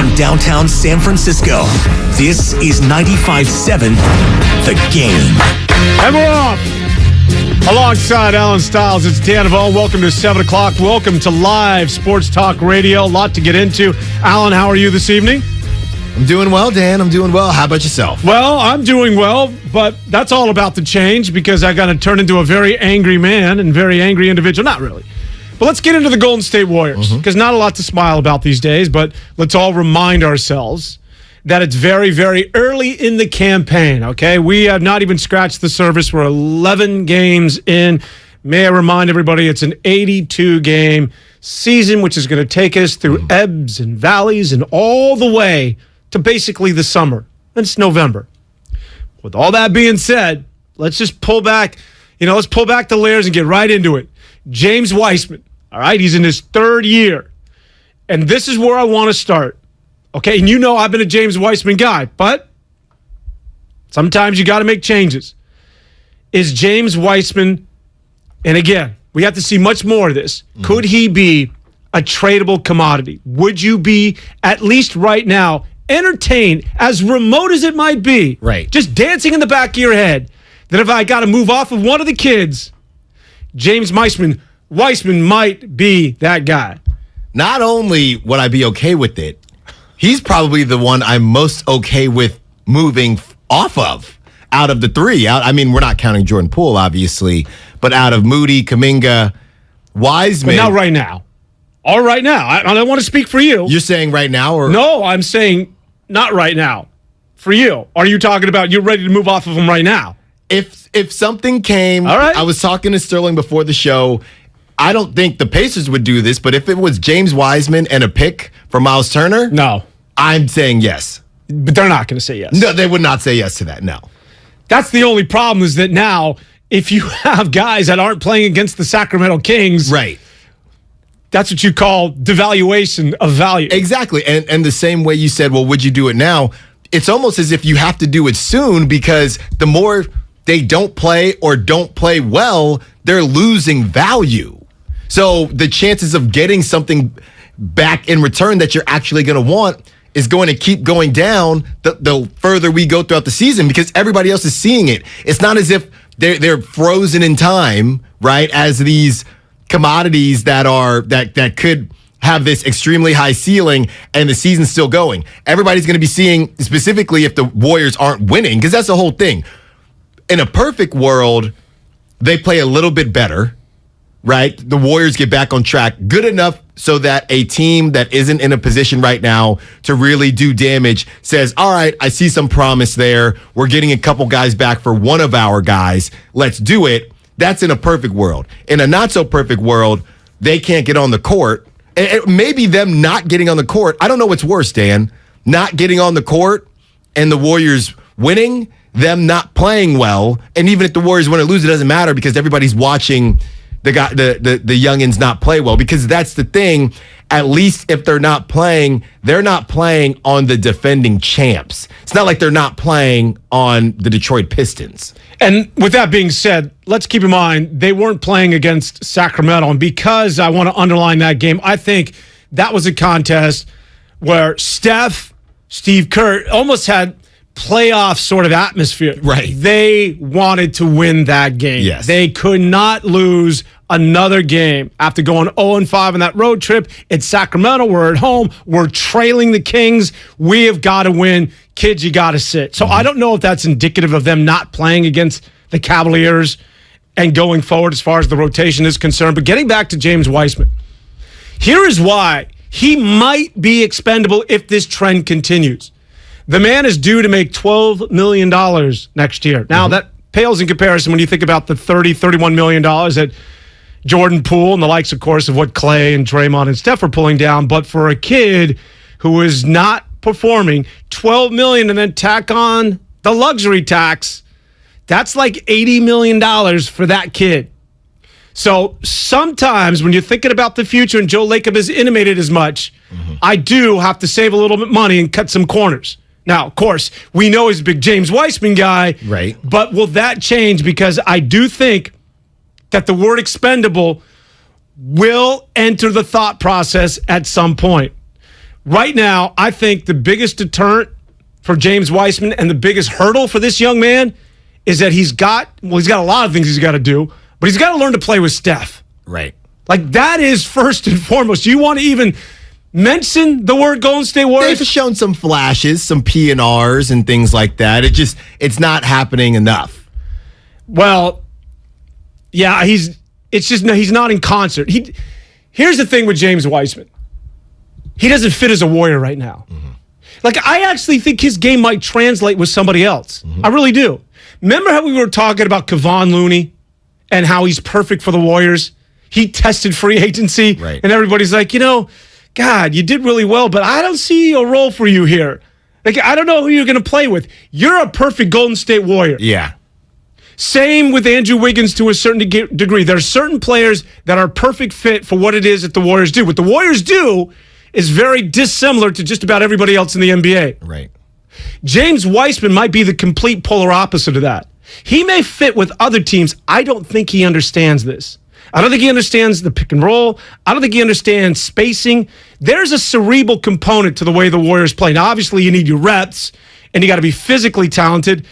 from downtown San Francisco, this is 95.7 The Game. And we're off. Alongside Allen Stiles, it's Devone. Welcome to 7 o'clock. Welcome to live Sports Talk Radio. A lot to get into. Allen, how are you this evening? I'm doing well, Dan. I'm doing well. How about yourself? Well, I'm doing well, but that's all about to change because I got to turn into a very angry man and very angry individual. Not really. But let's get into the Golden State Warriors because not a lot to smile about these days, but let's all remind ourselves that it's very, very early in the campaign, okay? We have not even scratched the surface. We're 11 games in. May I remind everybody it's an 82-game season, which is going to take us through ebbs and valleys and all the way to basically the summer. And it's November. With all that being said, let's just pull back, let's pull back the layers and get right into it. James Wiseman, all right, he's in his third year. And this is where I want to start. Okay, and I've been a James Wiseman guy, but sometimes you got to make changes. Is James Wiseman, and again, we have to see much more of this, could he be a tradable commodity? Would you be, at least right now, entertained, as remote as it might be, right, just dancing in the back of your head, that if I got to move off of one of the kids, James Wiseman might be that guy? Not only would I be okay with it, he's probably the one I'm most okay with moving off of out of the three. I mean, we're not counting Jordan Poole, obviously, but out of Moody, Kuminga, Wiseman. But not right now. All right now. I don't want to speak for you. You're saying right now? Or no, I'm saying not right now. For you. Are you talking about you're ready to move off of him right now? If something came, all right. I was talking to Sterling before the show. I don't think the Pacers would do this, but if it was James Wiseman and a pick for Miles Turner, no, I'm saying yes. But they're not going to say yes. No, they would not say yes to that, no. That's the only problem is that now, if you have guys that aren't playing against the Sacramento Kings, right, that's what you call devaluation of value. Exactly. And the same way you said, well, would you do it now? It's almost as if you have to do it soon because the more they don't play or don't play well, they're losing value. So the chances of getting something back in return that you're actually going to want is going to keep going down the further we go throughout the season because everybody else is seeing it. It's not as if they're frozen in time, right, as these commodities that could have this extremely high ceiling and the season's still going. Everybody's going to be seeing, specifically if the Warriors aren't winning, because that's the whole thing. In a perfect world, they play a little bit better, right? The Warriors get back on track good enough so that a team that isn't in a position right now to really do damage says, all right, I see some promise there. We're getting a couple guys back for one of our guys. Let's do it. That's in a perfect world. In a not-so-perfect world, they can't get on the court. Maybe them not getting on the court. I don't know what's worse, Dan. Not getting on the court and the Warriors winning, them not playing well. And even if the Warriors win or lose, it doesn't matter because everybody's watching the youngins not play well. Because that's the thing. At least if they're not playing on the defending champs. It's not like they're not playing on the Detroit Pistons. And with that being said, let's keep in mind, they weren't playing against Sacramento. And because I want to underline that game, I think that was a contest where Steve Kerr almost had playoff sort of atmosphere. Right. They wanted to win that game. Yes. They could not lose another game after going 0-5 on that road trip. It's Sacramento. We're at home. We're trailing the Kings. We have got to win. Kids, you got to sit. So I don't know if that's indicative of them not playing against the Cavaliers and going forward as far as the rotation is concerned. But getting back to James Wiseman, here is why he might be expendable if this trend continues. The man is due to make $12 million next year. Now, that pales in comparison when you think about the $31 million that Jordan Poole and the likes, of course, of what Clay and Draymond and Steph are pulling down. But for a kid who is not performing, $12 million and then tack on the luxury tax, that's like $80 million for that kid. So sometimes when you're thinking about the future, and Joe Lacob has intimated as much, I do have to save a little bit of money and cut some corners. Now, of course, we know he's a big James Wiseman guy, right? But will that change? Because I do think that the word expendable will enter the thought process at some point. Right now, I think the biggest deterrent for James Wiseman and the biggest hurdle for this young man is that he's got a lot of things he's got to do, but he's got to learn to play with Steph. Right. Like, that is first and foremost. You want to even mention the word Golden State Warriors? They've shown some flashes, some P&Rs and things like that. It's not happening enough. Well, yeah, he's not in concert. Here's the thing with James Wiseman. He doesn't fit as a Warrior right now. Mm-hmm. Like, I actually think his game might translate with somebody else. Mm-hmm. I really do. Remember how we were talking about Kevon Looney and how he's perfect for the Warriors? He tested free agency, right. And everybody's like, God, you did really well, but I don't see a role for you here. Like, I don't know who you're going to play with. You're a perfect Golden State Warrior. Yeah. Same with Andrew Wiggins to a certain degree. There are certain players that are perfect fit for what it is that the Warriors do. What the Warriors do is very dissimilar to just about everybody else in the NBA. Right. James Wiseman might be the complete polar opposite of that. He may fit with other teams. I don't think he understands this. I don't think he understands the pick and roll. I don't think he understands spacing. There's a cerebral component to the way the Warriors play. Now, obviously, you need your reps, and you got to be physically talented,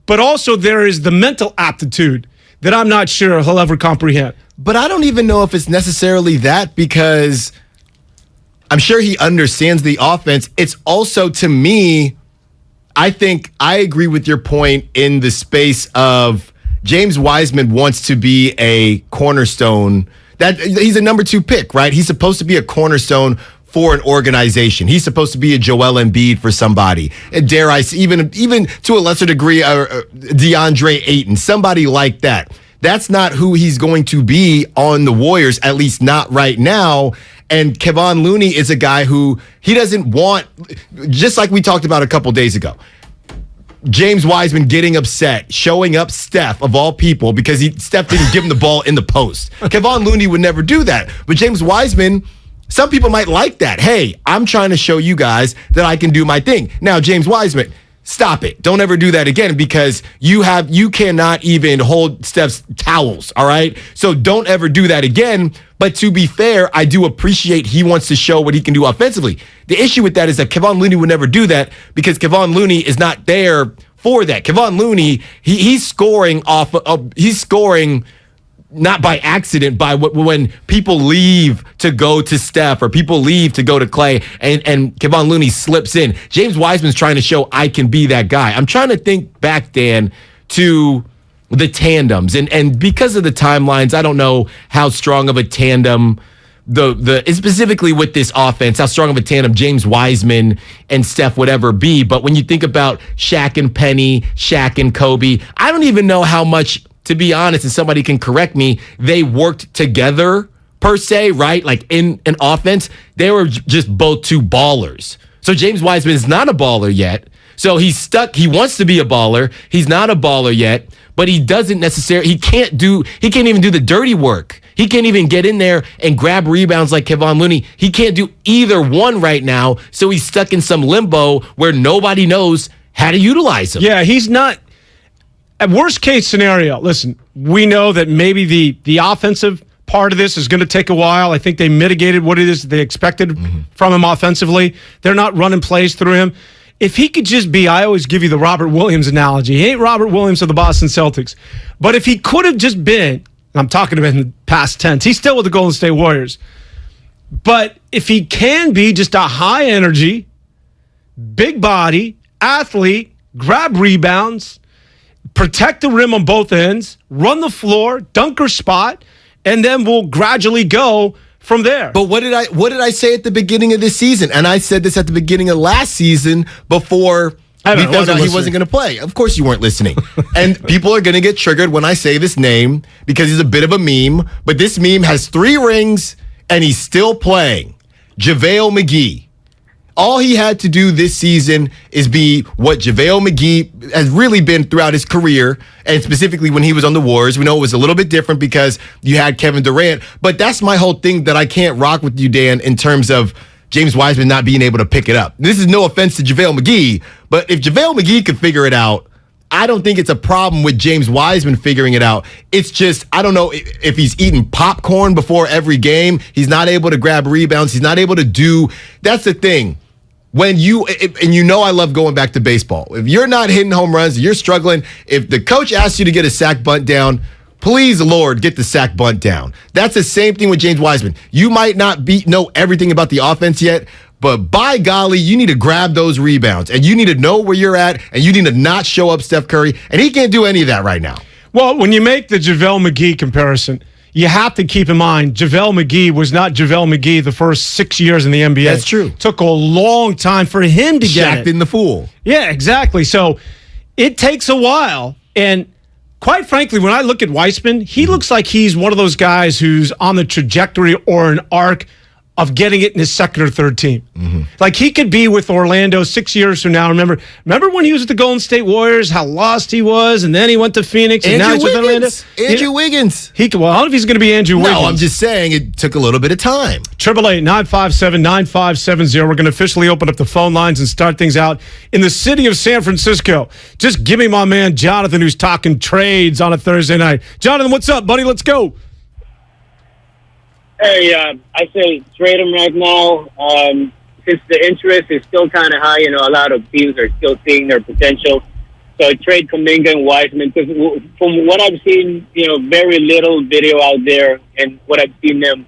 but also there is the mental aptitude that I'm not sure he'll ever comprehend. But I don't even know if it's necessarily that, because I'm sure he understands the offense. It's also, to me, I think I agree with your point in the space of James Wiseman wants to be a cornerstone. That he's a number 2 pick, right? He's supposed to be a cornerstone for an organization. He's supposed to be a Joel Embiid for somebody. And dare I say, even to a lesser degree, DeAndre Ayton, somebody like that. That's not who he's going to be on the Warriors, at least not right now. And Kevon Looney is a guy who he doesn't want, just like we talked about a couple days ago. James Wiseman getting upset, showing up Steph, of all people, because Steph didn't give him the ball in the post. Kevon Looney would never do that. But James Wiseman, some people might like that. Hey, I'm trying to show you guys that I can do my thing. Now, James Wiseman, stop it. Don't ever do that again, because you cannot even hold Steph's towels, all right? So don't ever do that again. But to be fair, I do appreciate he wants to show what he can do offensively. The issue with that is that Kevon Looney would never do that, because Kevon Looney is not there for that. Kevon Looney, he's scoring he's scoring not by accident, by when people leave to go to Steph or people leave to go to Clay, and Kevon Looney slips in. James Wiseman's trying to show I can be that guy. I'm trying to think back, Dan, to the tandems, and because of the timelines, I don't know how strong of a tandem specifically with this offense, how strong of a tandem James Wiseman and Steph would ever be. But when you think about Shaq and Penny, Shaq and Kobe, I don't even know how much, to be honest, and somebody can correct me, they worked together per se, right? Like in an offense, they were just both two ballers. So James Wiseman is not a baller yet. So he's stuck. He wants to be a baller. He's not a baller yet, but he doesn't necessarily, he can't even do the dirty work. He can't even get in there and grab rebounds like Kevon Looney. He can't do either one right now. So he's stuck in some limbo where nobody knows how to utilize him. Yeah, he's not. At worst case scenario, listen, we know that maybe the offensive part of this is going to take a while. I think they mitigated what it is they expected from him offensively. They're not running plays through him. If he could just be, I always give you the Robert Williams analogy. He ain't Robert Williams of the Boston Celtics. But if he could have just been, and I'm talking about in the past tense, he's still with the Golden State Warriors. But if he can be just a high energy, big body, athlete, grab rebounds, protect the rim on both ends, run the floor, dunker spot, and then we'll gradually go from there. But what did I say at the beginning of this season? And I said this at the beginning of last season before we found out he wasn't going to play. Of course you weren't listening. And people are going to get triggered when I say this name because he's a bit of a meme. But this meme has 3 rings and he's still playing. JaVale McGee. All he had to do this season is be what JaVale McGee has really been throughout his career, and specifically when he was on the Warriors. We know it was a little bit different because you had Kevin Durant, but that's my whole thing that I can't rock with you, Dan, in terms of James Wiseman not being able to pick it up. This is no offense to JaVale McGee, but if JaVale McGee could figure it out, I don't think it's a problem with James Wiseman figuring it out. It's just, I don't know if he's eating popcorn before every game. He's not able to grab rebounds. He's not able to do. That's the thing. And I love going back to baseball. If you're not hitting home runs, you're struggling. If the coach asks you to get a sack bunt down, please, Lord, get the sack bunt down. That's the same thing with James Wiseman. You might not know everything about the offense yet, but by golly, you need to grab those rebounds, and you need to know where you're at, and you need to not show up Steph Curry, and he can't do any of that right now. Well, when you make the JaVale McGee comparison, you have to keep in mind JaVale McGee was not JaVale McGee the first 6 years in the NBA. That's true. Took a long time for him to get it. Shaqtin' the Fool. Yeah, exactly. So it takes a while, and quite frankly, when I look at Wiseman, he looks like he's one of those guys who's on the trajectory or an arc of getting it in his second or third team. Like he could be with Orlando 6 years from now. Remember when he was with the Golden State Warriors, how lost he was, and then he went to Phoenix, and now he's with Orlando. Andrew Wiggins. I don't know if he's going to be Andrew Wiggins. No, I'm just saying it took a little bit of time. 888-957-9570. We're going to officially open up the phone lines and start things out in the city of San Francisco. Just give me my man Jonathan, who's talking trades on a Thursday night. Jonathan, what's up, buddy? Let's go. Hey, I say trade him right now. Since the interest is still kind of high, a lot of teams are still seeing their potential. So I trade Kuminga and Wiseman because from what I've seen, very little video out there, and what I've seen them,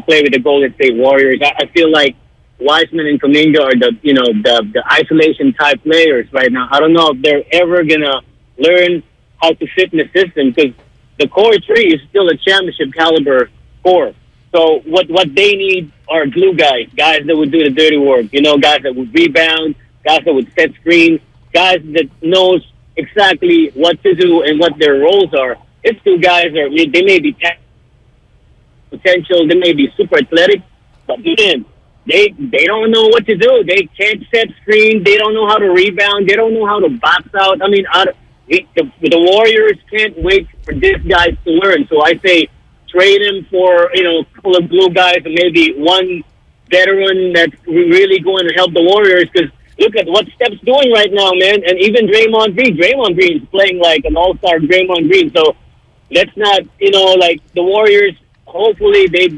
play with the Golden State Warriors. I feel like Wiseman and Kuminga are the isolation type players right now. I don't know if they're ever gonna learn how to fit in the system because the core tree is still a championship caliber core. So what they need are glue guys that would do the dirty work, guys that would rebound, guys that would set screens, guys that knows exactly what to do and what their roles are. These two guys they may be potential, they may be super athletic, but man, they don't know what to do. They can't set screens. They don't know how to rebound. They don't know how to box out. I mean, the Warriors can't wait for these guys to learn. So I say, trade him for, a couple of glue guys and maybe one veteran that's really going to help the Warriors. Because look at what Steph's doing right now, man. And even Draymond Green. Draymond Green is playing like an all-star Draymond Green. So let's not, the Warriors, hopefully they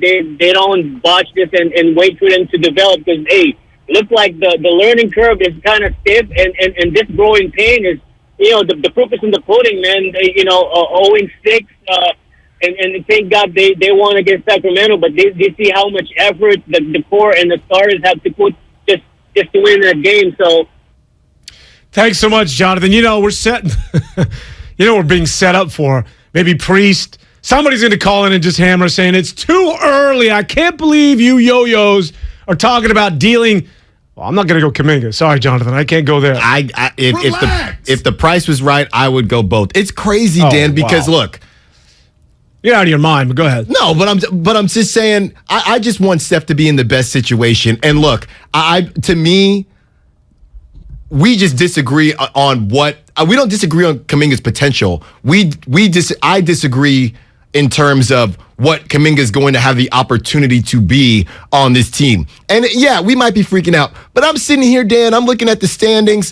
don't botch this and wait for them to develop. Because, hey, looks like the learning curve is kind of stiff. And this growing pain is, the proof is in the pudding, man. 0-6. And thank God they won against Sacramento, but they see how much effort the core and the stars have to put just to win that game. So, thanks so much, Jonathan. We're set. We're being set up for maybe Priest. Somebody's going to call in and just hammer saying it's too early. I can't believe you yo-yos are talking about dealing. Well, I'm not going to go Kuminga. Sorry, Jonathan. I can't go there. If the price was right, I would go both. It's crazy, Dan, because look. You're out of your mind, but go ahead. No, but I'm just saying, I just want Steph to be in the best situation. And look, to me, we just disagree on what we don't disagree on Kuminga's potential. I disagree in terms of what Kuminga is going to have the opportunity to be on this team. And yeah, we might be freaking out, but I'm sitting here, Dan. I'm looking at the standings.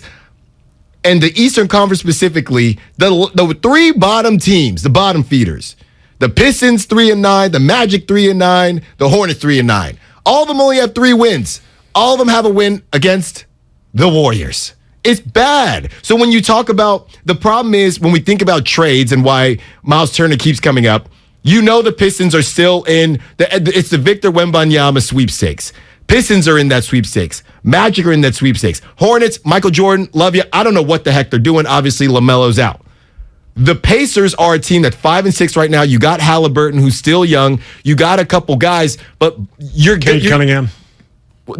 And the Eastern Conference specifically, the three bottom teams, the bottom feeders. The Pistons 3-9, the Magic 3-9, the Hornets 3-9. All of them only have 3 wins. All of them have a win against the Warriors. It's bad. So when you talk about, the problem is when we think about trades and why Miles Turner keeps coming up, the Pistons are still in, it's the Victor Wembanyama sweepstakes. Pistons are in that sweepstakes. Magic are in that sweepstakes. Hornets, Michael Jordan, love you. I don't know what the heck they're doing. Obviously, LaMelo's out. The Pacers are a team that's 5-6 right now. You got Halliburton, who's still young. You got a couple guys, but Cade Cunningham.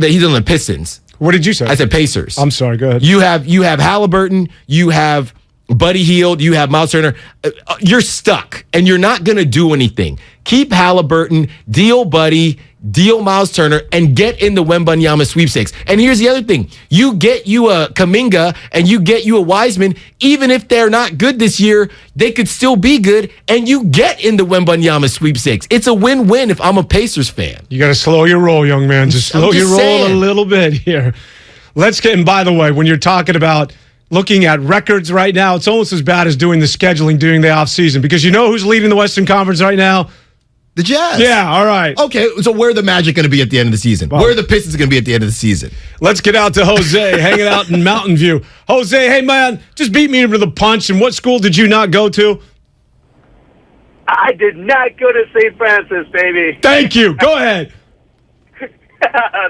He's on the Pistons. What did you say? I said Pacers. I'm sorry. Go ahead. You have Halliburton. You have Buddy Hield. You have Miles Turner. You're stuck, and you're not going to do anything. Keep Halliburton, deal Buddy, deal Miles Turner, and get in the Wembanyama sweepstakes. And here's the other thing. You get you a Kuminga and you get you a Wiseman, even if they're not good this year, they could still be good, and you get in the Wembanyama sweepstakes. It's a win-win if I'm a Pacers fan. You got to slow your roll, young man. Just slow your roll a little bit here. Let's get, and by the way, when you're talking about looking at records right now, it's almost as bad as doing the scheduling during the offseason, because you know who's leading the Western Conference right now? The Jazz. Yeah, all right. Okay, so where are the Magic going to be at the end of the season? Well, where are the Pistons going to be at the end of the season? Let's get out to Jose, hanging out in Mountain View. Jose, hey, man, just beat me to the punch. And what school did you not go to? I did not go to St. Francis, baby. Thank you. Go ahead.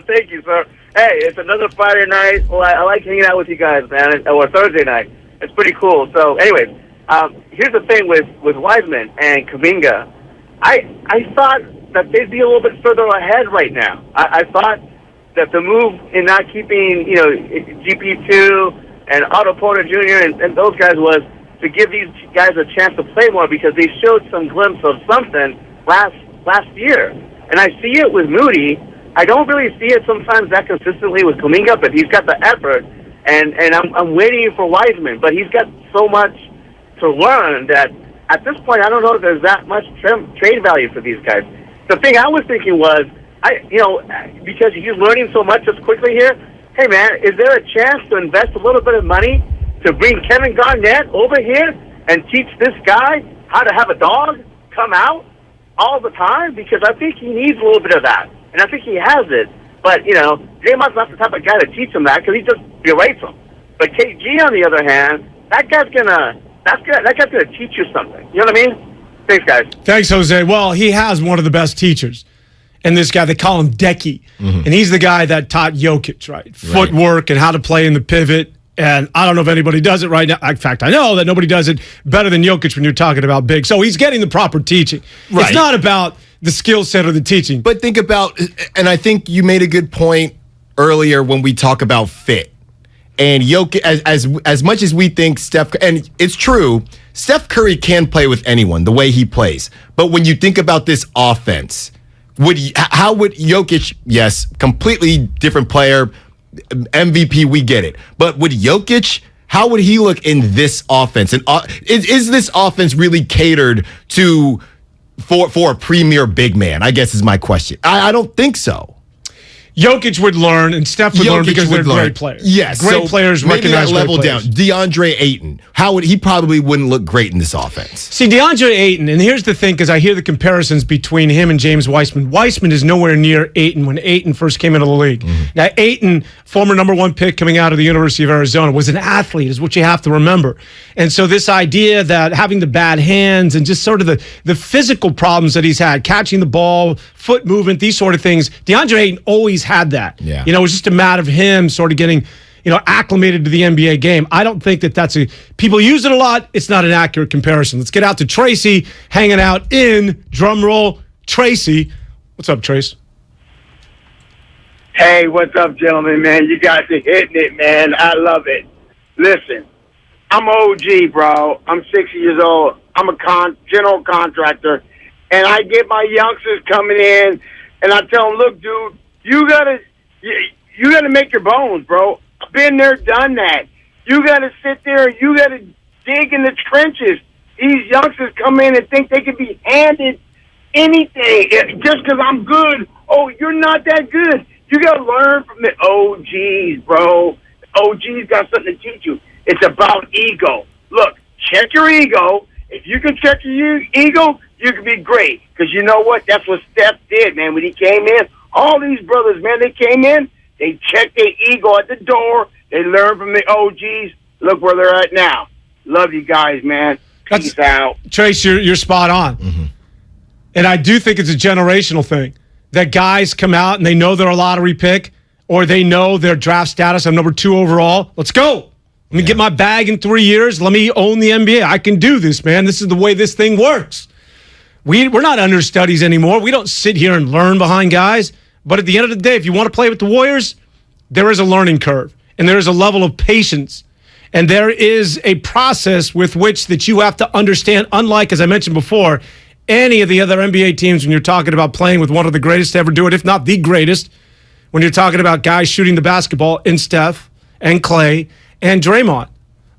Thank you, sir. Hey, it's another Friday night. Well, I like hanging out with you guys, man. Or Thursday night. It's pretty cool. So, anyways, here's the thing with Wiseman and Kuminga. I thought that they'd be a little bit further ahead right now. I thought that the move in not keeping, GP2 and Otto Porter Jr. and those guys was to give these guys a chance to play more, because they showed some glimpse of something last year. And I see it with Moody. I don't really see it sometimes that consistently with Kuminga, but he's got the effort, and I'm waiting for Wiseman, but he's got so much to learn that at this point I don't know if there's that much trade value for these guys. The thing I was thinking was, because he's learning so much just quickly here, hey man, is there a chance to invest a little bit of money to bring Kevin Garnett over here and teach this guy how to have a dog come out all the time? Because I think he needs a little bit of that. And I think he has it. But, Draymond's not the type of guy to teach him that, because he just berates him. But KG, on the other hand, that guy's gonna teach you something. You know what I mean? Thanks, guys. Thanks, Jose. Well, he has one of the best teachers. And this guy, they call him Decky. Mm-hmm. And he's the guy that taught Jokic, right? Footwork and how to play in the pivot. And I don't know if anybody does it right now. In fact, I know that nobody does it better than Jokic when you're talking about big. So he's getting the proper teaching. Right. It's not about the skill set or the teaching. But think about, and I think you made a good point earlier when we talk about fit. And Jokic, as much as we think Steph, and it's true, Steph Curry can play with anyone the way he plays. But when you think about this offense, how would Jokic, yes, completely different player, MVP, we get it. But would Jokic, how would he look in this offense? And is this offense really catered to for a premier big man? I guess is my question. I don't think so. Jokic would learn, and Steph would learn because they're great players. Yes, great players recognize that level great down. players. DeAndre Ayton, he probably wouldn't look great in this offense. See, DeAndre Ayton, and here's the thing, because I hear the comparisons between him and James Wiseman. Wiseman is nowhere near Ayton when Ayton first came into the league. Mm-hmm. Now, Ayton, former number one pick coming out of the University of Arizona, was an athlete, is what you have to remember. And so this idea that having the bad hands and just sort of the physical problems that he's had, catching the ball, foot movement, these sort of things, DeAndre Ayton always had that. Yeah. It was just a matter of him sort of getting acclimated to the NBA game. I don't think that's people use it a lot. It's not an accurate comparison. Let's get out to Tracy hanging out in, drumroll, Tracy. What's up, Trace? Hey, what's up, gentlemen, man? You guys are hitting it, man. I love it. Listen, I'm OG, bro. I'm 60 years old. I'm a general contractor, and I get my youngsters coming in, and I tell them, look, dude, you gotta make your bones, bro. I've been there, done that. You gotta sit there. You gotta dig in the trenches. These youngsters come in and think they can be handed anything just because I'm good. Oh, you're not that good. You gotta learn from the OGs, bro. OGs got something to teach you. It's about ego. Look, check your ego. If you can check your ego, you can be great. Because you know what? That's what Steph did, man. When he came in, all these brothers, man, they came in, they checked their ego at the door. They learned from the OGs. Look where they're at now. Love you guys, man. Peace out. Trace, you're spot on. Mm-hmm. And I do think it's a generational thing that guys come out and they know they're a lottery pick, or they know their draft status. I'm number 2 overall. Let's go. Let me get my bag in 3 years. Let me own the NBA. I can do this, man. This is the way this thing works. We're not understudies anymore. We don't sit here and learn behind guys. But at the end of the day, if you want to play with the Warriors, there is a learning curve, and there is a level of patience, and there is a process with which that you have to understand, unlike, as I mentioned before, any of the other NBA teams when you're talking about playing with one of the greatest to ever do it, if not the greatest, when you're talking about guys shooting the basketball in Steph and Clay and Draymond.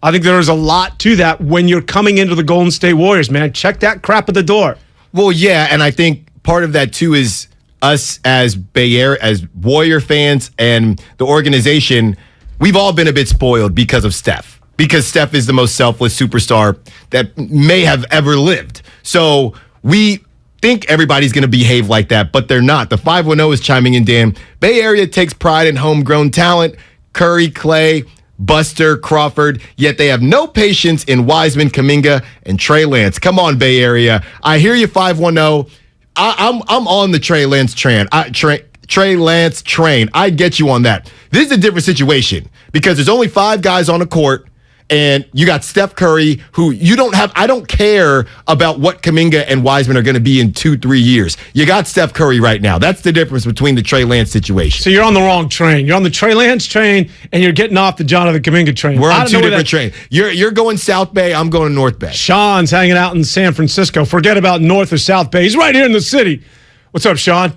I think there is a lot to that when you're coming into the Golden State Warriors, man. Check that crap at the door. Well, yeah, and I think part of that, too, is us as Bay Area, as Warrior fans and the organization, we've all been a bit spoiled because of Steph. because Steph is the most selfless superstar that may have ever lived. So we think everybody's going to behave like that, but they're not. The 510 is chiming in, Dan. Bay Area takes pride in homegrown talent. Curry, Clay, Buster, Crawford, yet they have no patience in Wiseman, Kuminga, and Trey Lance. Come on, Bay Area. I hear you, 510. I'm on the Trey Lance train. Trey Lance train. I get you on that. This is a different situation because there's only 5 guys on the court, and you got Steph Curry, who you don't have. I don't care about what Kuminga and Wiseman are going to be in 2-3 years. You got Steph Curry right now. That's the difference between the Trey Lance situation. So you're on the wrong train. You're on the Trey Lance train, and you're getting off the Jonathan Kuminga train. We're on 2 different trains. You're going South Bay. I'm going North Bay. Sean's hanging out in San Francisco. Forget about North or South Bay. He's right here in the city. What's up, Sean?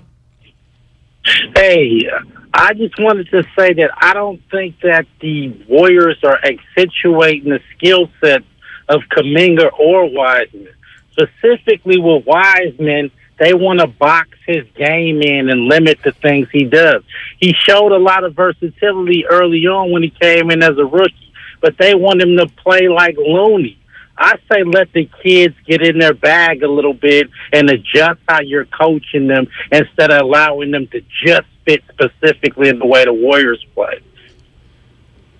Hey, I just wanted to say that I don't think that the Warriors are accentuating the skill sets of Kuminga or Wiseman. Specifically with Wiseman, they want to box his game in and limit the things he does. He showed a lot of versatility early on when he came in as a rookie, but they want him to play like Looney. I say let the kids get in their bag a little bit and adjust how you're coaching them instead of allowing them to just fit specifically in the way the Warriors play.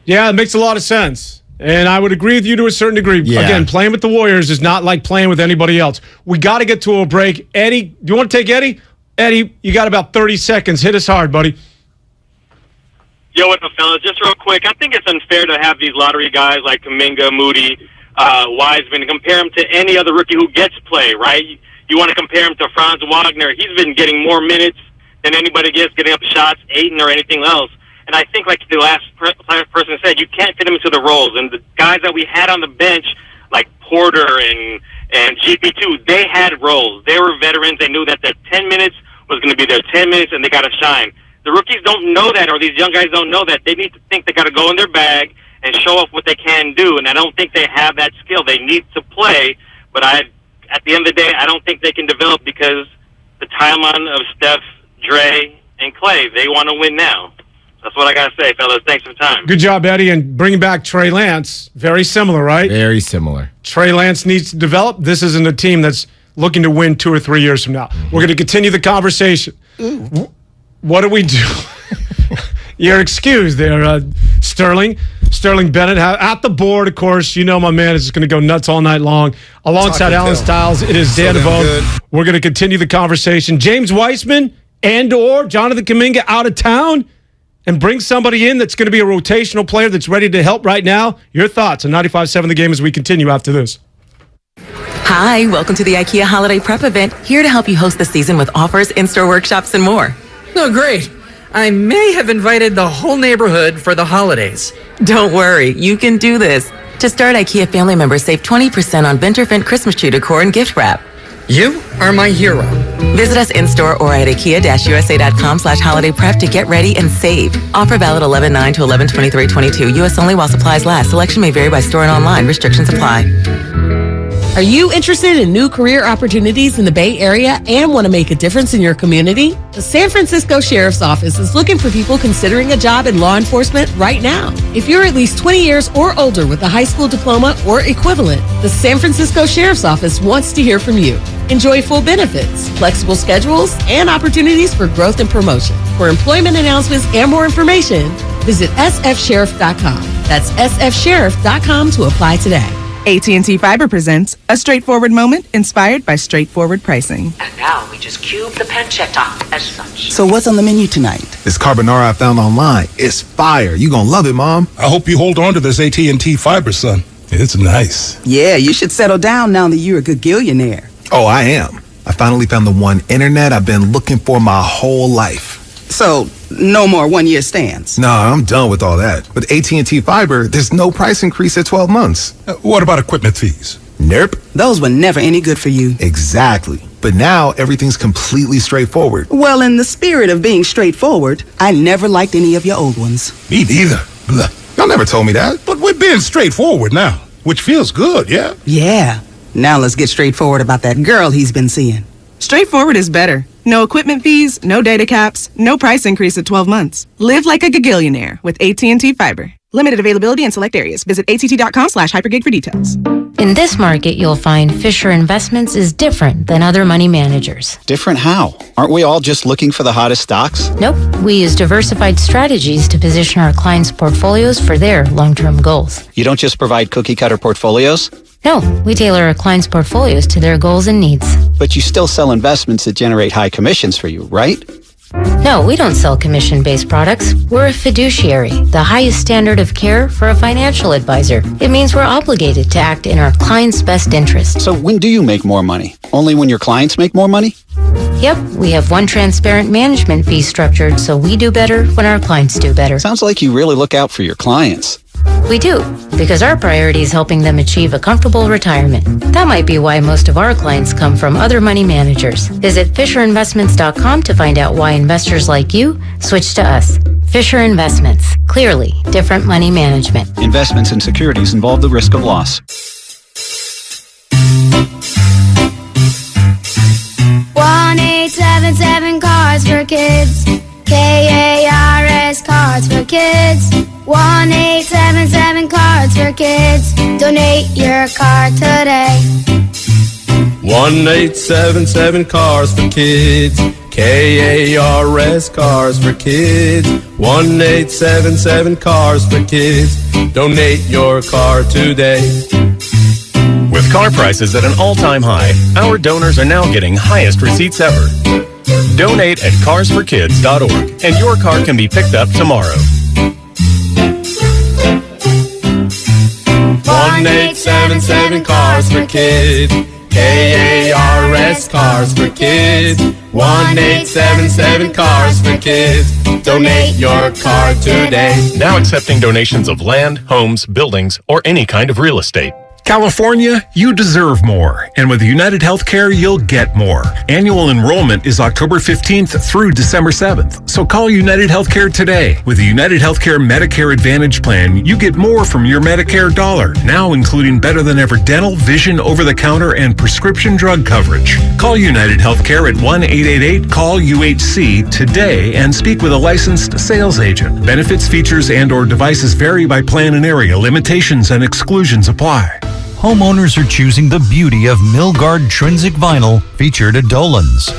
Yeah, it makes a lot of sense. And I would agree with you to a certain degree. Yeah. Again, playing with the Warriors is not like playing with anybody else. We got to get to a break. Eddie, do you want to take Eddie? Eddie, you got about 30 seconds. Hit us hard, buddy. Yo, what's up, fellas? Just real quick, I think it's unfair to have these lottery guys like Kuminga, Moody, Wiseman, compare him to any other rookie who gets play, right? You want to compare him to Franz Wagner. He's been getting more minutes than anybody gets, getting up shots, Ayton, or anything else. And I think, like the last person said, you can't fit them into the roles. And the guys that we had on the bench, like Porter and GP2, they had roles. They were veterans. They knew that their 10 minutes was going to be their 10 minutes, and they got to shine. The rookies don't know that, or these young guys don't know that. They need to think they got to go in their bag and show off what they can do, and I don't think they have that skill. They need to play, but at the end of the day, I don't think they can develop because the timeline of Steph, Dre, and Clay, they want to win now. That's what I got to say, fellas. Thanks for the time. Good job, Eddie. And bringing back Trey Lance, very similar, right? Very similar. Trey Lance needs to develop. This isn't a team that's looking to win 2 or 3 years from now. We're going to continue the conversation. What do we do? You're excused there, Sterling Bennett at the board, of course. You know my man is just going to go nuts all night long. Alongside Allen Stiles, it is Dan Devone. We're going to continue the conversation. James Wiseman and or Jonathan Kuminga out of town and bring somebody in that's going to be a rotational player that's ready to help right now. Your thoughts on 95.7 The Game as we continue after this. Hi, welcome to the IKEA Holiday Prep event. Here to help you host the season with offers, in-store workshops, and more. Oh, great. I may have invited the whole neighborhood for the holidays. Don't worry, you can do this. To start, IKEA family members save 20% on Venturfent Christmas tree decor and gift wrap. You are my hero. Visit us in-store or at IKEA-USA.com/holiday prep to get ready and save. Offer valid 11/9 to 11/23/22. U.S. only while supplies last. Selection may vary by store and online. Restrictions apply. Are you interested in new career opportunities in the Bay Area and want to make a difference in your community? The San Francisco Sheriff's Office is looking for people considering a job in law enforcement right now. If you're at least 20 years or older with a high school diploma or equivalent, the San Francisco Sheriff's Office wants to hear from you. Enjoy full benefits, flexible schedules, and opportunities for growth and promotion. For employment announcements and more information, visit sfsheriff.com. That's sfsheriff.com to apply today. AT&T Fiber presents a straightforward moment inspired by straightforward pricing. And now we just cube the pancetta as such. So what's on the menu tonight? This carbonara I found online. It's fire. You gonna love it, Mom. I hope you hold on to this AT&T Fiber, son. It's nice. Yeah, you should settle down now that you're a gagillionaire. Oh, I am. I finally found the one internet I've been looking for my whole life. So, no more one-year stands? No, I'm done with all that. With AT&T Fiber, there's no price increase at 12 months. What about equipment fees? Nope. Those were never any good for you. Exactly. But now, everything's completely straightforward. Well, in the spirit of being straightforward, I never liked any of your old ones. Me neither. Blah. Y'all never told me that. But we're being straightforward now, which feels good, yeah? Yeah. Now let's get straightforward about that girl he's been seeing. Straightforward is better. No equipment fees, no data caps, no price increase at 12 months. Live like a gagillionaire with AT&T Fiber. Limited availability in select areas. Visit att.com/hypergig for details. In this market, you'll find Fisher Investments is different than other money managers. Different how? Aren't we all just looking for the hottest stocks? Nope. We use diversified strategies to position our clients' portfolios for their long-term goals. You don't just provide cookie-cutter portfolios? No, we tailor our clients' portfolios to their goals and needs. But you still sell investments that generate high commissions for you, right? No, we don't sell commission-based products. We're a fiduciary, the highest standard of care for a financial advisor. It means we're obligated to act in our client's best interest. So when do you make more money? Only when your clients make more money? Yep, we have one transparent management fee structured, so we do better when our clients do better. Sounds like you really look out for your clients. We do, because our priority is helping them achieve a comfortable retirement. That might be why most of our clients come from other money managers. Visit FisherInvestments.com to find out why investors like you switch to us. Fisher Investments. Clearly, different money management. Investments in securities involve the risk of loss. 1-877 Cards for Kids. KARS Cards for Kids. 1-877 Cards for Kids. Donate your card today. 1-877 Cars for Kids. KARS Cars for Kids. 1-877 Cars for Kids. Donate your car today. With car prices at an all-time high, our donors are now getting highest receipts ever. Donate at carsforkids.org and your car can be picked up tomorrow. 1-877 Cars for Kids. KARS Cars for Kids. 1-877 Cars for Kids. Donate your car today. Now accepting donations of land, homes, buildings, or any kind of real estate. California, you deserve more. And with United Healthcare, you'll get more. Annual enrollment is October 15th through December 7th. So call United Healthcare today. With the United Healthcare Medicare Advantage Plan, you get more from your Medicare dollar, now including better than ever dental, vision, over-the-counter, and prescription drug coverage. Call United Healthcare at 1-888-CALL-UHC today and speak with a licensed sales agent. Benefits, features, and/or devices vary by plan and area. Limitations and exclusions apply. Homeowners are choosing the beauty of Milgard Trinsic Vinyl featured at Dolan's.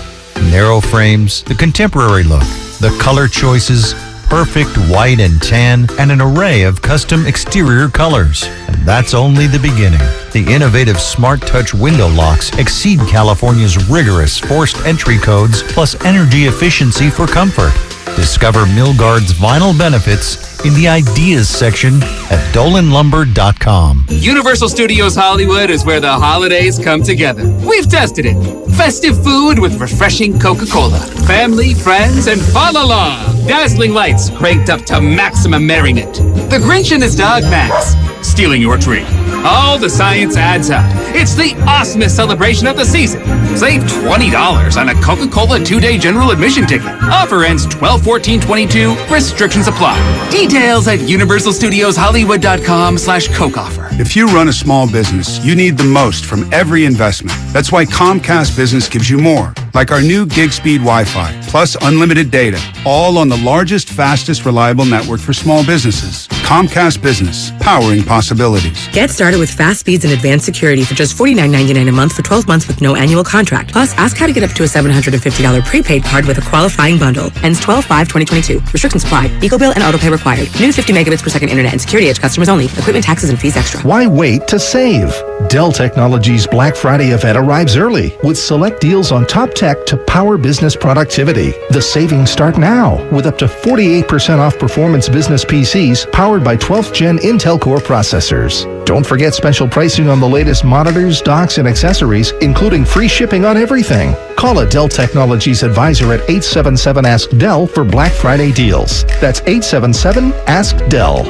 Narrow frames, the contemporary look, the color choices, perfect white and tan, and an array of custom exterior colors. And that's only the beginning. The innovative Smart Touch window locks exceed California's rigorous forced entry codes, plus energy efficiency for comfort. Discover Milgard's vinyl benefits in the ideas section at dolanlumber.com. Universal Studios Hollywood is where the holidays come together. We've tested it. Festive food with refreshing Coca-Cola. Family, friends, and fa la la. Dazzling lights cranked up to maximum merriment. The Grinch and his dog Max stealing your tree. All the science adds up. It's the awesomest celebration of the season. Save $20 on a Coca-Cola 2-day general admission ticket. Offer ends 12/14/22. Restrictions apply. Details at universalstudioshollywood.com/Coke offer. If you run a small business, you need the most from every investment. That's why Comcast Business gives you more. Like our new gig speed Wi-Fi, plus unlimited data, all on the largest, fastest, reliable network for small businesses. Comcast Business, powering possibilities. Get started with fast speeds and advanced security for just $49.99 a month for 12 months with no annual contract. Plus, ask how to get up to a $750 prepaid card with a qualifying bundle. Ends 12/5/2022. Restrictions apply. Eco bill and autopay required. New 50 megabits per second internet and security edge customers only. Equipment, taxes, and fees extra. Why wait to save? Dell Technologies Black Friday event arrives early with select deals on top tech to power business productivity. The savings start now with up to 48% off performance business PCs powered by 12th Gen Intel Core processors. Don't forget special pricing on the latest monitors, docks, and accessories, including free shipping on everything. Call a Dell Technologies advisor at 877-ASK-DELL for Black Friday deals. That's 877-ASK-DELL.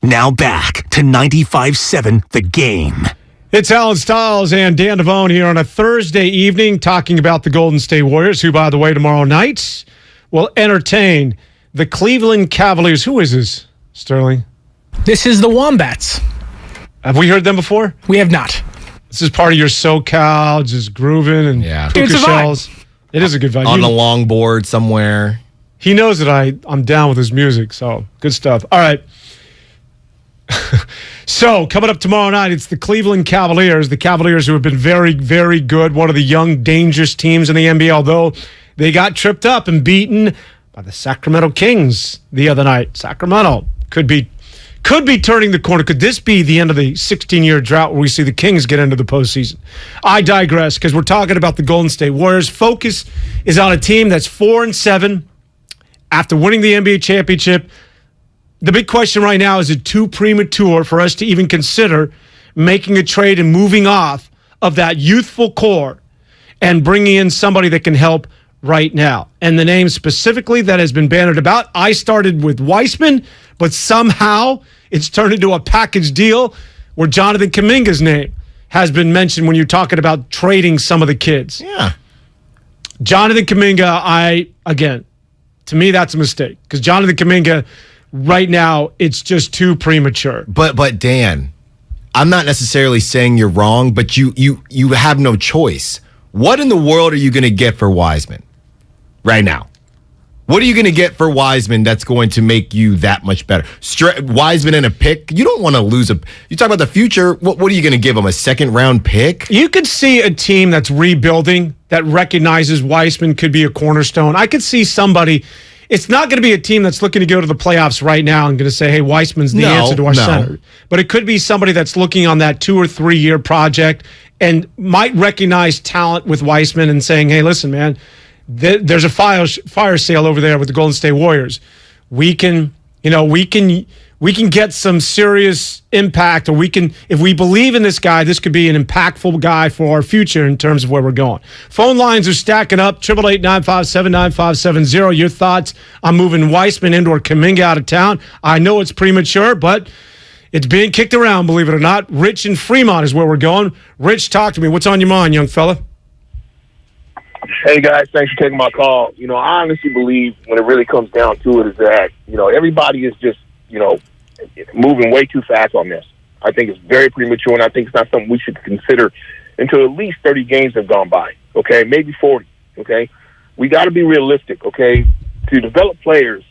Now back to 95.7 The Game. It's Allen Stiles and Dan Devone here on a Thursday evening talking about the Golden State Warriors, who, by the way, tomorrow night will entertain the Cleveland Cavaliers. Who is this, Sterling? This is the Wombats. Have we heard them before? We have not. This is part of your SoCal, just grooving and puka shells. It is a good vibe. On a longboard somewhere. He knows that I'm down with his music, so good stuff. All right. So, coming up tomorrow night, it's the Cleveland Cavaliers. The Cavaliers who have been very, very good. One of the young, dangerous teams in the NBA, although they got tripped up and beaten by the Sacramento Kings the other night. Sacramento could be turning the corner. Could this be the end of the 16-year drought where we see the Kings get into the postseason? I digress because we're talking about the Golden State Warriors. Focus is on a team that's 4-7 after winning the NBA championship. The big question right now, is it too premature for us to even consider making a trade and moving off of that youthful core and bringing in somebody that can help right now? And the name specifically that has been bandied about, I started with Wiseman, but somehow it's turned into a package deal where Jonathan Kuminga's name has been mentioned when you're talking about trading some of the kids. Yeah. Jonathan Kuminga, to me, that's a mistake because Jonathan Kuminga, right now, it's just too premature. But Dan, I'm not necessarily saying you're wrong, but you have no choice. What in the world are you going to get for Wiseman right now? What are you going to get for Wiseman that's going to make you that much better? Wiseman and a pick? You don't want to lose you talk about the future. What are you going to give him, a second-round pick? You could see a team that's rebuilding that recognizes Wiseman could be a cornerstone. I could see somebody. It's not going to be a team that's looking to go to the playoffs right now and going to say, hey, Wiseman's the answer to our center. But it could be somebody that's looking on that 2 or 3 year project and might recognize talent with Wiseman and saying, hey, listen, man, there's a fire sale over there with the Golden State Warriors. We can get some serious impact, or if we believe in this guy, this could be an impactful guy for our future in terms of where we're going. Phone lines are stacking up, 888-957-9570. Your thoughts on moving Wiseman into or Kuminga out of town? I know it's premature, but it's being kicked around, believe it or not. Rich in Fremont is where we're going. Rich, talk to me. What's on your mind, young fella? Hey, guys, thanks for taking my call. I honestly believe when it really comes down to it is that, everybody is just, moving way too fast on this. I think it's very premature, and I think it's not something we should consider until at least 30 games have gone by, okay? Maybe 40, okay? We got to be realistic, okay? To develop players,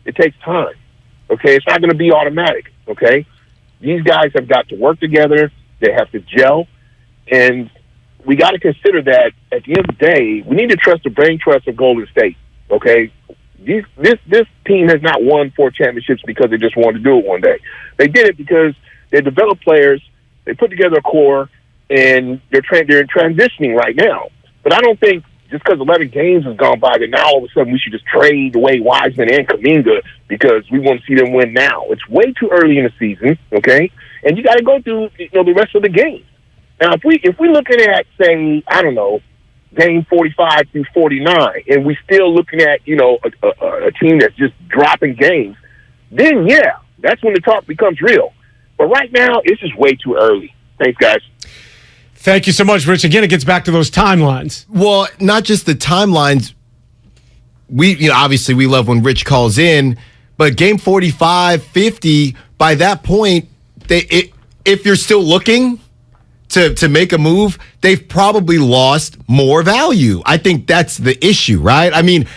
it takes time, okay? It's not going to be automatic, okay? These guys have got to work together. They have to gel, and we got to consider that at the end of the day, we need to trust the brain trust of Golden State, okay? This team has not won 4 championships because they just wanted to do it one day. They did it because they developed players, they put together a core, and they're transitioning right now. But I don't think just because 11 games has gone by that now all of a sudden we should just trade away Wiseman and Kuminga because we want to see them win now. It's way too early in the season, okay? And you got to go through the rest of the games. Now, if we looking at, say, I don't know, game 45 through 49, and we still looking at, a team that's just dropping games, then, yeah, that's when the talk becomes real. But right now, it's just way too early. Thanks, guys. Thank you so much, Rich. Again, it gets back to those timelines. Well, not just the timelines. Obviously we love when Rich calls in, but game 45, 50, by that point, if you're still looking to make a move, they've probably lost more value. I think that's the issue, right? I mean,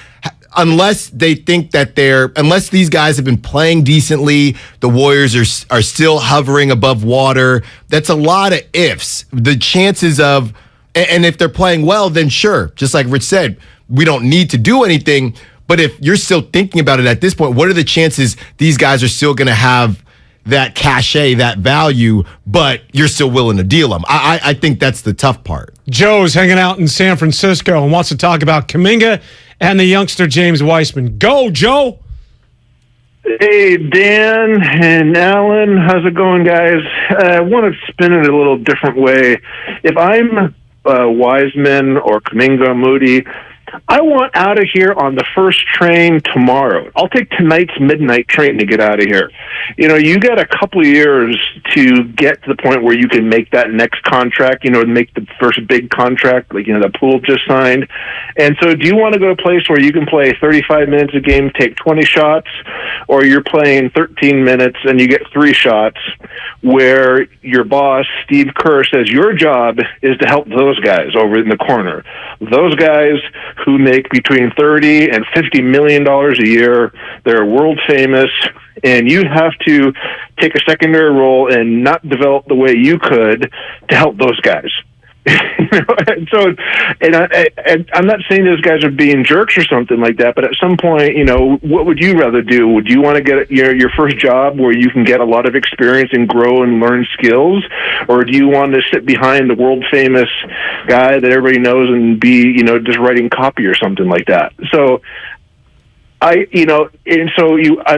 unless they think that unless these guys have been playing decently, the Warriors are still hovering above water. That's a lot of ifs. The chances of, and if they're playing well, then sure, just like Rich said, we don't need to do anything. But if you're still thinking about it at this point, what are the chances these guys are still going to have that cachet, that value, but you're still willing to deal them? I think that's the tough part. Joe's hanging out in San Francisco and wants to talk about Kuminga and the youngster James Wiseman. Go, Joe! Hey, Dan and Allen. How's it going, guys? I want to spin it a little different way. If I'm Wiseman or Kuminga, Moody, I want out of here on the first train tomorrow. I'll take tonight's midnight train to get out of here. You got a couple of years to get to the point where you can make that next contract, make the first big contract, like, that Poole just signed. And so do you want to go to a place where you can play 35 minutes a game, take 20 shots, or you're playing 13 minutes and you get 3 shots, where your boss, Steve Kerr, says your job is to help those guys over in the corner. Those guys who make between $30 and $50 million a year, they're world famous, and you have to take a secondary role and not develop the way you could to help those guys. I'm not saying those guys are being jerks or something like that, but at some point, what would you rather do? Would you want to get your first job where you can get a lot of experience and grow and learn skills, or do you want to sit behind the world famous guy that everybody knows and be, just writing copy or something like that? So I'm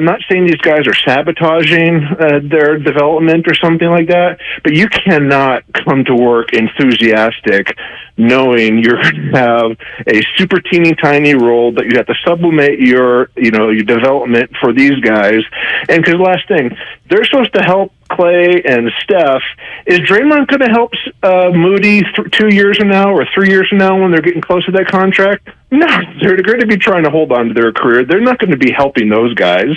not saying these guys are sabotaging their development or something like that, but you cannot come to work enthusiastic knowing you're going to have a super teeny tiny role that you have to sublimate your development for these guys. And because last thing, they're supposed to help Clay and Steph. Is Draymond going to help Moody 2 years from now or 3 years from now when they're getting close to that contract? No, they're going to be trying to hold on to their career. They're not going to be helping those guys,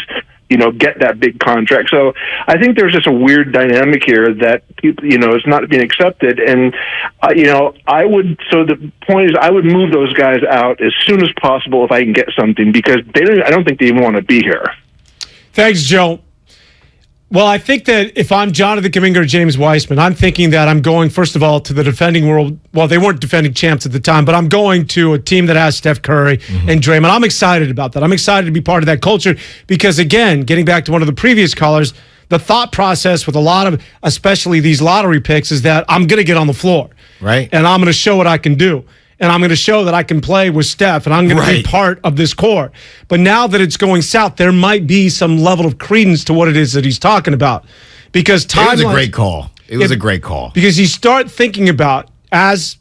get that big contract. So I think there's just a weird dynamic here that people, is not being accepted. And the point is, I would move those guys out as soon as possible if I can get something, because I don't think they even want to be here. Thanks, Joe. Well, I think that if I'm Jonathan Kuminga or James Wiseman, I'm thinking that I'm going, first of all, to the defending world. Well, they weren't defending champs at the time, but I'm going to a team that has Steph Curry and Draymond. I'm excited about that. I'm excited to be part of that culture because, again, getting back to one of the previous callers, the thought process with a lot of, especially these lottery picks, is that I'm going to get on the floor. Right. And I'm going to show what I can do. And I'm going to show that I can play with Steph, and I'm going to be part of this core. But now that it's going south, there might be some level of credence to what it is that he's talking about. Because it was a great call. It was a great call. Because you start thinking about, as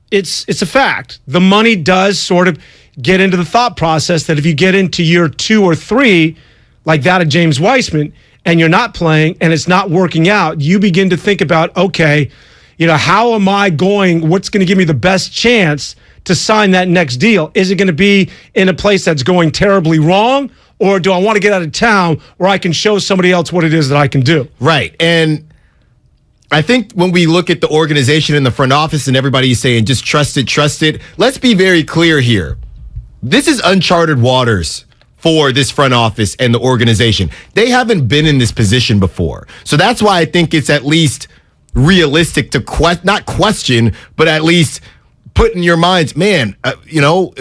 it's a fact, the money does sort of get into the thought process that if you get into year 2 or 3, like that of James Wiseman, and you're not playing and it's not working out, you begin to think about, okay, how am I what's going to give me the best chance to sign that next deal? Is it going to be in a place that's going terribly wrong, or do I want to get out of town where I can show somebody else what it is that I can do? Right. And I think when we look at the organization in the front office and everybody's saying just trust it, let's be very clear here. This is uncharted waters for this front office and the organization. They haven't been in this position before. So that's why I think it's at least realistic to not question, but at least put in your minds, man,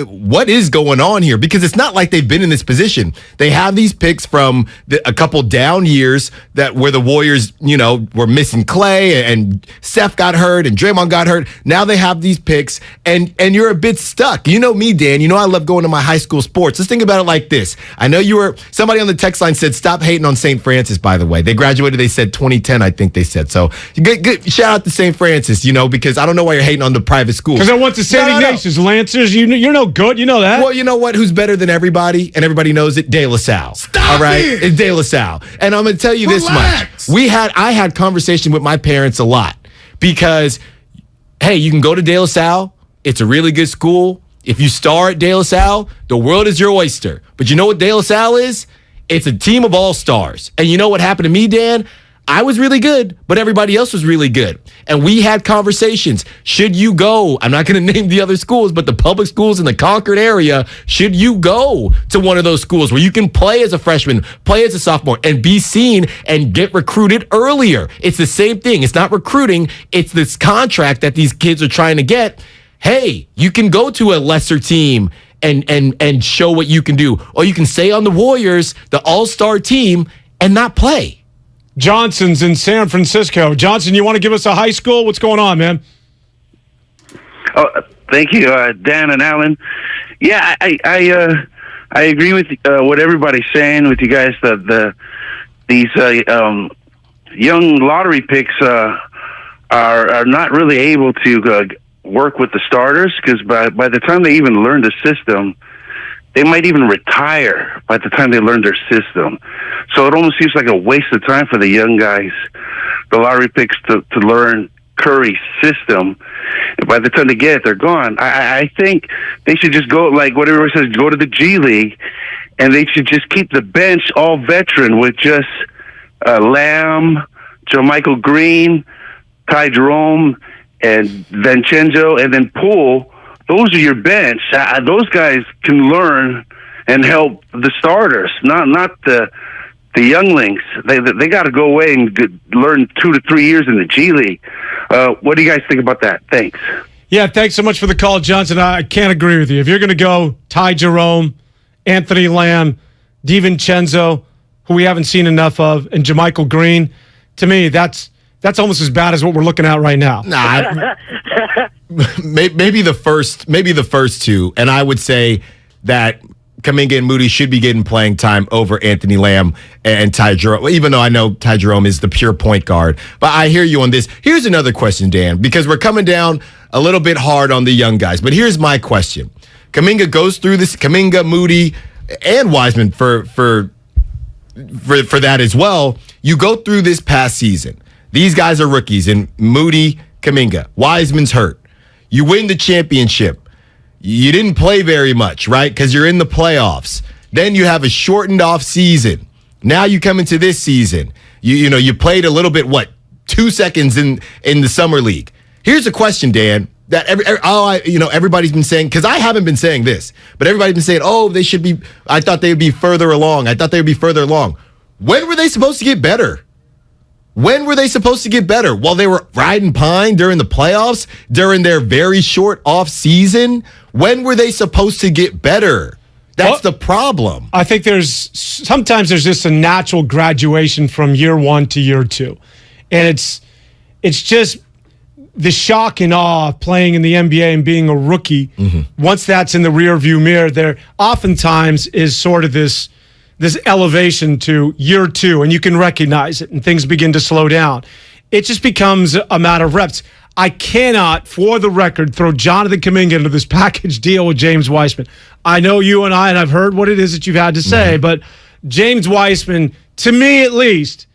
what is going on here? Because it's not like they've been in this position. They have these picks from a couple down years where the Warriors, were missing Clay and Steph got hurt and Draymond got hurt. Now they have these picks and you're a bit stuck. You know me, Dan. I love going to my high school sports. Let's think about it like this. I know somebody on the text line said, stop hating on St. Francis, by the way. They graduated, they said 2010, I think they said. So good shout out to St. Francis, because I don't know why you're hating on the private schools. Because I went to St. Ignatius, Lancers. You're no good. You know that. Well, you know what? Who's better than everybody? And everybody knows it? De La Salle. Stop all right? it. It's De La Salle. And I'm going to tell you this much. I had conversation with my parents a lot because, hey, you can go to De La Salle. It's a really good school. If you star at De La Salle, the world is your oyster. But you know what De La Salle is? It's a team of all-stars. And you know what happened to me, Dan? I was really good, but everybody else was really good. And we had conversations. Should you go? I'm not going to name the other schools, but the public schools in the Concord area, should you go to one of those schools where you can play as a freshman, play as a sophomore, and be seen and get recruited earlier? It's the same thing. It's not recruiting. It's this contract that these kids are trying to get. Hey, you can go to a lesser team and show what you can do. Or you can stay on the Warriors, the all-star team, and not play. Johnson's in San Francisco. Johnson, you want to give us a high school? What's going on, man? Oh, thank you, Dan and Allen. Yeah, I agree with what everybody's saying with you guys. These young lottery picks are not really able to work with the starters, because by the time they even learn the system, they might even retire by the time they learn their system. So it almost seems like a waste of time for the young guys, the lottery picks, to learn Curry's system. And by the time they get it, they're gone. I think they should just go, like what everyone says, go to the G League, and they should just keep the bench all veteran with just Lamb, JaMychal Green, Ty Jerome, and Vincenzo, and then Poole. Those are your bench. Those guys can learn and help the starters, not the younglings. They got to go away and learn 2 to 3 years in the G League. What do you guys think about that? Thanks. Yeah, thanks so much for the call, Johnson. I can't agree with you. If you're going to go Ty Jerome, Anthony Lamb, DiVincenzo, who we haven't seen enough of, and JaMychal Green, to me, that's almost as bad as what we're looking at right now. Nah, maybe the first two, and I would say that Kuminga and Moody should be getting playing time over Anthony Lamb and Ty Jerome, even though I know Ty Jerome is the pure point guard. But I hear you on this. Here's another question, Dan, because we're coming down a little bit hard on the young guys. But here's my question. Kuminga goes through this, Kuminga, Moody, and Wiseman for that as well. You go through this past season. These guys are rookies, and Moody, Kuminga, Wiseman's hurt. You win the championship. You didn't play very much, right? Because you're in the playoffs. Then you have a shortened off season. Now you come into this season. You played a little bit, 2 seconds in the summer league. Here's a question, Dan, that everybody's been saying, because I haven't been saying this, but everybody's been saying, I thought they would be further along. When were they supposed to get better? When were they supposed to get better? While they were riding pine during the playoffs, during their very short off season? When were they supposed to get better? That's the problem. I think sometimes there's just a natural graduation from year one to year two. And it's just the shock and awe of playing in the NBA and being a rookie. Mm-hmm. Once that's in the rearview mirror, there oftentimes is sort of this elevation to year two, and you can recognize it, and things begin to slow down. It just becomes a matter of reps. I cannot, for the record, throw Jonathan Kuminga into this package deal with James Wiseman. I know you and I've heard what it is that you've had to say, but James Wiseman, to me at least,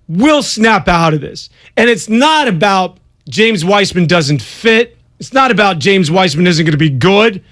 will snap out of this. And it's not about James Wiseman doesn't fit. It's not about James Wiseman isn't going to be good.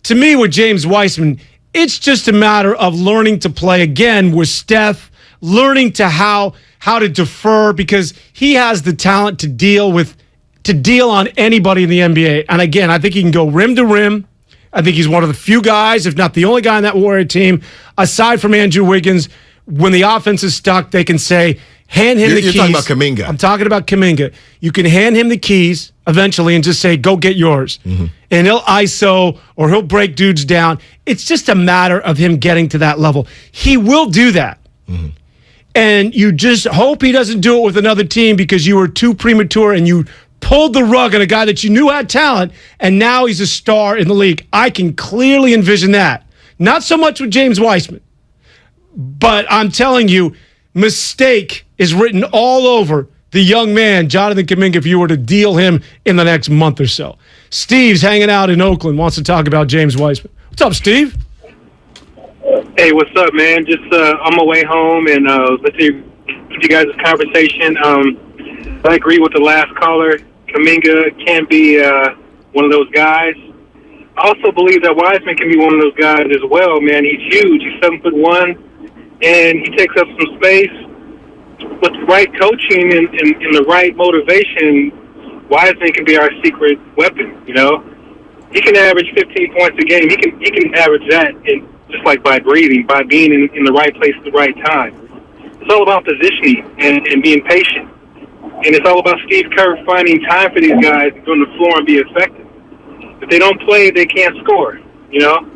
To me, with James Wiseman, it's just a matter of learning to play again with Steph, learning to how to defer, because he has the talent to deal on anybody in the NBA. And again, I think he can go rim to rim. I think he's one of the few guys, if not the only guy on that Warrior team, aside from Andrew Wiggins, when the offense is stuck, they can say, hand him the keys. You're talking about Kuminga. I'm talking about Kuminga. You can hand him the keys eventually and just say, go get yours. Mm-hmm. And he'll ISO or he'll break dudes down. It's just a matter of him getting to that level. He will do that. Mm-hmm. And you just hope he doesn't do it with another team because you were too premature and you pulled the rug on a guy that you knew had talent, and now he's a star in the league. I can clearly envision that. Not so much with James Wiseman, but I'm telling you, mistake is written all over the young man, Jonathan Kuminga, if you were to deal him in the next month or so. Steve's hanging out in Oakland, wants to talk about James Wiseman. What's up, Steve? Hey, what's up, man? Just on my way home and listening to you guys' conversation. I agree with the last caller. Kuminga can be one of those guys. I also believe that Wiseman can be one of those guys as well, man. He's huge. He's 7'1", and he takes up some space. With the right coaching and the right motivation, Wiseman can be our secret weapon, you know? He can average 15 points a game. He can average that just like by breathing, by being in the right place at the right time. It's all about positioning and being patient. And it's all about Steve Kerr finding time for these guys to go on the floor and be effective. If they don't play, they can't score, you know?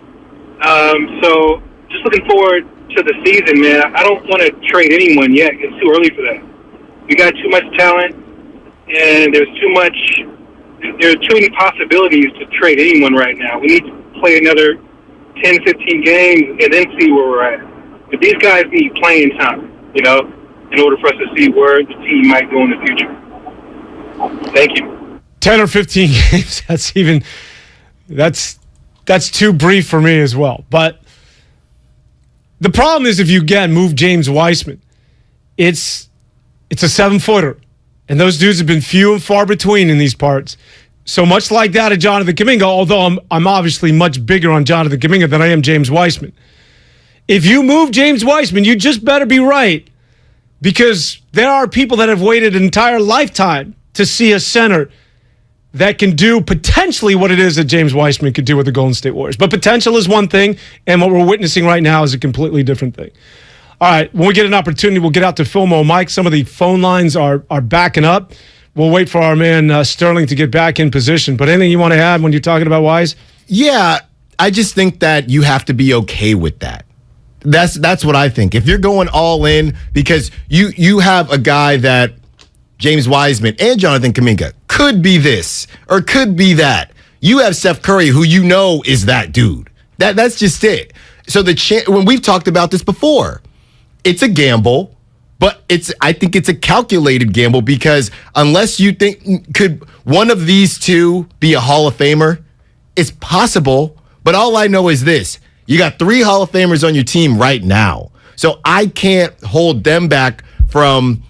So just looking forward to the season, man. I don't want to trade anyone yet. It's too early for that. We got too much talent, and there are too many possibilities to trade anyone right now. We need to play another 10, 15 games and then see where we're at. But these guys need playing time, you know, in order for us to see where the team might go in the future. Thank you. 10 or 15 games, that's too brief for me as well. But the problem is if you, again, move James Wiseman, it's a 7-footer. And those dudes have been few and far between in these parts. So much like that of Jonathan Kuminga, although I'm obviously much bigger on Jonathan Kuminga than I am James Wiseman. If you move James Wiseman, you just better be right. Because there are people that have waited an entire lifetime to see a center that can do potentially what it is that James Wiseman could do with the Golden State Warriors. But potential is one thing, and what we're witnessing right now is a completely different thing. All right, when we get an opportunity, we'll get out to Philmo Mike. Some of the phone lines are backing up. We'll wait for our man Sterling to get back in position. But anything you want to add when you're talking about Wise? Yeah, I just think that you have to be okay with that. That's what I think. If you're going all in, because you have a guy that James Wiseman and Jonathan Kuminga could be this or could be that. You have Steph Curry, who you know is that dude. That's just it. So when we've talked about this before, it's a gamble, but I think it's a calculated gamble because unless you think could one of these two be a Hall of Famer, it's possible. But all I know is this: you got 3 Hall of Famers on your team right now, so I can't hold them back from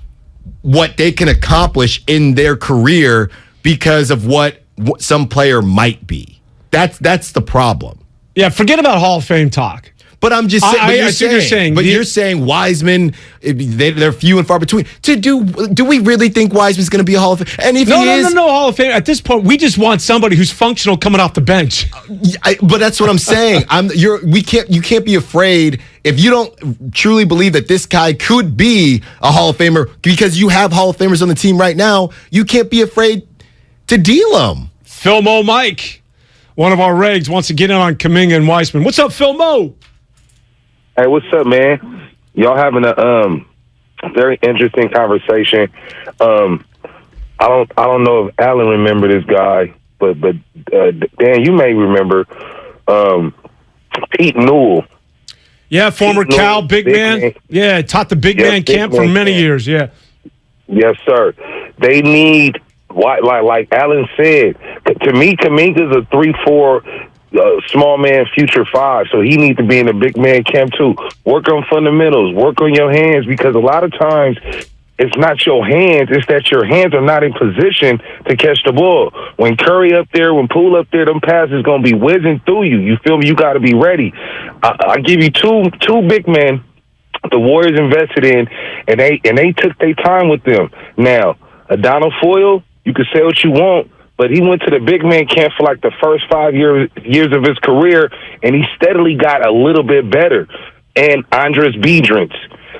what they can accomplish in their career because of what some player might be. That's the problem. Yeah, forget about Hall of Fame talk. But I'm just saying. You're saying Wiseman, they're few and far between. Do we really think Wiseman's going to be a Hall of Fame? And if no Hall of Fame. At this point, we just want somebody who's functional coming off the bench. But that's what I'm saying. You can't be afraid if you don't truly believe that this guy could be a Hall of Famer because you have Hall of Famers on the team right now. You can't be afraid to deal them. Philmo Mike, one of our regs, wants to get in on Kuminga and Wiseman. What's up, Philmo? Hey, what's up, man? Y'all having a very interesting conversation. I don't know if Allen remember this guy, but Dan, you may remember Pete Newell. Yeah, former Cal big man. Yeah, taught the big man camp for many years. Yeah. Yes, sir. They need, like Allen said, to me, Kuminga's a 3-4. Small man, future 5, so he needs to be in the big man camp too. Work on fundamentals, work on your hands, because a lot of times it's not your hands, it's that your hands are not in position to catch the ball. When Curry up there, when Poole up there, them passes going to be whizzing through you. You feel me? You got to be ready. I give you two big men the Warriors invested in, and they took their time with them. Now, Donald Foyle, you can say what you want, but he went to the big man camp for like the first 5 years of his career, and he steadily got a little bit better. And Andres Biedrins,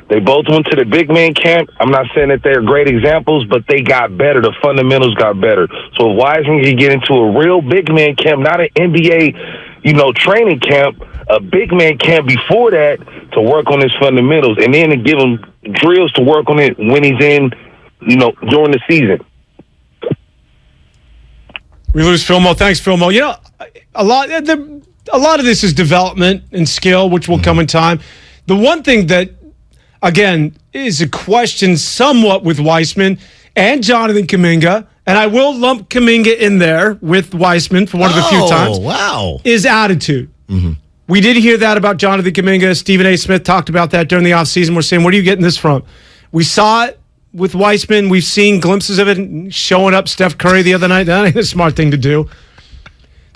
they both went to the big man camp. I'm not saying that they're great examples, but they got better. The fundamentals got better. So if Wiseman can get into a real big man camp, not an NBA, training camp, a big man camp before that to work on his fundamentals, and then to give him drills to work on it when he's in, during the season. We lose Philmo. Thanks, Philmo. A lot of this is development and skill, which will come in time. The one thing that, again, is a question somewhat with Wiseman and Jonathan Kuminga, and I will lump Kuminga in there with Wiseman for one of the few times. Wow. Is attitude. Mm-hmm. We did hear that about Jonathan Kuminga. Stephen A. Smith talked about that during the offseason. We're saying, where are you getting this from? We saw it with Wiseman. We've seen glimpses of it showing up Steph Curry the other night. That ain't a smart thing to do.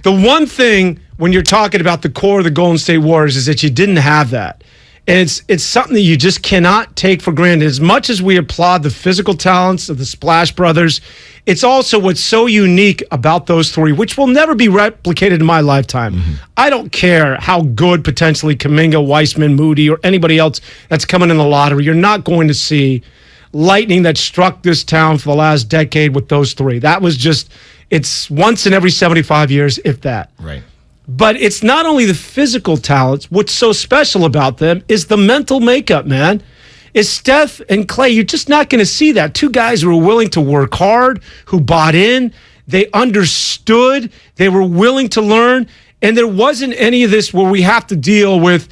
The one thing when you're talking about the core of the Golden State Warriors is that you didn't have that. And it's something that you just cannot take for granted. As much as we applaud the physical talents of the Splash Brothers, it's also what's so unique about those three, which will never be replicated in my lifetime. Mm-hmm. I don't care how good potentially Kuminga, Wiseman, Moody, or anybody else that's coming in the lottery. You're not going to see lightning that struck this town for the last decade with those three. That was just, it's once in every 75 years, if that. Right. But it's not only the physical talents. What's so special about them is the mental makeup, man. Is Steph and Clay, you're just not going to see that. Two guys who were willing to work hard, who bought in, they understood, they were willing to learn, and there wasn't any of this where we have to deal with,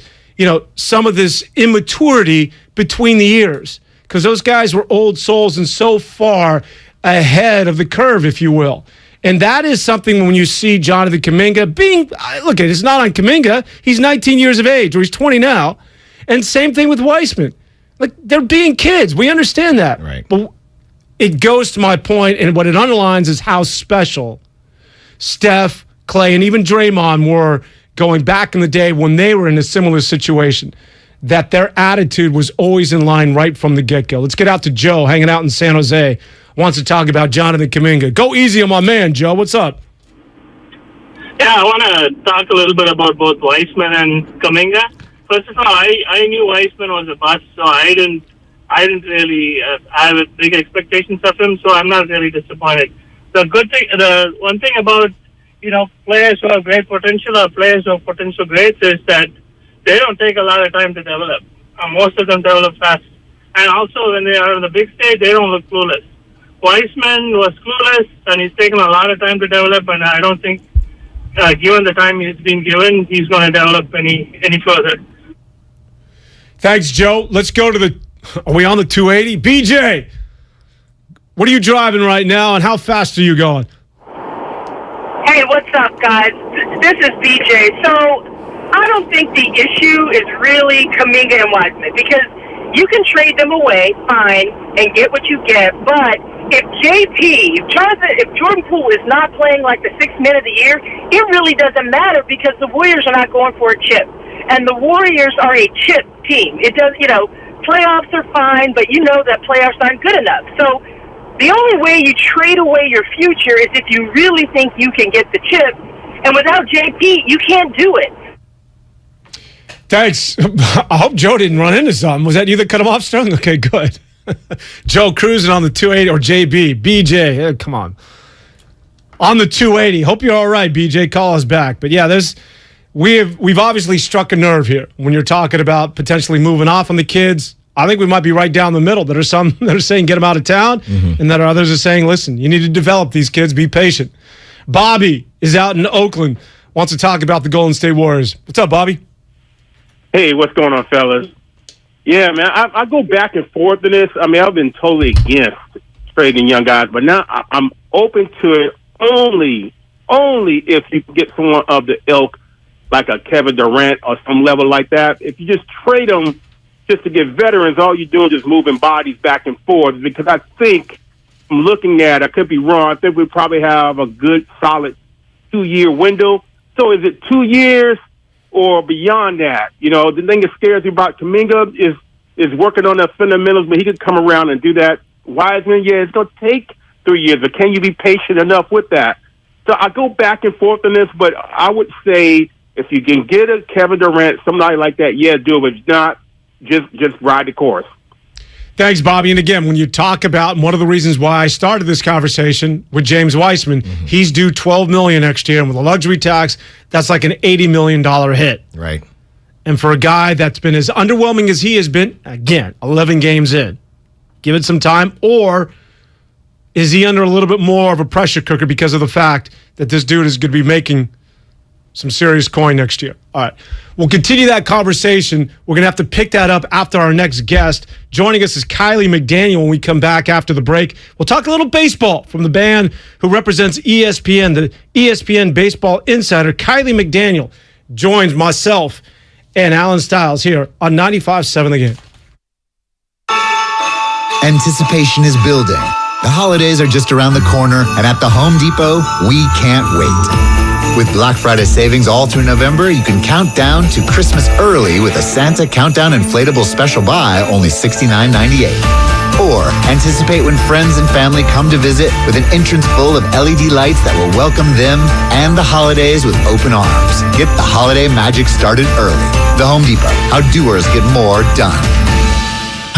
some of this immaturity between the years. Because those guys were old souls and so far ahead of the curve, if you will. And that is something when you see Jonathan Kuminga being, look, it's not on Kuminga. He's 19 years of age, or he's 20 now. And same thing with Weissman. Like, they're being kids. We understand that. Right. But it goes to my point, and what it underlines is how special Steph, Clay, and even Draymond were going back in the day when they were in a similar situation, that their attitude was always in line right from the get-go. Let's get out to Joe, hanging out in San Jose, wants to talk about Jonathan Kuminga. Go easy on my man, Joe. What's up? Yeah, I want to talk a little bit about both Weissman and Kuminga. First of all, I knew Weissman was a bust, so I didn't really have big expectations of him, so I'm not really disappointed. The one thing about, players who have great potential or players who have potential greats is that they don't take a lot of time to develop. Most of them develop fast. And also, when they are on the big stage, they don't look clueless. Weissman was clueless, and he's taken a lot of time to develop, and I don't think, given the time he's been given, he's going to develop any further. Thanks, Joe. Let's go to are we on the 280? BJ, what are you driving right now, and how fast are you going? Hey, what's up, guys? This is BJ. So, I don't think the issue is really Kuminga and Weissman, because you can trade them away, fine, and get what you get, but if Jordan Poole is not playing like the 6th man of the year, it really doesn't matter because the Warriors are not going for a chip. And the Warriors are a chip team. It does, playoffs are fine, but you know that playoffs aren't good enough. So the only way you trade away your future is if you really think you can get the chip. And without JP, you can't do it. Thanks. I hope Joe didn't run into something. Was that you that cut him off, Strong? Okay, good. Joe cruising on the 280, or JB. BJ, come on. On the 280. Hope you're all right, BJ. Call us back. But yeah, we've obviously struck a nerve here when you're talking about potentially moving off on the kids. I think we might be right down the middle. There are some that are saying get them out of town, and then others are saying, listen, you need to develop these kids, be patient. Bobby is out in Oakland, wants to talk about the Golden State Warriors. What's up, Bobby? Hey, what's going on, fellas? Yeah, man, I go back and forth in this. I mean, I've been totally against trading young guys, but now I'm open to it only if you can get someone of the ilk like a Kevin Durant or some level like that. If you just trade them just to get veterans, all you're doing is just moving bodies back and forth, because I think, I'm looking at, I could be wrong, I think we probably have a good, solid 2-year window. So is it 2 years or beyond that? The thing that scares me about Kuminga is working on the fundamentals, but he could come around and do that. Weissman, yeah, it's going to take 3 years, but can you be patient enough with that? So I go back and forth on this, but I would say if you can get a Kevin Durant, somebody like that, yeah, do it. But if not, just ride the course. Thanks, Bobby. And again, when you talk about, and one of the reasons why I started this conversation with James Weissman, he's due $12 million next year, and with a luxury tax, that's like an $80 million hit. Right. And for a guy that's been as underwhelming as he has been, again, 11 games in, give it some time, or is he under a little bit more of a pressure cooker because of the fact that this dude is going to be making some serious coin next year? All right. We'll continue that conversation. We're going to have to pick that up after our next guest. Joining us is Kylie McDaniel when we come back after the break. We'll talk a little baseball from the band who represents ESPN, the ESPN Baseball Insider. Kylie McDaniel joins myself and Allen Stiles here on 95.7 The Game. Anticipation is building. The holidays are just around the corner, and at the Home Depot, we can't wait. With Black Friday savings all through November, you can count down to Christmas early with a Santa Countdown Inflatable Special Buy, only $69.98. Or anticipate when friends and family come to visit with an entrance full of LED lights that will welcome them and the holidays with open arms. Get the holiday magic started early. The Home Depot, how doers get more done.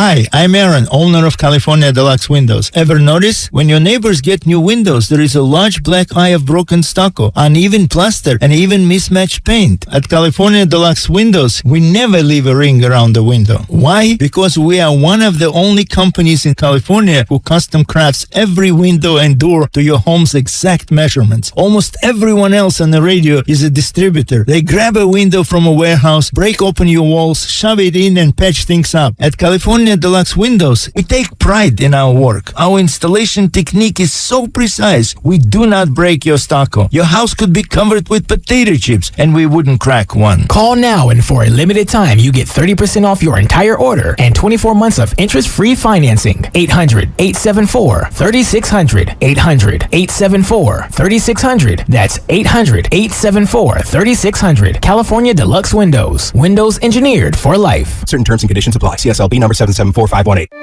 Hi, I'm Aaron, owner of California Deluxe Windows. Ever notice? When your neighbors get new windows, there is a large black eye of broken stucco, uneven plaster, and even mismatched paint. At California Deluxe Windows, we never leave a ring around the window. Why? Because we are one of the only companies in California who custom crafts every window and door to your home's exact measurements. Almost everyone else on the radio is a distributor. They grab a window from a warehouse, break open your walls, shove it in, and patch things up. At California Deluxe Windows, we take pride in our work. Our installation technique is so precise, we do not break your stucco. Your house could be covered with potato chips, and we wouldn't crack one. Call now, and for a limited time, you get 30% off your entire order and 24 months of interest-free financing. 800-874-3600. 800-874-3600. That's 800-874-3600. California Deluxe Windows. Windows engineered for life. Certain terms and conditions apply. CSLB number 774518.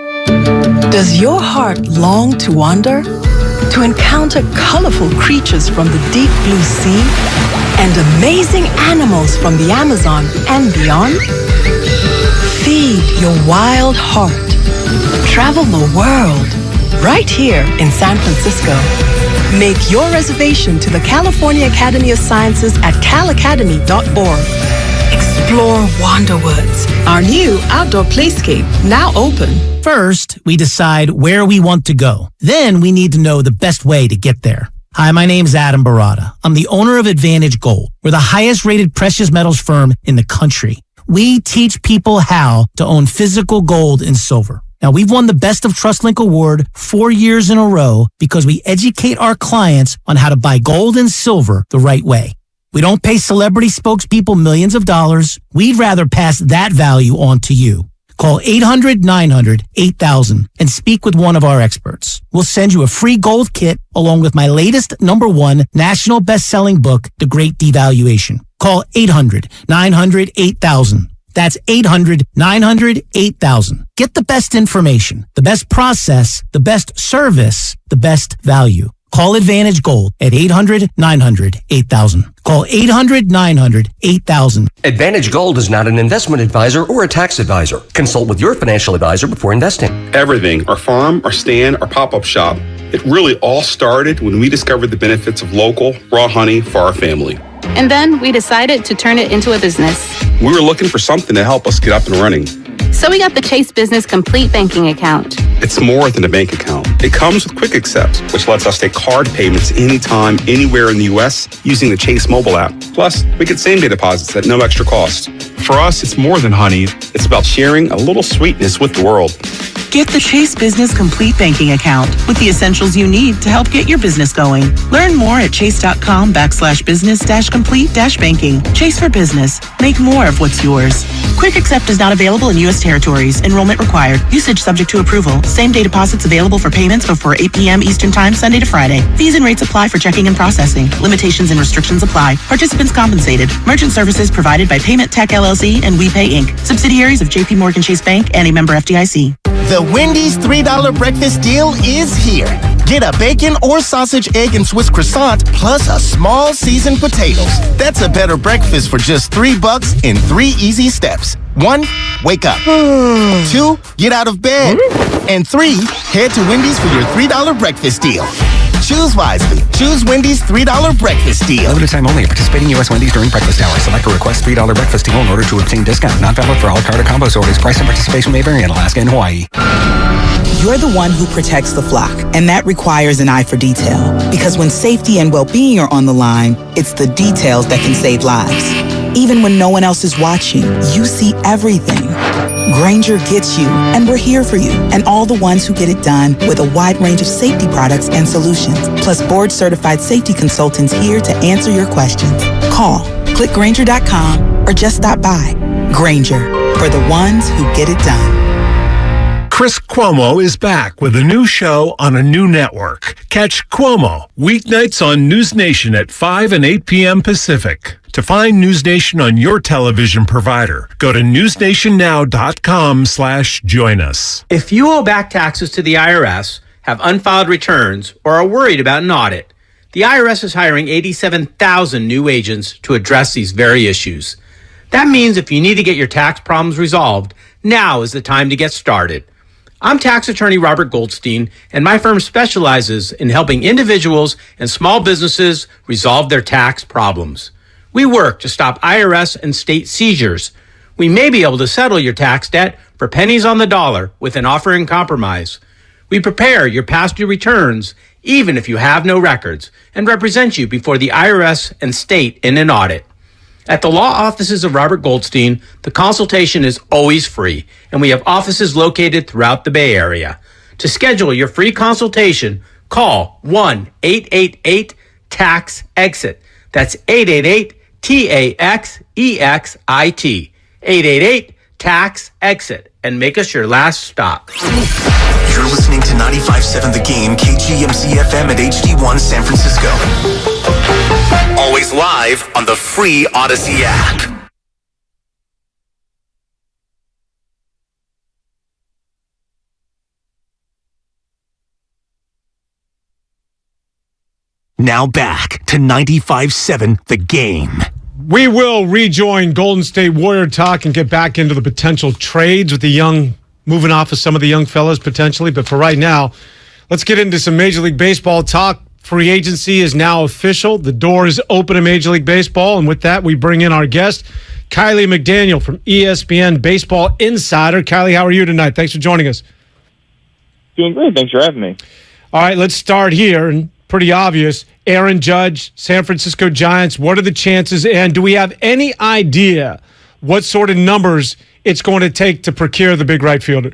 Does your heart long to wander? To encounter colorful creatures from the deep blue sea and amazing animals from the Amazon and beyond? Feed your wild heart. Travel the world right here in San Francisco. Make your reservation to the California Academy of Sciences at calacademy.org. Explore Wanderwoods, our new outdoor playscape, now open. First, we decide where we want to go. Then we need to know the best way to get there. Hi, my name is Adam Barada. I'm the owner of Advantage Gold. We're the highest rated precious metals firm in the country. We teach people how to own physical gold and silver. Now, we've won the Best of TrustLink Award 4 years in a row because we educate our clients on how to buy gold and silver the right way. We don't pay celebrity spokespeople millions of dollars. We'd rather pass that value on to you. Call 800-900-8000 and speak with one of our experts. We'll send you a free gold kit along with my latest #1 national best-selling book, The Great Devaluation. Call 800-900-8000. That's 800-900-8000. Get the best information, the best process, the best service, the best value. Call Advantage Gold at 800-900-8000. Call 800-900-8000. Advantage Gold is not an investment advisor or a tax advisor. Consult with your financial advisor before investing. Everything, our farm, our stand, our pop-up shop, it really all started when we discovered the benefits of local, raw honey for our family. And then we decided to turn it into a business. We were looking for something to help us get up and running. So we got the Chase Business Complete Banking Account. It's more than a bank account. It comes with Quick Accept, which lets us take card payments anytime, anywhere in the U.S. using the Chase mobile app. Plus, we get same-day deposits at no extra cost. For us, it's more than honey. It's about sharing a little sweetness with the world. Get the Chase Business Complete Banking Account with the essentials you need to help get your business going. Learn more at chase.com/business-complete-banking. Chase for business. Make more of what's yours. Quick Accept is not available in U.S. territories. Enrollment required. Usage subject to approval. Same-day deposits available for payments before 8 p.m. Eastern Time, Sunday to Friday. Fees and rates apply for checking and processing. Limitations and restrictions apply. Participants compensated. Merchant services provided by Payment Tech LLC and WePay Inc. Subsidiaries of J.P. Morgan Chase Bank and a member FDIC. The Wendy's $3 breakfast deal is here. Get a bacon or sausage, egg, and Swiss croissant, plus a small seasoned potatoes. That's a better breakfast for just $3 in 3 easy steps. 1, wake up. 2, get out of bed. And 3, head to Wendy's for your $3 breakfast deal. Choose wisely. Choose Wendy's $3 breakfast deal. Limited time only. Participating U.S. Wendy's during breakfast hours. Select or request $3 breakfast deal in order to obtain discount. Not valid for all carte or combo orders. Price and participation may vary in Alaska and Hawaii. You're the one who protects the flock, and that requires an eye for detail. Because when safety and well-being are on the line, it's the details that can save lives. Even when no one else is watching, you see everything. Grainger gets you, and we're here for you, and all the ones who get it done with a wide range of safety products and solutions, plus board-certified safety consultants here to answer your questions. Call, click Grainger.com, or just stop by. Grainger, for the ones who get it done. Chris Cuomo is back with a new show on a new network. Catch Cuomo weeknights on News Nation at 5 and 8 p.m. Pacific. To find News Nation on your television provider, go to newsnationnow.com/join us. If you owe back taxes to the IRS, have unfiled returns, or are worried about an audit, the IRS is hiring 87,000 new agents to address these very issues. That means if you need to get your tax problems resolved, now is the time to get started. I'm tax attorney Robert Goldstein, and my firm specializes in helping individuals and small businesses resolve their tax problems. We work to stop IRS and state seizures. We may be able to settle your tax debt for pennies on the dollar with an offer in compromise. We prepare your past due returns, even if you have no records, and represent you before the IRS and state in an audit. At the law offices of Robert Goldstein, the consultation is always free, and we have offices located throughout the Bay Area. To schedule your free consultation, call 1-888-TAX-EXIT. That's 888-TAXEXIT. 888-TAX-EXIT. And make us your last stop. You're listening to 95.7 The Game, KGMC FM at HD1 San Francisco. Always live on the free Odyssey app. Now back to 95.7 The Game. We will rejoin Golden State Warrior talk and get back into the potential trades with the young, moving off of some of the young fellas potentially. But for right now, let's get into some Major League Baseball talk. Free agency is now official. The door is open to Major League Baseball. And with that, we bring in our guest, Kylie McDaniel from ESPN Baseball Insider. Kylie, how are you tonight? Thanks for joining us. Doing great. Thanks for having me. All right, let's start here. And pretty obvious. Aaron Judge, San Francisco Giants, what are the chances? And do we have any idea what sort of numbers it's going to take to procure the big right fielder?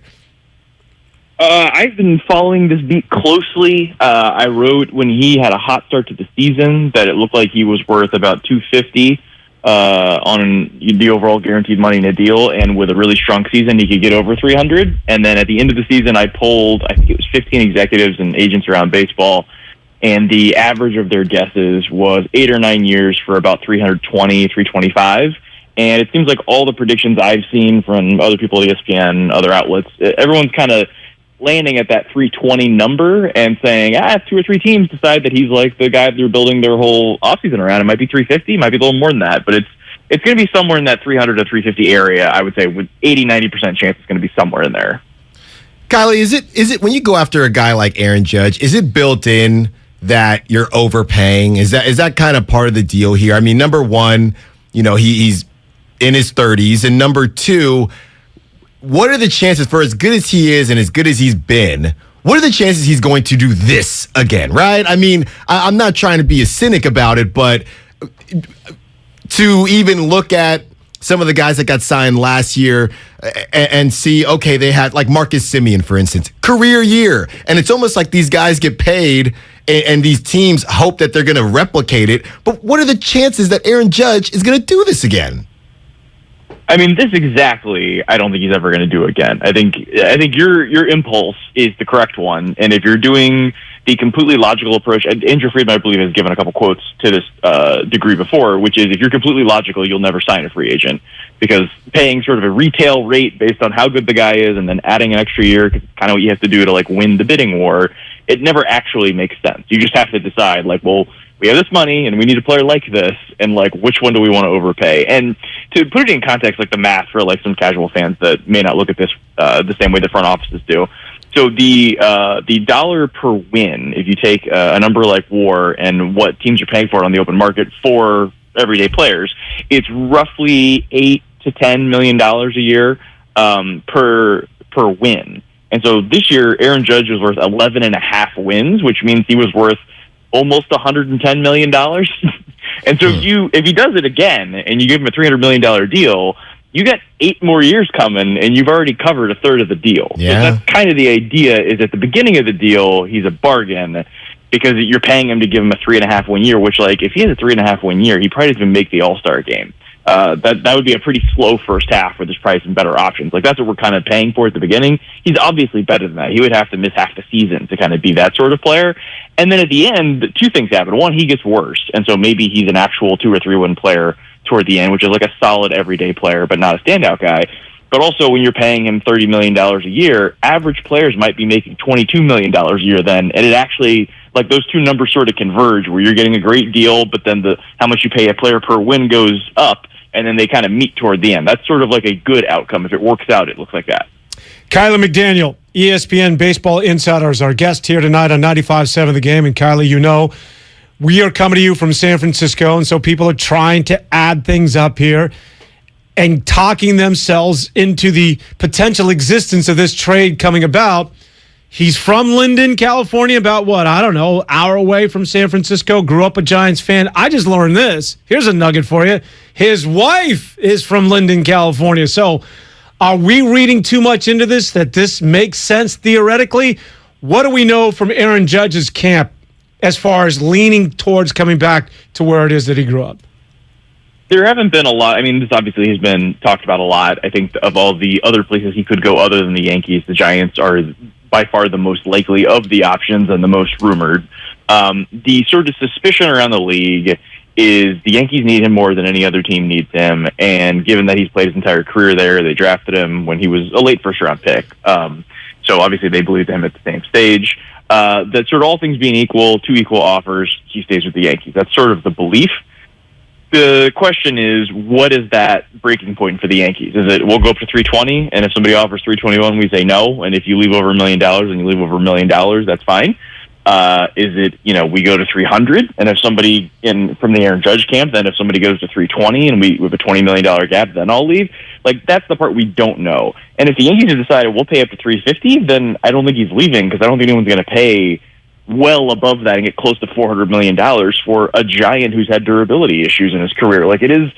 I've been following this beat closely. I wrote when he had a hot start to the season that it looked like he was worth about $250 on the overall guaranteed money in a deal, and with a really strong season, he could get over $300. And then at the end of the season, I polled, I think it was 15 executives and agents around baseball, and the average of their guesses was 8 or 9 years for about $320, $325. And it seems like all the predictions I've seen from other people at ESPN, other outlets, everyone's kind of landing at that 320 number and saying, if 2 or 3 teams decide that he's like the guy they're building their whole offseason around, it might be 350, might be a little more than that. But it's going to be somewhere in that 300 to 350 area, I would say, with 80-90% chance it's going to be somewhere in there. Kylie, is it when you go after a guy like Aaron Judge, is it built in that you're overpaying? Is that kind of part of the deal here? I mean, number one, he's in his 30s, and number two, what are the chances, for as good as he is and as good as he's been, what are the chances he's going to do this again, right? I mean, I'm not trying to be a cynic about it, but to even look at some of the guys that got signed last year and see, okay, they had like Marcus Semien, for instance, career year. And it's almost like these guys get paid and these teams hope that they're going to replicate it. But what are the chances that Aaron Judge is going to do this again? I mean, this exactly, I don't think he's ever going to do again. I think your impulse is the correct one. And if you're doing the completely logical approach, and Andrew Friedman, I believe, has given a couple quotes to this degree before, which is if you're completely logical, you'll never sign a free agent, because paying sort of a retail rate based on how good the guy is and then adding an extra year, because it's kind of what you have to do to like win the bidding war, it never actually makes sense. You just have to decide, like, well, we have this money and we need a player like this, and like, which one do we want to overpay? And to put it in context, like the math for like some casual fans that may not look at this the same way the front offices do. So the dollar per win, if you take a number like WAR and what teams are paying for it on the open market for everyday players, it's roughly $8 to $10 million a year per win. And so this year, Aaron Judge was worth 11.5 wins, which means he was worth almost $110 million. And so if he does it again and you give him a $300 million deal, you got 8 more years coming and you've already covered a third of the deal. Yeah. So that's kind of the idea, is at the beginning of the deal, he's a bargain because you're paying him to give him a 3.5 win year, which, like, if he has a 3.5 win year, he probably doesn't even make the All-Star game. That would be a pretty slow first half where there's probably some better options. Like, that's what we're kind of paying for at the beginning. He's obviously better than that. He would have to miss half the season to kind of be that sort of player. And then at the end, 2 things happen. One, he gets worse, and so maybe he's an actual 2 or 3 win player toward the end, which is like a solid everyday player, but not a standout guy. But also, when you're paying him $30 million a year, average players might be making $22 million a year then, and it actually, like, those 2 numbers sort of converge, where you're getting a great deal, but then how much you pay a player per win goes up, and then they kind of meet toward the end. That's sort of like a good outcome. If it works out, it looks like that. Kylie McDaniel, ESPN Baseball Insider, is our guest here tonight on 95.7 The Game. And Kylie, we are coming to you from San Francisco, and so people are trying to add things up here and talking themselves into the potential existence of this trade coming about. He's from Linden, California, about hour away from San Francisco, grew up a Giants fan. I just learned this. Here's a nugget for you. His wife is from Linden, California. So Are we reading too much into this, that this makes sense theoretically? What do we know from Aaron Judge's camp as far as leaning towards coming back to where it is that he grew up? There haven't been a lot. I mean, this obviously has been talked about a lot. I think of all the other places he could go other than the Yankees, the Giants are by far the most likely of the options and the most rumored. The sort of suspicion around the league is the Yankees need him more than any other team needs him. And given that he's played his entire career there, they drafted him when he was a late first-round pick. So obviously they believed him at the same stage. That sort of all things being equal, 2 equal offers, he stays with the Yankees. That's sort of the belief. The question is, what is that breaking point for the Yankees? Is it we'll go up to 320, and if somebody offers 321, we say no, and if you leave over $1 million and you leave over $1 million, that's fine? Is it, we go to 300, and if somebody from the Aaron Judge camp, then if somebody goes to 320 and we have a $20 million gap, then I'll leave? Like, that's the part we don't know. And if the Yankees have decided we'll pay up to 350, then I don't think he's leaving, because I don't think anyone's going to pay well above that and get close to $400 million for a giant who's had durability issues in his career. Like, it is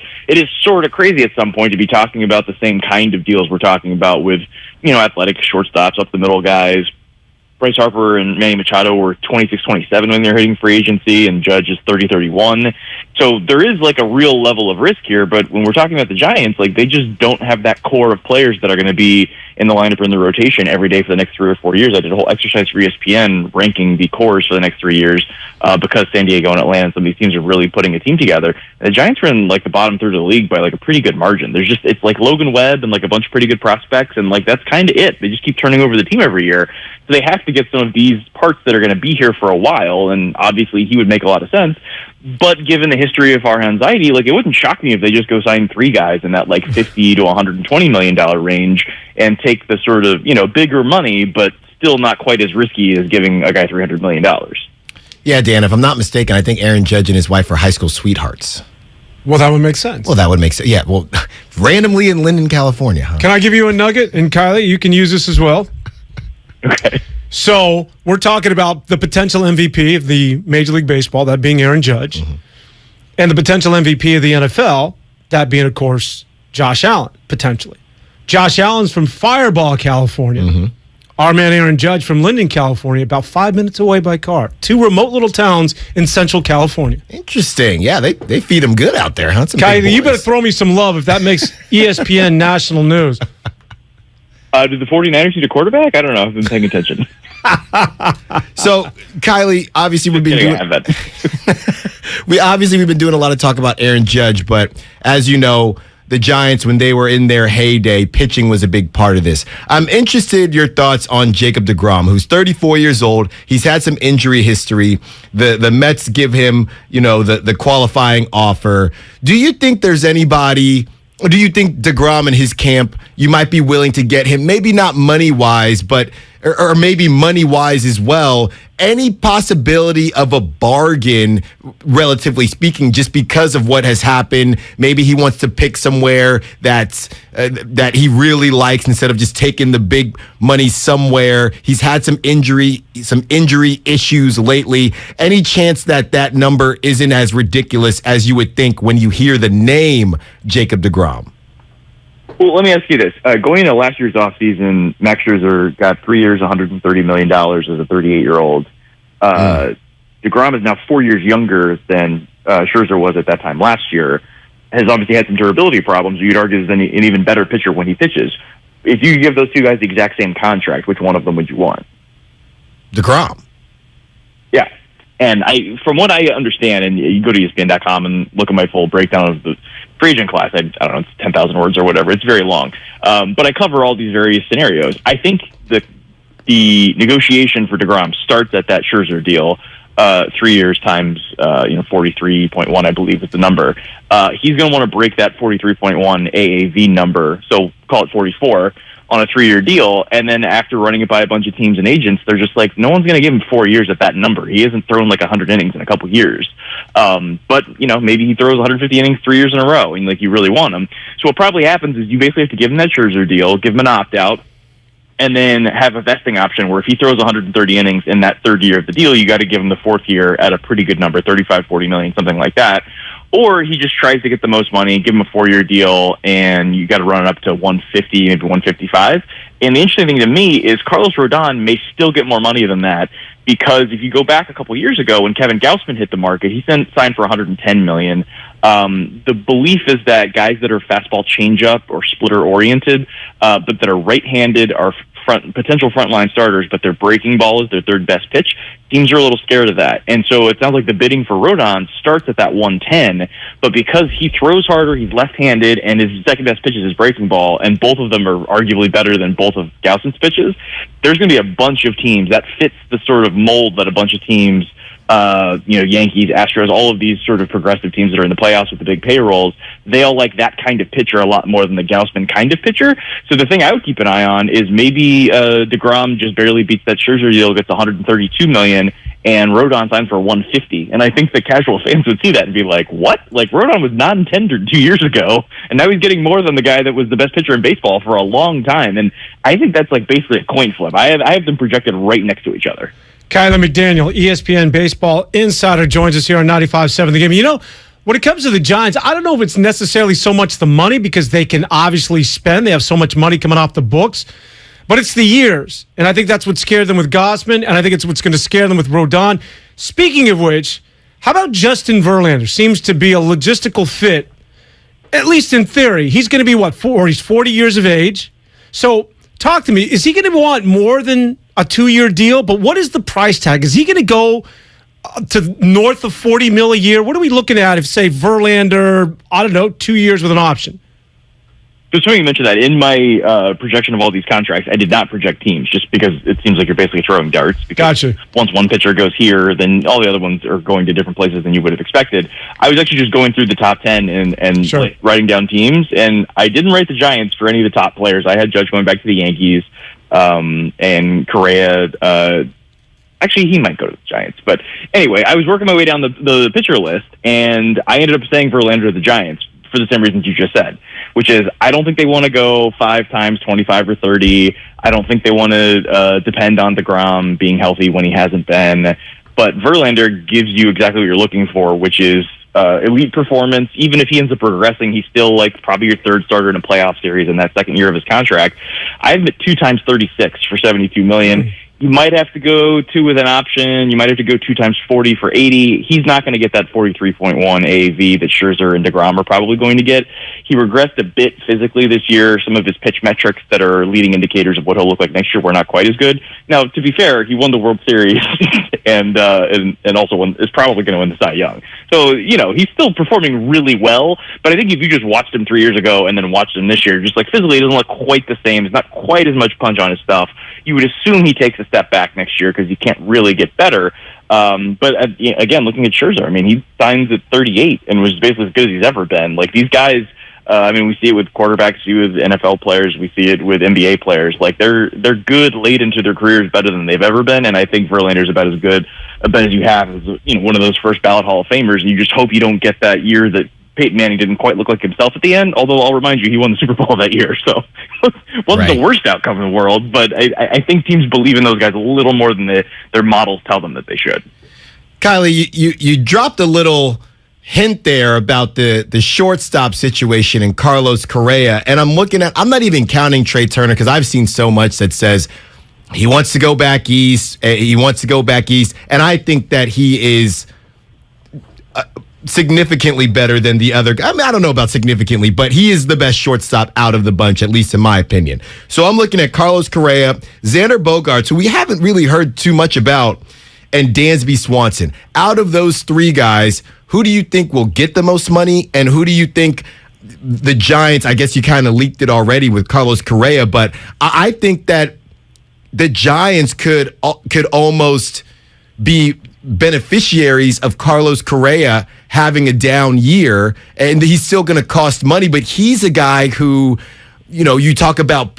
sort of crazy at some point to be talking about the same kind of deals we're talking about with, athletic shortstops, up the middle guys. Bryce Harper and Manny Machado were 26-27 when they were hitting free agency, and Judge is 30-31. So there is like a real level of risk here, but when we're talking about the Giants, like, they just don't have that core of players that are going to be in the lineup or in the rotation every day for the next 3 or 4 years. I did a whole exercise for ESPN ranking the cores for the next 3 years because San Diego and Atlanta, some of these teams are really putting a team together. And the Giants are in like the bottom third of the league by like a pretty good margin. It's like Logan Webb and like a bunch of pretty good prospects, and like that's kind of it. They just keep turning over the team every year. So they have to get some of these parts that are going to be here for a while, and obviously he would make a lot of sense. But given the history of Farhan Zaidi, like, it wouldn't shock me if they just go sign 3 guys in that like $50 to $120 million range and take the sort of, bigger money, but still not quite as risky as giving a guy $300 million. Yeah, Dan, if I'm not mistaken, I think Aaron Judge and his wife are high school sweethearts. Well, that would make sense. Well, that would make sense. Yeah, well, randomly in Linden, California. Huh? Can I give you a nugget? And Kylie, you can use this as well. Okay. So we're talking about the potential MVP of the Major League Baseball, that being Aaron Judge, and the potential MVP of the NFL, that being, of course, Josh Allen, potentially. Josh Allen's from Fireball, California. Our man Aaron Judge from Linden, California, about 5 minutes away by car. 2 remote little towns in Central California. Interesting. Yeah, they feed them good out there, huh? Kylie, you better throw me some love if that makes ESPN national news. Did the 49ers need a quarterback? I don't know. I've been paying attention. So, Kylie, obviously we've been doing a lot of talk about Aaron Judge, but as you know, the Giants, when they were in their heyday, pitching was a big part of this. I'm interested in your thoughts on Jacob deGrom, who's 34 years old. He's had some injury history. The Mets give him, the qualifying offer. Do you think there's anybody, or do you think deGrom and his camp, you might be willing to get him, maybe not money-wise, but or maybe money-wise as well, any possibility of a bargain, relatively speaking, just because of what has happened? Maybe he wants to pick somewhere that he really likes instead of just taking the big money somewhere. He's had some injury issues lately. Any chance that number isn't as ridiculous as you would think when you hear the name Jacob deGrom? Well, let me ask you this. Going into last year's offseason, Max Scherzer got 3 years, $130 million as a 38-year-old. DeGrom is now 4 years younger than Scherzer was at that time last year. Has obviously had some durability problems. You'd argue is an even better pitcher when he pitches. If you give those 2 guys the exact same contract, which one of them would you want? DeGrom. Yeah. And from what I understand, and you go to ESPN.com and look at my full breakdown of the free agent class. I don't know, it's 10,000 words or whatever. It's very long. But I cover all these various scenarios. I think the negotiation for deGrom starts at that Scherzer deal, 3 years times 43.1, I believe is the number. He's going to want to break that 43.1 AAV number, so call it 44, on a 3-year deal, and then after running it by a bunch of teams and agents, they're just like, no one's going to give him 4 years at that number. He hasn't thrown like 100 innings in a couple years. But, maybe he throws 150 innings 3 years in a row, and like you really want him. So what probably happens is you basically have to give him that Scherzer deal, give him an opt-out, and then have a vesting option where if he throws 130 innings in that 3rd year of the deal, you got to give him the 4th year at a pretty good number, 35, 40 million, something like that. or he just tries to get the most money, give him a 4-year deal, and you got to run it up to 150, maybe 155. And the interesting thing to me is Carlos Rodon may still get more money than that, because if you go back a couple years ago when Kevin Gausman hit the market, he signed for $110 million. The belief is that guys that are fastball changeup or splitter oriented, but that are right-handed are potential frontline starters, but their breaking ball is their third best pitch. Teams are a little scared of that. And so it sounds like the bidding for Rodon starts at that 110, but because he throws harder, he's left-handed, and his second best pitch is his breaking ball, and both of them are arguably better than both of Gausman's pitches, there's going to be a bunch of teams that fits the sort of mold that a bunch of teams, Yankees, Astros, all of these sort of progressive teams that are in the playoffs with the big payrolls, they all like that kind of pitcher a lot more than the Gausman kind of pitcher. So the thing I would keep an eye on is maybe DeGrom just barely beats that Scherzer deal, gets $132 million, and Rodon signed for $150. And I think the casual fans would see that and be like, what? Like, Rodon was non-tendered 2 years ago, and now he's getting more than the guy that was the best pitcher in baseball for a long time. And I think that's like basically a coin flip. I have them projected right next to each other. Kyler McDaniel, ESPN baseball insider, joins us here on 95.7 The Game. You know, when it comes to the Giants, I don't know if it's necessarily so much the money, because they can obviously spend. They have so much money coming off the books. But it's the years, and I think that's what scared them with Gausman, and I think it's what's going to scare them with Rodon. Speaking of which, how about Justin Verlander? Seems to be a logistical fit, at least in theory. He's going to be, he's 40 years of age. So talk to me. Is he going to want more than a 2-year deal? But what is the price tag? Is he going to go to north of $40 million a year? What are we looking at if, say, Verlander, 2 years with an option? So it's funny you mentioned that. In my projection of all these contracts, I did not project teams, just because it seems like you're basically throwing darts. Because gotcha. Once one pitcher goes here, then all the other ones are going to different places than you would have expected. I was actually just going through the top 10 and sure, writing down teams, and I didn't write the Giants for any of the top players. I had Judge going back to the Yankees, and Correa. Actually, he might go to the Giants. But anyway, I was working my way down the pitcher list, and I ended up saying Verlander to the Giants for the same reasons you just said, which is I don't think they want to go 5 times 25 or 30. I don't think they want to depend on DeGrom being healthy when he hasn't been. But Verlander gives you exactly what you're looking for, which is elite performance. Even if he ends up progressing, he's still like probably your third starter in a playoff series in that second year of his contract. I have it 2 times 36 for $72 million. You might have to go 2 with an option. You might have to go 2 times 40 for 80. He's not going to get that 43.1 AAV that Scherzer and DeGrom are probably going to get. He regressed a bit physically this year. Some of his pitch metrics that are leading indicators of what he'll look like next year were not quite as good. Now, to be fair, he won the World Series and also is probably going to win the Cy Young. So, he's still performing really well. But I think if you just watched him 3 years ago and then watched him this year, just like physically, he doesn't look quite the same. There's not quite as much punch on his stuff. You would assume he takes a step back next year because he can't really get better. But again, looking at Scherzer, I mean, he signs at 38 and was basically as good as he's ever been. Like, these guys, we see it with quarterbacks, we see it with NFL players, we see it with NBA players. Like, they're good late into their careers, better than they've ever been, and I think Verlander's about as good as you have as one of those first ballot Hall of Famers, and you just hope you don't get that year that Peyton Manning didn't quite look like himself at the end, although I'll remind you, he won the Super Bowl that year, so it wasn't the worst outcome in the world, but I think teams believe in those guys a little more than their models tell them that they should. Kylie, you dropped a little hint there about the shortstop situation in Carlos Correa, and I'm not even counting Trey Turner, because I've seen so much that says he wants to go back east, and I think that he is significantly better than the other. I mean, I don't know about significantly, but he is the best shortstop out of the bunch, at least in my opinion. So I'm looking at Carlos Correa, Xander Bogaerts, who we haven't really heard too much about, and Dansby Swanson. Out of those 3 guys, who do you think will get the most money, and who do you think the Giants, I guess you kind of leaked it already with Carlos Correa, but I think that the Giants could almost be beneficiaries of Carlos Correa having a down year, and he's still going to cost money, but he's a guy who, you talk about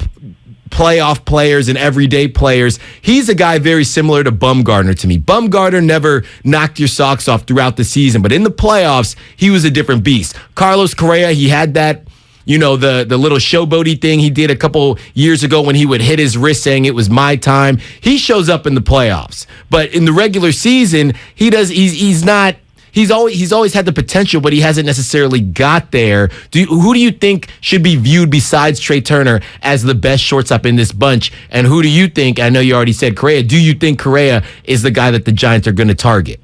playoff players and everyday players. He's a guy very similar to Bumgarner to me. Bumgarner never knocked your socks off throughout the season, but in the playoffs, he was a different beast. Carlos Correa, he had that, the little showboaty thing he did a couple years ago when he would hit his wrist saying it was my time. He shows up in the playoffs. But in the regular season, he's he's always had the potential, but he hasn't necessarily got there. Who do you think should be viewed besides Trey Turner as the best shortstop in this bunch? And who do you think, I know you already said Correa, do you think Correa is the guy that the Giants are going to target?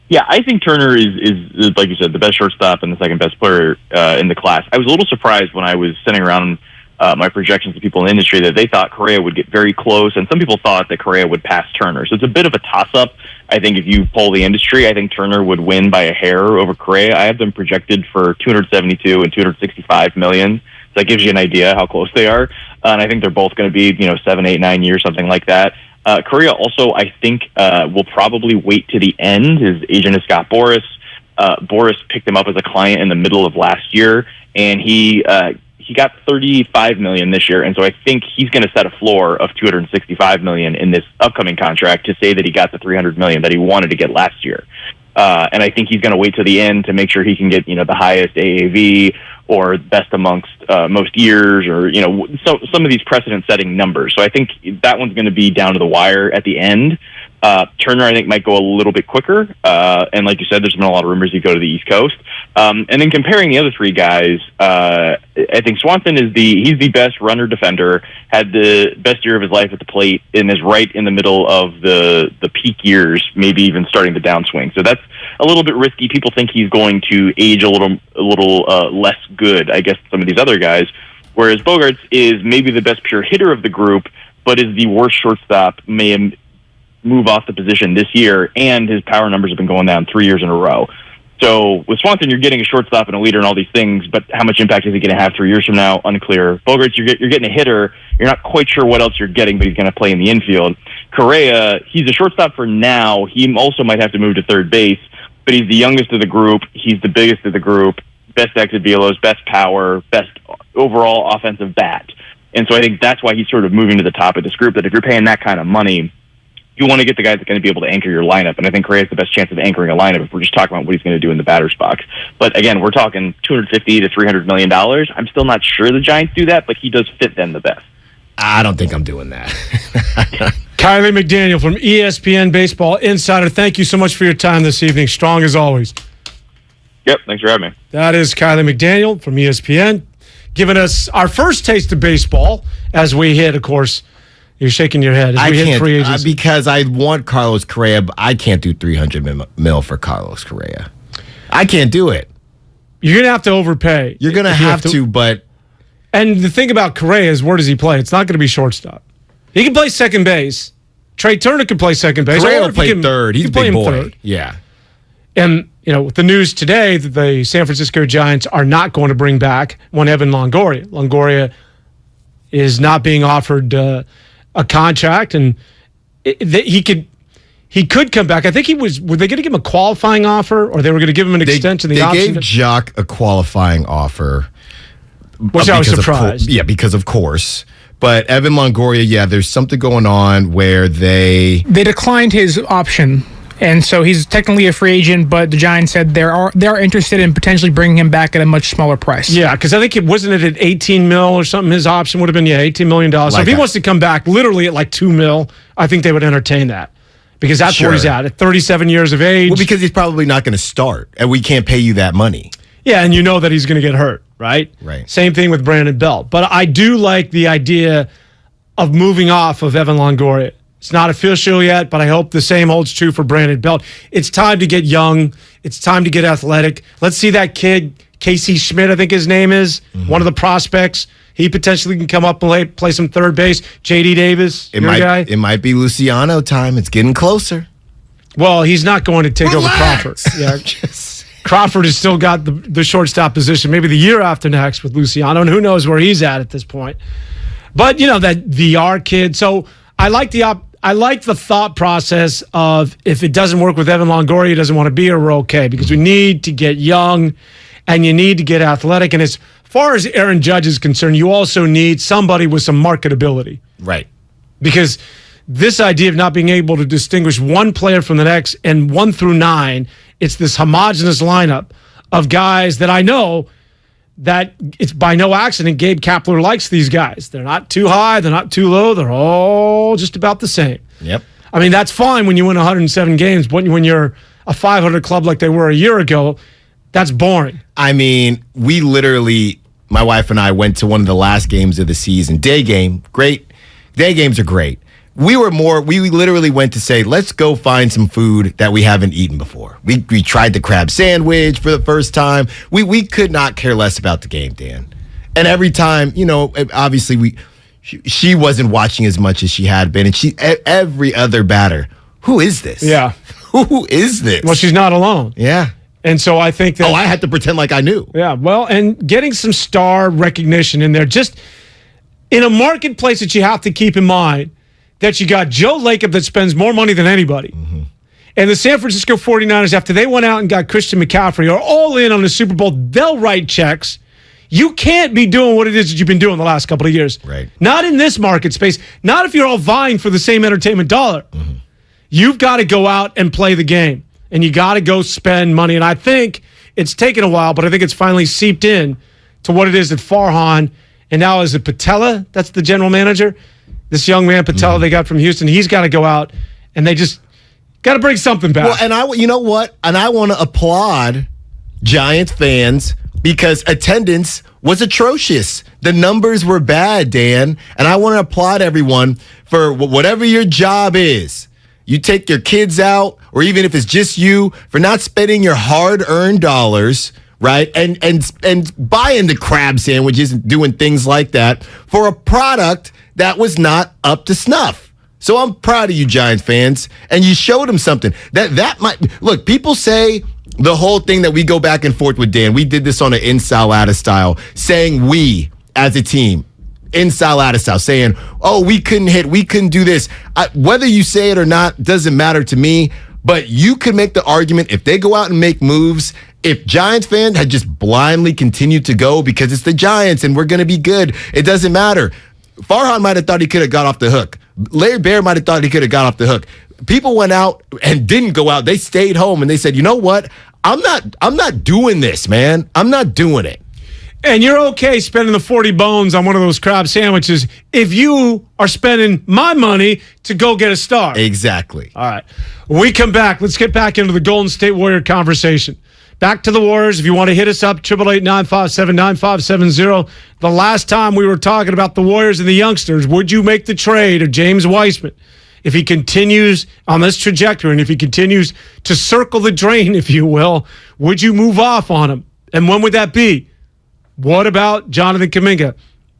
Yeah, I think Turner is, like you said, the best shortstop and the second best player in the class. I was a little surprised when I was sending around my projections to people in the industry that they thought Correa would get very close, and some people thought that Correa would pass Turner. So it's a bit of a toss-up. I think if you poll the industry, I think Turner would win by a hair over Correa. I have them projected for $272 and $265 million. So that gives you an idea how close they are. And I think they're both going to be, 7, 8, 9 years, something like that. Correa also, I think, will probably wait to the end. His agent is Scott Boras. Boras picked him up as a client in the middle of last year, and he got $35 million this year, and so I think he's going to set a floor of $265 million in this upcoming contract to say that he got the $300 million that he wanted to get last year. And I think he's going to wait to the end to make sure he can get, the highest AAV or best amongst most years, or so some of these precedent-setting numbers. So I think that one's going to be down to the wire at the end. Turner, I think, might go a little bit quicker. And like you said, there's been a lot of rumors he'd go to the East Coast. And then comparing the other three guys, I think Swanson he's the best runner defender, had the best year of his life at the plate, and is right in the middle of the peak years, maybe even starting the downswing. So that's a little bit risky. People think he's going to age a little less good, I guess, than some of these other guys. Whereas Bogaerts is maybe the best pure hitter of the group, but is the worst shortstop, may move off the position this year, and his power numbers have been going down 3 years in a row. So with Swanson, you're getting a shortstop and a leader and all these things, but how much impact is he going to have 3 years from now? Unclear. Bogaerts, you're getting a hitter. You're not quite sure what else you're getting, but he's going to play in the infield. Correa, he's a shortstop for now. He also might have to move to third base, but he's the youngest of the group. He's the biggest of the group. Best exit velos, best power, best overall offensive bat. And so I think that's why he's sort of moving to the top of this group, that if you're paying that kind of money, you want to get the guy that's going to be able to anchor your lineup. And I think Correa has the best chance of anchoring a lineup if we're just talking about what he's going to do in the batter's box. But again, we're talking $250 to $300 million. I'm still not sure the Giants do that, but he does fit them the best. I don't think I'm doing that. Kiley McDaniel from ESPN Baseball Insider, thank you so much for your time this evening. Strong as always. Yep, thanks for having me. That is Kiley McDaniel from ESPN, giving us our first taste of baseball as we hit, of course. You're shaking your head. As we hit free agency. Because I want Carlos Correa, but I can't do $300 million for Carlos Correa. I can't do it. You're going to have to overpay. You're going to have to, but... And the thing about Correa is, where does he play? It's not going to be shortstop. He can play second base. Trey Turner can play second base. Correa will play third. He's a big boy. Third. Yeah. And, with the news today that the San Francisco Giants are not going to bring back one Evan Longoria. Longoria is not being offered a contract, and he could come back. I think were they going to give him a qualifying offer, or they were going to give him an extension? They gave Jock a qualifying offer. Which I was surprised. Because of course. But Evan Longoria, there's something going on where they declined his option. And so he's technically a free agent, but the Giants said they're interested in potentially bringing him back at a much smaller price. Yeah, because I think it wasn't at $18 million or something. His option would have been $18 million. So if he wants to come back literally at like $2 million, I think they would entertain that, because that's where he's at 37 years of age. Well, because he's probably not going to start, and we can't pay you that money. Yeah, and you know that he's going to get hurt, right? Right. Same thing with Brandon Belt. But I do like the idea of moving off of Evan Longoria. It's not official yet, but I hope the same holds true for Brandon Belt. It's time to get young. It's time to get athletic. Let's see that kid, Casey Schmidt, I think his name is, one of the prospects. He potentially can come up and play some third base. J.D. Davis, It might be Luciano time. It's getting closer. Well, he's not going to take over Crawford. Yeah, Crawford has still got the shortstop position, maybe the year after next with Luciano, and who knows where he's at this point. But, that VR kid. So I like the thought process of, if it doesn't work with Evan Longoria, he doesn't want to be here, we're okay, because we need to get young and you need to get athletic. And as far as Aaron Judge is concerned, you also need somebody with some marketability. Right. Because this idea of not being able to distinguish one player from the next, and 1 through 9, it's this homogenous lineup of guys that I know that it's by no accident Gabe Kapler likes these guys. They're not too high, they're not too low, they're all just about the same. Yep. I mean, that's fine when you win 107 games, but when you're a 500 club like they were a year ago, that's boring. I mean, we literally, my wife and I went to one of the last games of the season. Day game, great. Day games are great. We literally went to say, let's go find some food that we haven't eaten before. We tried the crab sandwich for the first time. We could not care less about the game, Dan. And every time, obviously she wasn't watching as much as she had been. And every other batter, who is this? Yeah. Who is this? Well, she's not alone. Yeah. And so I think that... I had to pretend like I knew. Yeah, well, and getting some star recognition in there, just in a marketplace that you have to keep in mind, that you got Joe Lacob that spends more money than anybody. Mm-hmm. And the San Francisco 49ers, after they went out and got Christian McCaffrey, are all in on the Super Bowl. They'll write checks. You can't be doing what it is that you've been doing the last couple of years. Right. Not in this market space. Not if you're all vying for the same entertainment dollar. Mm-hmm. You've got to go out and play the game. And you got to go spend money. And I think it's taken a while, but I think it's finally seeped in to what it is that Farhan, and now is it Patella? That's the general manager? This young man, Patella, they got from Houston. He's got to go out, and they just got to bring something back. Well, and you know what? And I want to applaud Giants fans because attendance was atrocious. The numbers were bad, Dan. And I want to applaud everyone for whatever your job is. You take your kids out, or even if it's just you, for not spending your hard-earned dollars, right? And buying the crab sandwiches and doing things like that for a product that was not up to snuff. So I'm proud of you, Giants fans, and you showed them something. That might look. People say the whole thing that we go back and forth with, Dan. We did this on an in-style, out-of-style, saying we as a team, in-style, out-of-style, saying, oh, we couldn't hit, we couldn't do this. Whether you say it or not doesn't matter to me, but you could make the argument if they go out and make moves. If Giants fans had just blindly continued to go because it's the Giants and we're going to be good, it doesn't matter. Farhan might have thought he could have got off the hook. Larry Bear might have thought he could have got off the hook. People went out and didn't go out. They stayed home and they said, you know what? I'm not doing this, man. I'm not doing it. And you're okay spending the 40 bones on one of those crab sandwiches if you are spending my money to go get a star. Exactly. All right. When we come back, let's get back into the Golden State Warrior conversation. Back to the Warriors. If you want to hit us up, 888-957-9570. The last time we were talking about the Warriors and the youngsters, would you make the trade of James Wiseman? If he continues on this trajectory and if he continues to circle the drain, if you will, would you move off on him? And when would that be? What about Jonathan Kuminga?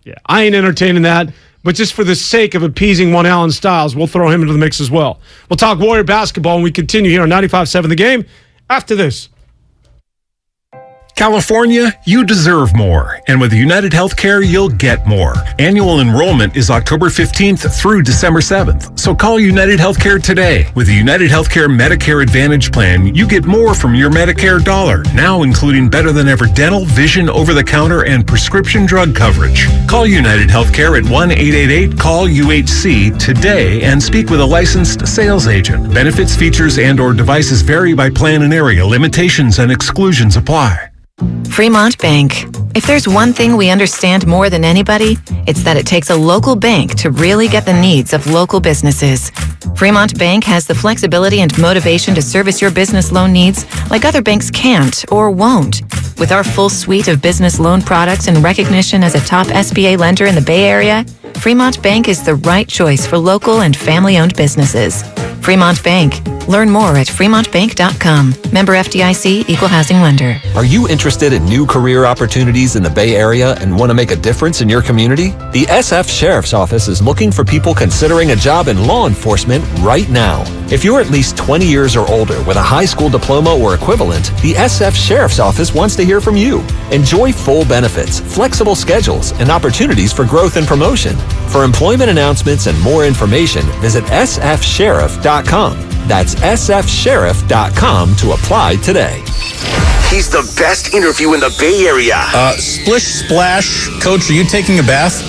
Yeah, I ain't entertaining that, but just for the sake of appeasing one Allen Stiles, we'll throw him into the mix as well. We'll talk Warrior basketball when we continue here on 95.7 The Game after this. California, you deserve more. And with United Healthcare, you'll get more. Annual enrollment is October 15th through December 7th. So call United Healthcare today. With the United Healthcare Medicare Advantage Plan, you get more from your Medicare dollar, now including better than ever dental, vision, over-the-counter, and prescription drug coverage. Call United Healthcare at 1-888-CALL-UHC today and speak with a licensed sales agent. Benefits, features, and/or devices vary by plan and area. Limitations and exclusions apply. Fremont Bank. If there's one thing we understand more than anybody, it's that it takes a local bank to really get the needs of local businesses. Fremont Bank has the flexibility and motivation to service your business loan needs like other banks can't or won't. With our full suite of business loan products and recognition as a top SBA lender in the Bay Area, Fremont Bank is the right choice for local and family-owned businesses. Fremont Bank. Learn more at fremontbank.com. Member FDIC, Equal Housing Lender. Are you interested in new career opportunities in the Bay Area and want to make a difference in your community? The SF Sheriff's Office is looking for people considering a job in law enforcement right now. If you're at least 20 years or older with a high school diploma or equivalent, the SF Sheriff's Office wants to hear from you. Enjoy full benefits, flexible schedules, and opportunities for growth and promotion. For employment announcements and more information, visit sfsheriff.com. That's sfsheriff.com to apply today. He's the best interview in the Bay Area. Splish Splash. Coach, are you taking a bath?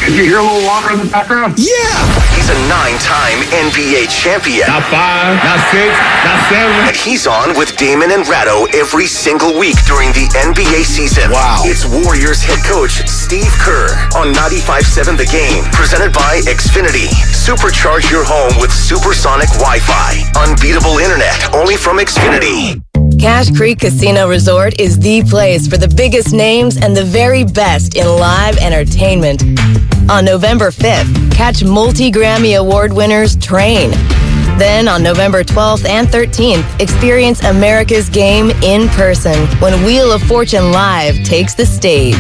Did you hear a little water in the background? Yeah! He's a 9-time NBA champion. Not 5, not 6, not 7. And he's on with Damon and Ratto every single week during the NBA season. Wow. It's Warriors head coach Steve Kerr on 95.7 The Game. Presented by Xfinity. Supercharge your home with supersonic Wi-Fi. Unbeatable internet only from Xfinity. Cache Creek Casino Resort is the place for the biggest names and the very best in live entertainment. On November 5th, catch multi-Grammy Award winners Train. Then on November 12th and 13th, experience America's Game in person when Wheel of Fortune Live takes the stage.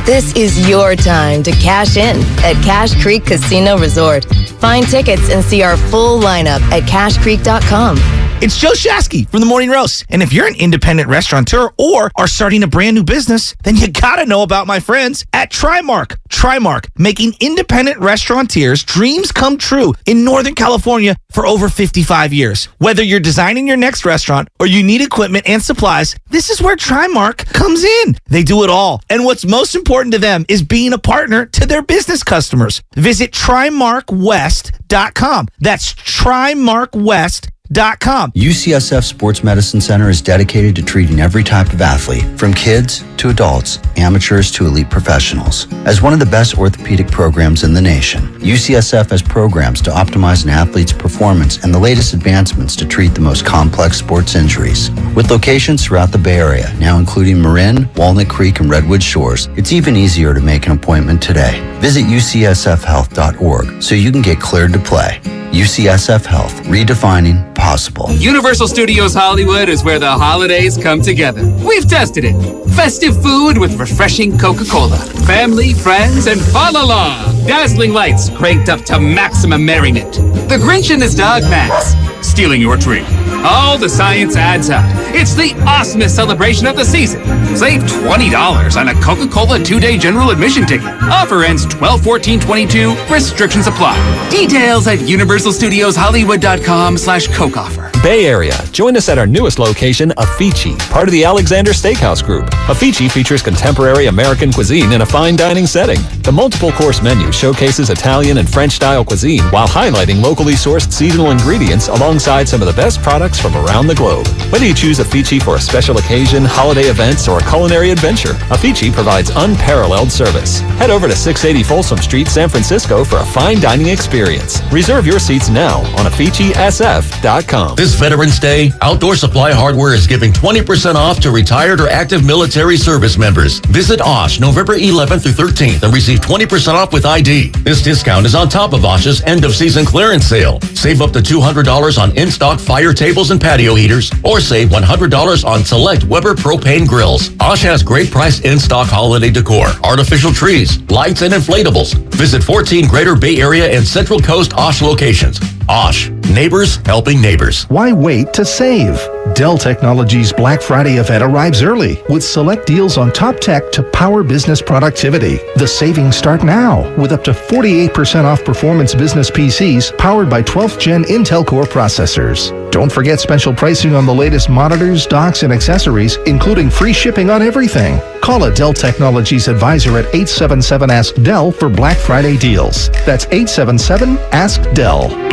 This is your time to cash in at Cache Creek Casino Resort. Find tickets and see our full lineup at cashcreek.com. It's Joe Shasky from The Morning Roast. And if you're an independent restaurateur or are starting a brand new business, then you gotta know about my friends at Trimark. Trimark, making independent restaurateurs' dreams come true in Northern California for over 55 years. Whether you're designing your next restaurant or you need equipment and supplies, this is where Trimark comes in. They do it all. And what's most important to them is being a partner to their business customers. Visit TrimarkWest.com. That's TrimarkWest.com. UCSF Sports Medicine Center is dedicated to treating every type of athlete, from kids to adults, amateurs to elite professionals. As one of the best orthopedic programs in the nation, UCSF has programs to optimize an athlete's performance and the latest advancements to treat the most complex sports injuries. With locations throughout the Bay Area, now including Marin, Walnut Creek, and Redwood Shores, it's even easier to make an appointment today. Visit ucsfhealth.org so you can get cleared to play. UCSF Health, redefining possible. Universal Studios Hollywood is where the holidays come together. We've tested it. Festive food with refreshing Coca-Cola. Family, friends, and fa-la-la. Dazzling lights cranked up to maximum merriment. The Grinch and his dog Max stealing your tree. All the science adds up. It's the awesomest celebration of the season. Save $20 on a Coca-Cola 2-day general admission ticket. Offer ends 12/14/22. Restrictions apply. Details at universalstudioshollywood.com/Coke offer. Bay Area, join us at our newest location, Afici, part of the Alexander Steakhouse Group. Afici features contemporary American cuisine in a fine dining setting. The multiple course menu showcases Italian and French style cuisine while highlighting locally sourced seasonal ingredients alongside some of the best products from around the globe. Whether you choose Afici for a special occasion, holiday events, or a culinary adventure, Afici provides unparalleled service. Head over to 680 Folsom Street, San Francisco for a fine dining experience. Reserve your seats now on AficiSF.com. This Veterans Day, Outdoor Supply Hardware is giving 20% off to retired or active military service members. Visit Osh November 11th through 13th and receive 20% off with ID. This discount is on top of Osh's end-of-season clearance sale. Save up to $200 on in-stock fire tables and patio heaters, or save $100 on select Weber propane grills. Osh has great priced in-stock holiday decor, artificial trees, lights, and inflatables. Visit 14 Greater Bay Area and Central Coast Osh locations. Osh, neighbors helping neighbors. Why wait to save? Dell Technologies Black Friday event arrives early with select deals on top tech to power business productivity. The savings start now with up to 48% off performance business PCs powered by 12th Gen Intel Core processors. Don't forget special pricing on the latest monitors, docks, and accessories, including free shipping on everything. Call a Dell Technologies advisor at 877-ASK-DELL for Black Friday deals. That's 877-ASK-DELL.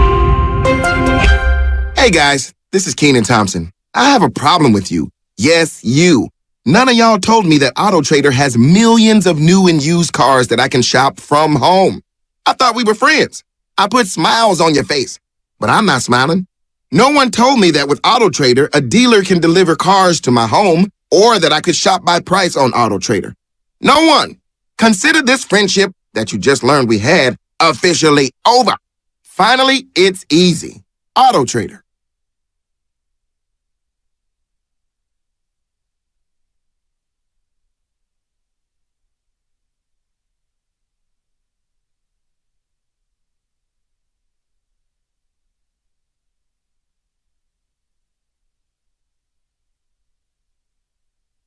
Hey guys, this is Keenan Thompson. I have a problem with you. Yes, you. None of y'all told me that AutoTrader has millions of new and used cars that I can shop from home. I thought we were friends. I put smiles on your face, but I'm not smiling. No one told me that with AutoTrader, a dealer can deliver cars to my home or that I could shop by price on AutoTrader. No one. Consider this friendship that you just learned we had officially over. Finally, it's easy. AutoTrader.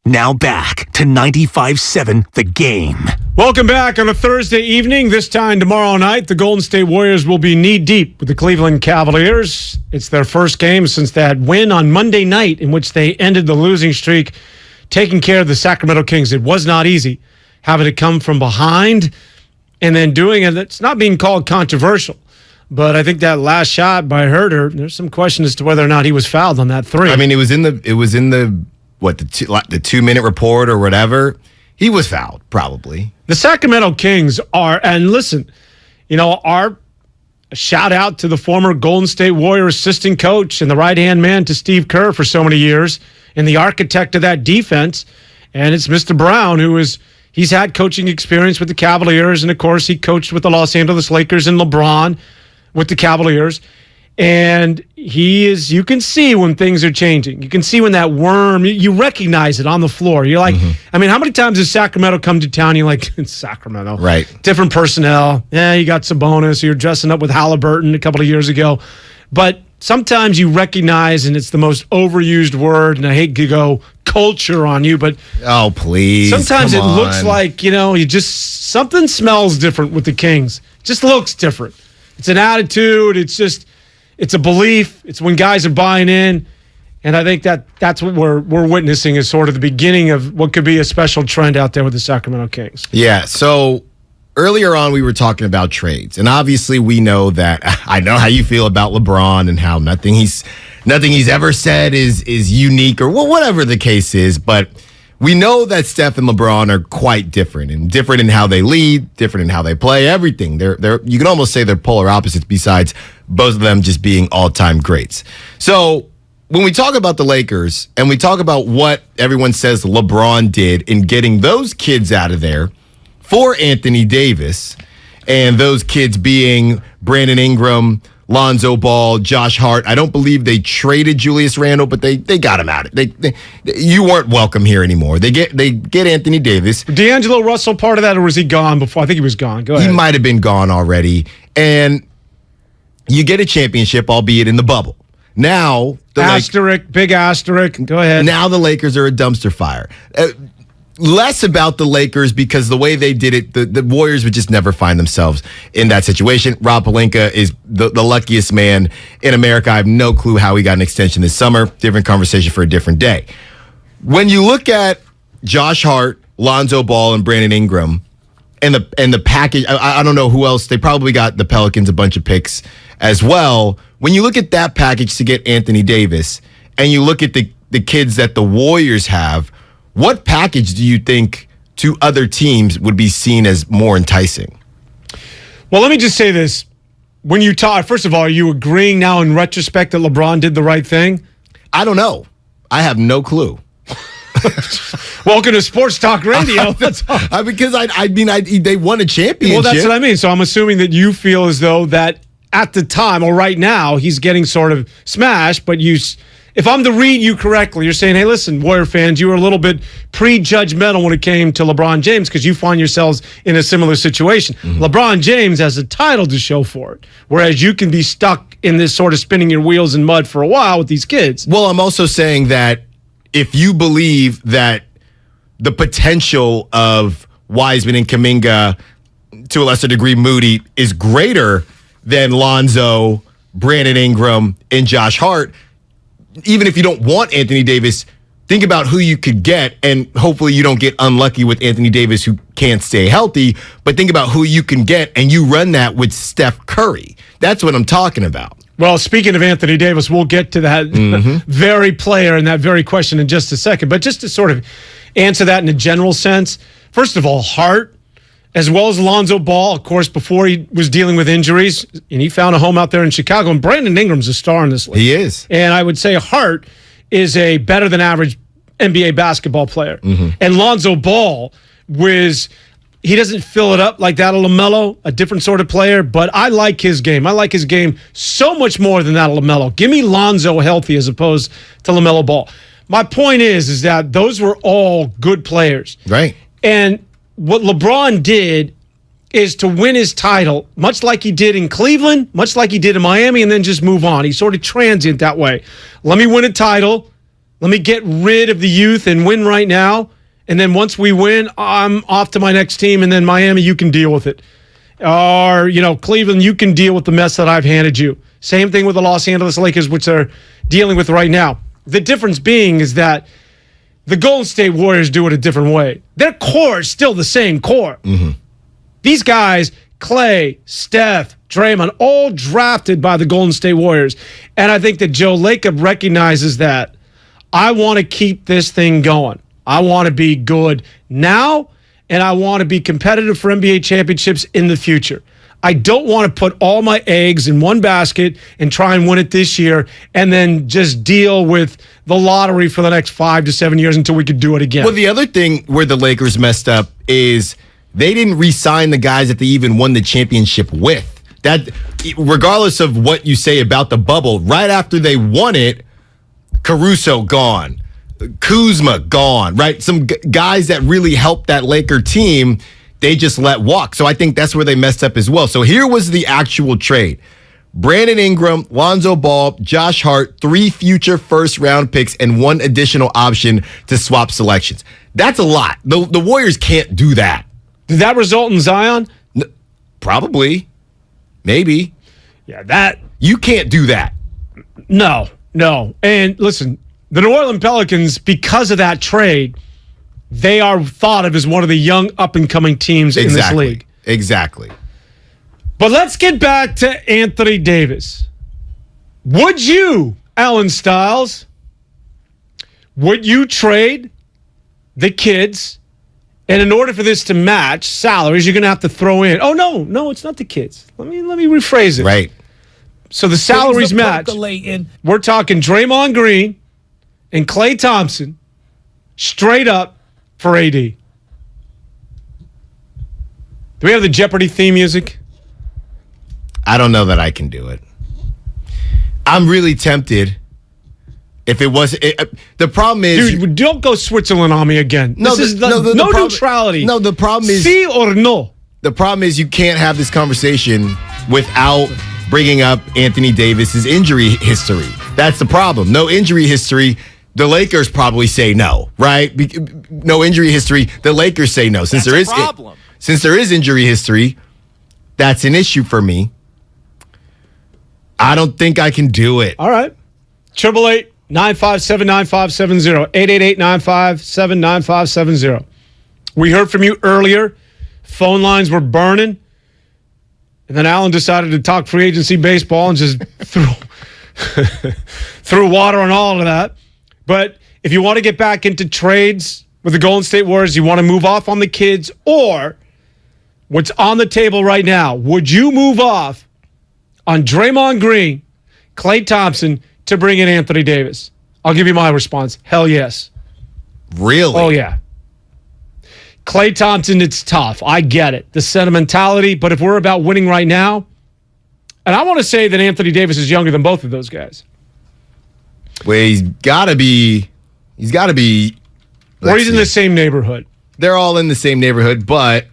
Now back to 95.7 The Game. Welcome back on a Thursday evening. This time tomorrow night, the Golden State Warriors will be knee-deep with the Cleveland Cavaliers. It's their first game since that win on Monday night in which they ended the losing streak, taking care of the Sacramento Kings. It was not easy. having to come from behind and then doing it. It's not being called controversial. But I think that last shot by Herter, there's some question as to whether or not he was fouled on that three. I mean, it was in the 2-minute report or whatever. He was fouled, probably. The Sacramento Kings are, and listen, our shout out to the former Golden State Warrior assistant coach and the right-hand man to Steve Kerr for so many years, and the architect of that defense. And it's Mr. Brown, he's had coaching experience with the Cavaliers, and of course he coached with the Los Angeles Lakers and LeBron with the Cavaliers. And you can see when things are changing. You can see when that worm, you recognize it on the floor. You're like, I mean, how many times has Sacramento come to town? You're like, it's Sacramento. Right. Different personnel. Yeah, you got Sabonis. You're dressing up with Halliburton a couple of years ago. But sometimes you recognize, and it's the most overused word, and I hate to go culture on you, but oh, please. Sometimes it looks like, something smells different with the Kings. It just looks different. It's an attitude. It's a belief. It's when guys are buying in. And I think that's what we're witnessing is sort of the beginning of what could be a special trend out there with the Sacramento Kings. Yeah. So earlier on, we were talking about trades. And obviously, we know that I know how you feel about LeBron and how nothing he's ever said is unique or whatever the case is. But we know that Steph and LeBron are quite different in how they lead, different in how they play, everything. They're you can almost say they're polar opposites besides both of them just being all-time greats. So when we talk about the Lakers and we talk about what everyone says LeBron did in getting those kids out of there for Anthony Davis, and those kids being Brandon Ingram, Lonzo Ball, Josh Hart. I don't believe they traded Julius Randle, but they got him out. You weren't welcome here anymore. They get Anthony Davis. D'Angelo Russell part of that, or was he gone before? I think he was gone. Go ahead. He might have been gone already. And you get a championship, albeit in the bubble. Now, big asterisk. Go ahead. Now the Lakers are a dumpster fire. Less about the Lakers because the way they did it, the Warriors would just never find themselves in that situation. Rob Pelinka is the luckiest man in America. I have no clue how he got an extension this summer. Different conversation for a different day. When you look at Josh Hart, Lonzo Ball, and Brandon Ingram, and the package, I don't know who else. They probably got the Pelicans a bunch of picks as well. When you look at that package to get Anthony Davis, and you look at the kids that the Warriors have, what package do you think to other teams would be seen as more enticing? Well, let me just say this. When you talk, first of all, are you agreeing now in retrospect that LeBron did the right thing? I don't know. I have no clue. Welcome to Sports Talk Radio. Because they won a championship. Well, that's what I mean. So I'm assuming that you feel as though that at the time or right now he's getting sort of smashed, but if I'm to read you correctly, you're saying, hey, listen, Warrior fans, you were a little bit prejudgmental when it came to LeBron James because you find yourselves in a similar situation. Mm-hmm. LeBron James has a title to show for it, whereas you can be stuck in this sort of spinning your wheels in mud for a while with these kids. Well, I'm also saying that if you believe that the potential of Wiseman and Kuminga, to a lesser degree Moody, is greater than Lonzo, Brandon Ingram, and Josh Hart, even if you don't want Anthony Davis, think about who you could get, and hopefully you don't get unlucky with Anthony Davis who can't stay healthy, but think about who you can get, and you run that with Steph Curry. That's what I'm talking about. Well, speaking of Anthony Davis, we'll get to that very player and that very question in just a second. But just to sort of answer that in a general sense, first of all, Hart, as well as Lonzo Ball, of course, before he was dealing with injuries, and he found a home out there in Chicago. And Brandon Ingram's a star in this league. He is. And I would say Hart is a better than average NBA basketball player. Mm-hmm. And Lonzo Ball he doesn't fill it up like that of LaMelo, a different sort of player, but I like his game. I like his game so much more than that of LaMelo. Give me Lonzo healthy as opposed to LaMelo Ball. My point is that those were all good players. Right. And what LeBron did is to win his title, much like he did in Cleveland, much like he did in Miami, and then just move on. He's sort of transient that way. Let me win a title. Let me get rid of the youth and win right now. And then once we win, I'm off to my next team. And then Miami, you can deal with it. Or, Cleveland, you can deal with the mess that I've handed you. Same thing with the Los Angeles Lakers, which they're dealing with right now. The difference being is that The Golden State Warriors do it a different way. Their core is still the same core. These guys, Clay, Steph, Draymond, all drafted by the Golden State Warriors. And I think that Joe Lacob recognizes that. I want to keep this thing going. I want to be good now, and I want to be competitive for NBA championships in the future. I don't want to put all my eggs in one basket and try and win it this year and then just deal with the lottery for the next 5 to 7 years until we could do it again. Well, the other thing where the Lakers messed up is they didn't re-sign the guys that they even won the championship with. That, regardless of what you say about the bubble, right after they won it, Caruso gone, Kuzma gone, right? Some guys that really helped that Laker team, they just let walk. So I think that's where they messed up as well. So here was the actual trade. Brandon Ingram, Lonzo Ball, Josh Hart, 3 future first-round picks, and 1 additional option to swap selections. That's a lot. The Warriors can't do that. Did that result in Zion? Probably. Maybe. Yeah, that. You can't do that. No. And listen, the New Orleans Pelicans, because of that trade, they are thought of as one of the young up-and-coming teams in this league. Exactly. But let's get back to Anthony Davis. Would you, Allen Stiles, would you trade the kids? And in order for this to match salaries, you're going to have to throw in. Oh, no, it's not the kids. Let me rephrase it. Right. So the salaries match. We're talking Draymond Green and Klay Thompson straight up for AD. Do we have the Jeopardy theme music? I don't know that I can do it. I'm really tempted. If it was, the problem is, dude, don't go Switzerland on me again. No neutrality. No, the problem is, sí or no. The problem is you can't have this conversation without bringing up Anthony Davis's injury history. That's the problem. No injury history. The Lakers probably say no, right? No injury history. The Lakers say no. Since there is injury history, that's an issue for me. I don't think I can do it. All right. 888-957-9570. 888-957-9570. We heard from you earlier. Phone lines were burning. And then Allen decided to talk free agency baseball and just threw water on all of that. But if you want to get back into trades with the Golden State Warriors, you want to move off on the kids, or what's on the table right now, would you move off on Draymond Green, Klay Thompson, to bring in Anthony Davis? I'll give you my response. Hell yes. Really? Oh, yeah. Klay Thompson, it's tough. I get it. The sentimentality. But if we're about winning right now, and I want to say that Anthony Davis is younger than both of those guys. Well, he's got to be. Or he's in the same neighborhood. They're all in the same neighborhood, but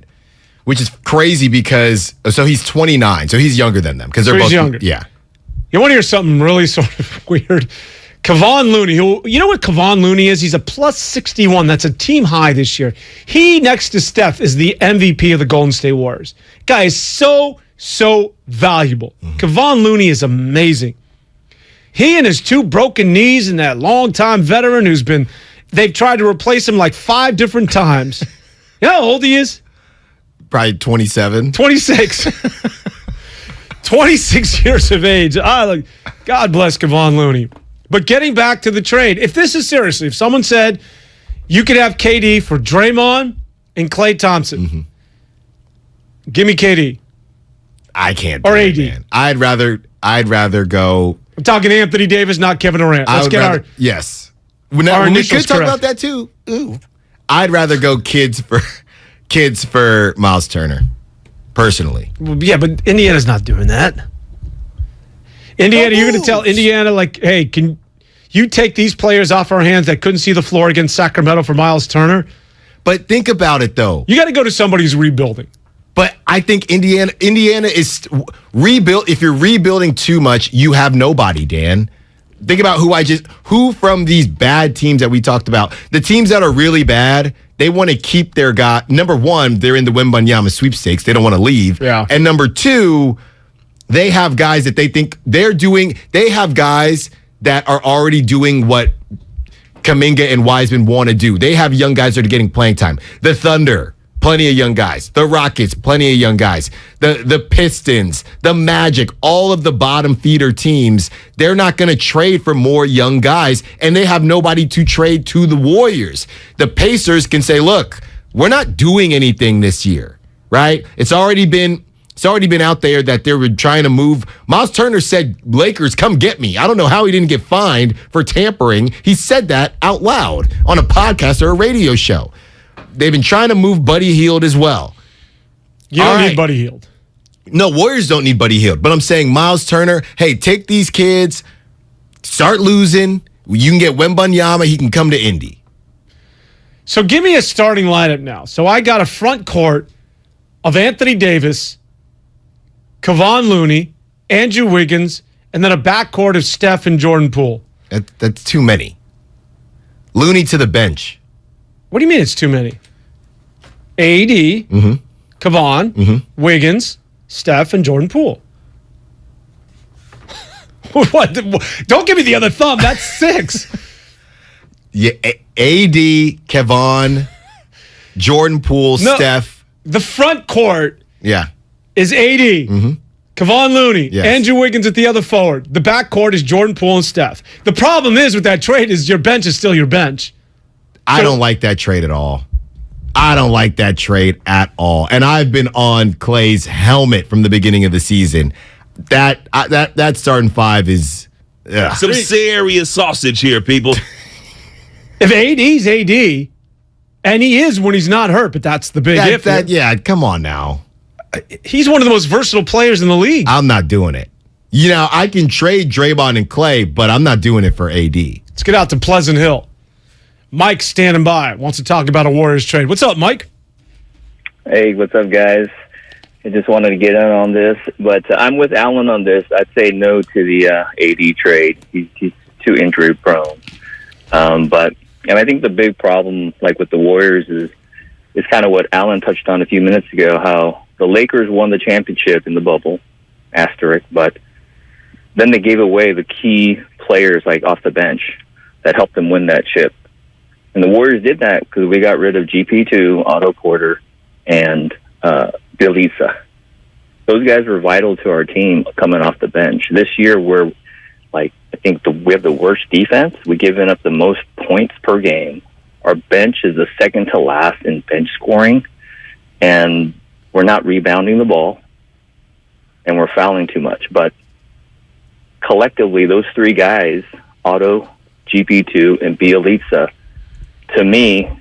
which is crazy because he's 29, so he's younger than them because they're both younger. Yeah. You want to hear something really sort of weird? Kevon Looney, you know what Kevon Looney is? He's a plus 61. That's a team high this year. He, next to Steph, is the MVP of the Golden State Warriors. Guy is so valuable. Kevon Looney is amazing. He and his 2 broken knees and that longtime veteran they've tried to replace him like 5 different times. You know how old he is? Probably 27. 26. 26 years of age. God bless Kevon Looney. But getting back to the trade, if this is seriously, if someone said you could have KD for Draymond and Klay Thompson, give me KD. I can't. Or AD. Man. I'd rather go. I'm talking Anthony Davis, not Kevin Durant. Yes. Our we initials could talk correct. about that too. Ooh. I'd rather go kids for Miles Turner, personally. Well, yeah, but Indiana's not doing that. Indiana, you're going to tell Indiana, like, hey, can you take these players off our hands that couldn't see the floor against Sacramento for Miles Turner? But think about it, though. You got to go to somebody who's rebuilding. But I think Indiana is rebuilt. If you're rebuilding too much, you have nobody, Dan. Think about who from these bad teams that we talked about, the teams that are really bad, they want to keep their guy. Number one, they're in the Wembanyama sweepstakes. They don't want to leave. Yeah. And number two, they have guys that they think they're doing. They have guys that are already doing what Kuminga and Wiseman want to do. They have young guys that are getting playing time. The Thunder, plenty of young guys. The Rockets, plenty of young guys. The Pistons, the Magic, all of the bottom feeder teams, they're not going to trade for more young guys, and they have nobody to trade to the Warriors. The Pacers can say, look, we're not doing anything this year, right? It's already been out there that they were trying to move. Miles Turner said, Lakers, come get me. I don't know how he didn't get fined for tampering. He said that out loud on a podcast or a radio show. They've been trying to move Buddy Hield as well. You don't need Buddy Hield. No, Warriors don't need Buddy Hield. But I'm saying Miles Turner, hey, take these kids, start losing. You can get Wembanyama. He can come to Indy. So give me a starting lineup now. So I got a front court of Anthony Davis, Kevon Looney, Andrew Wiggins, and then a backcourt of Steph and Jordan Poole. That's too many. Looney to the bench. What do you mean it's too many? AD, Kevon, Wiggins, Steph, and Jordan Poole. What? Don't give me the other thumb. That's 6. Yeah, AD, Kevon, Jordan Poole, Steph. The front court is AD, Kevon Looney, Andrew Wiggins at the other forward. The back court is Jordan Poole and Steph. The problem is with that trade is your bench is still your bench. I don't like that trade at all. I don't like that trade at all. And I've been on Clay's helmet from the beginning of the season. That starting five is some serious sausage here, people. If AD's AD, and he is when he's not hurt, but that's the big if. Come on now. He's one of the most versatile players in the league. I'm not doing it. You know, I can trade Draymond and Clay, but I'm not doing it for AD. Let's get out to Pleasant Hill. Mike standing by, wants to talk about a Warriors trade. What's up, Mike? Hey, what's up, guys? I just wanted to get in on this, but I'm with Allen on this. I'd say no to the AD trade. He's too injury prone. But I think the big problem, like with the Warriors, is kind of what Allen touched on a few minutes ago, how the Lakers won the championship in the bubble, asterisk, but then they gave away the key players like off the bench that helped them win that chip. And the Warriors did that because we got rid of GP2, Otto Porter, and Bielitsa. Those guys were vital to our team coming off the bench. This year, we're I think we have the worst defense. We've given up the most points per game. Our bench is the second to last in bench scoring, and we're not rebounding the ball, and we're fouling too much. But collectively, those three guys, Otto, GP2, and Bielitsa, to me,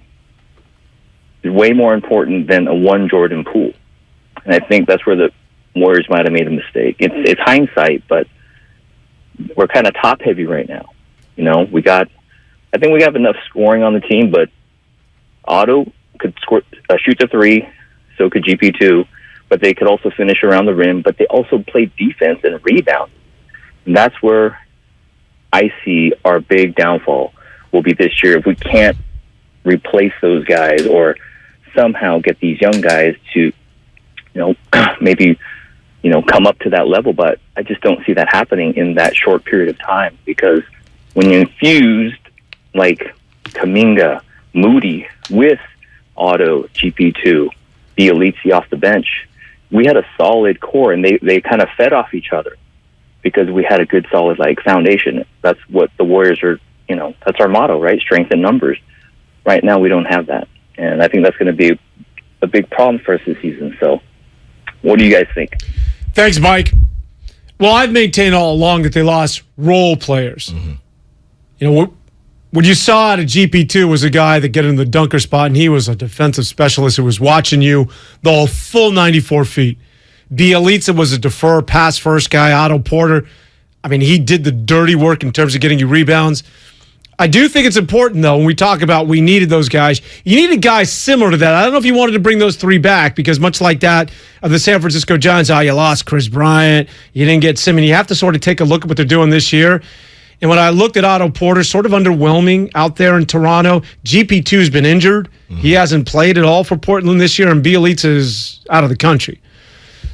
is way more important than a one Jordan Poole. And I think that's where the Warriors might have made a mistake. It's hindsight, but we're kind of top heavy right now. You know, I think we have enough scoring on the team, but Otto could shoot the three, so could GP2, but they could also finish around the rim, but they also play defense and rebound. And that's where I see our big downfall will be this year if we can't replace those guys or somehow get these young guys to, maybe, come up to that level. But I just don't see that happening in that short period of time, because when you infused like Kuminga, Moody with Otto, GP2, Bielitsa off the bench, we had a solid core, and they kind of fed off each other because we had a good solid foundation. That's what the Warriors are, that's our motto, right? Strength in numbers. Right now we don't have that, and I think that's going to be a big problem for us this season. So what do you guys think? Thanks, Mike. Well, I've maintained all along that they lost role players. What you saw out of GP2 was a guy that got in the dunker spot, and he was a defensive specialist who was watching you the whole full 94 feet. Bielitsa was a defer pass first guy. Otto Porter, he did the dirty work in terms of getting you rebounds. I do think it's important, though, when we talk about we needed those guys. You needed guys similar to that. I don't know if you wanted to bring those three back, because much like that of the San Francisco Giants, you lost Chris Bryant, you didn't get Simmons. You have to sort of take a look at what they're doing this year. And when I looked at Otto Porter, sort of underwhelming out there in Toronto. GP2's been injured. He hasn't played at all for Portland this year, and Bielitsa is out of the country.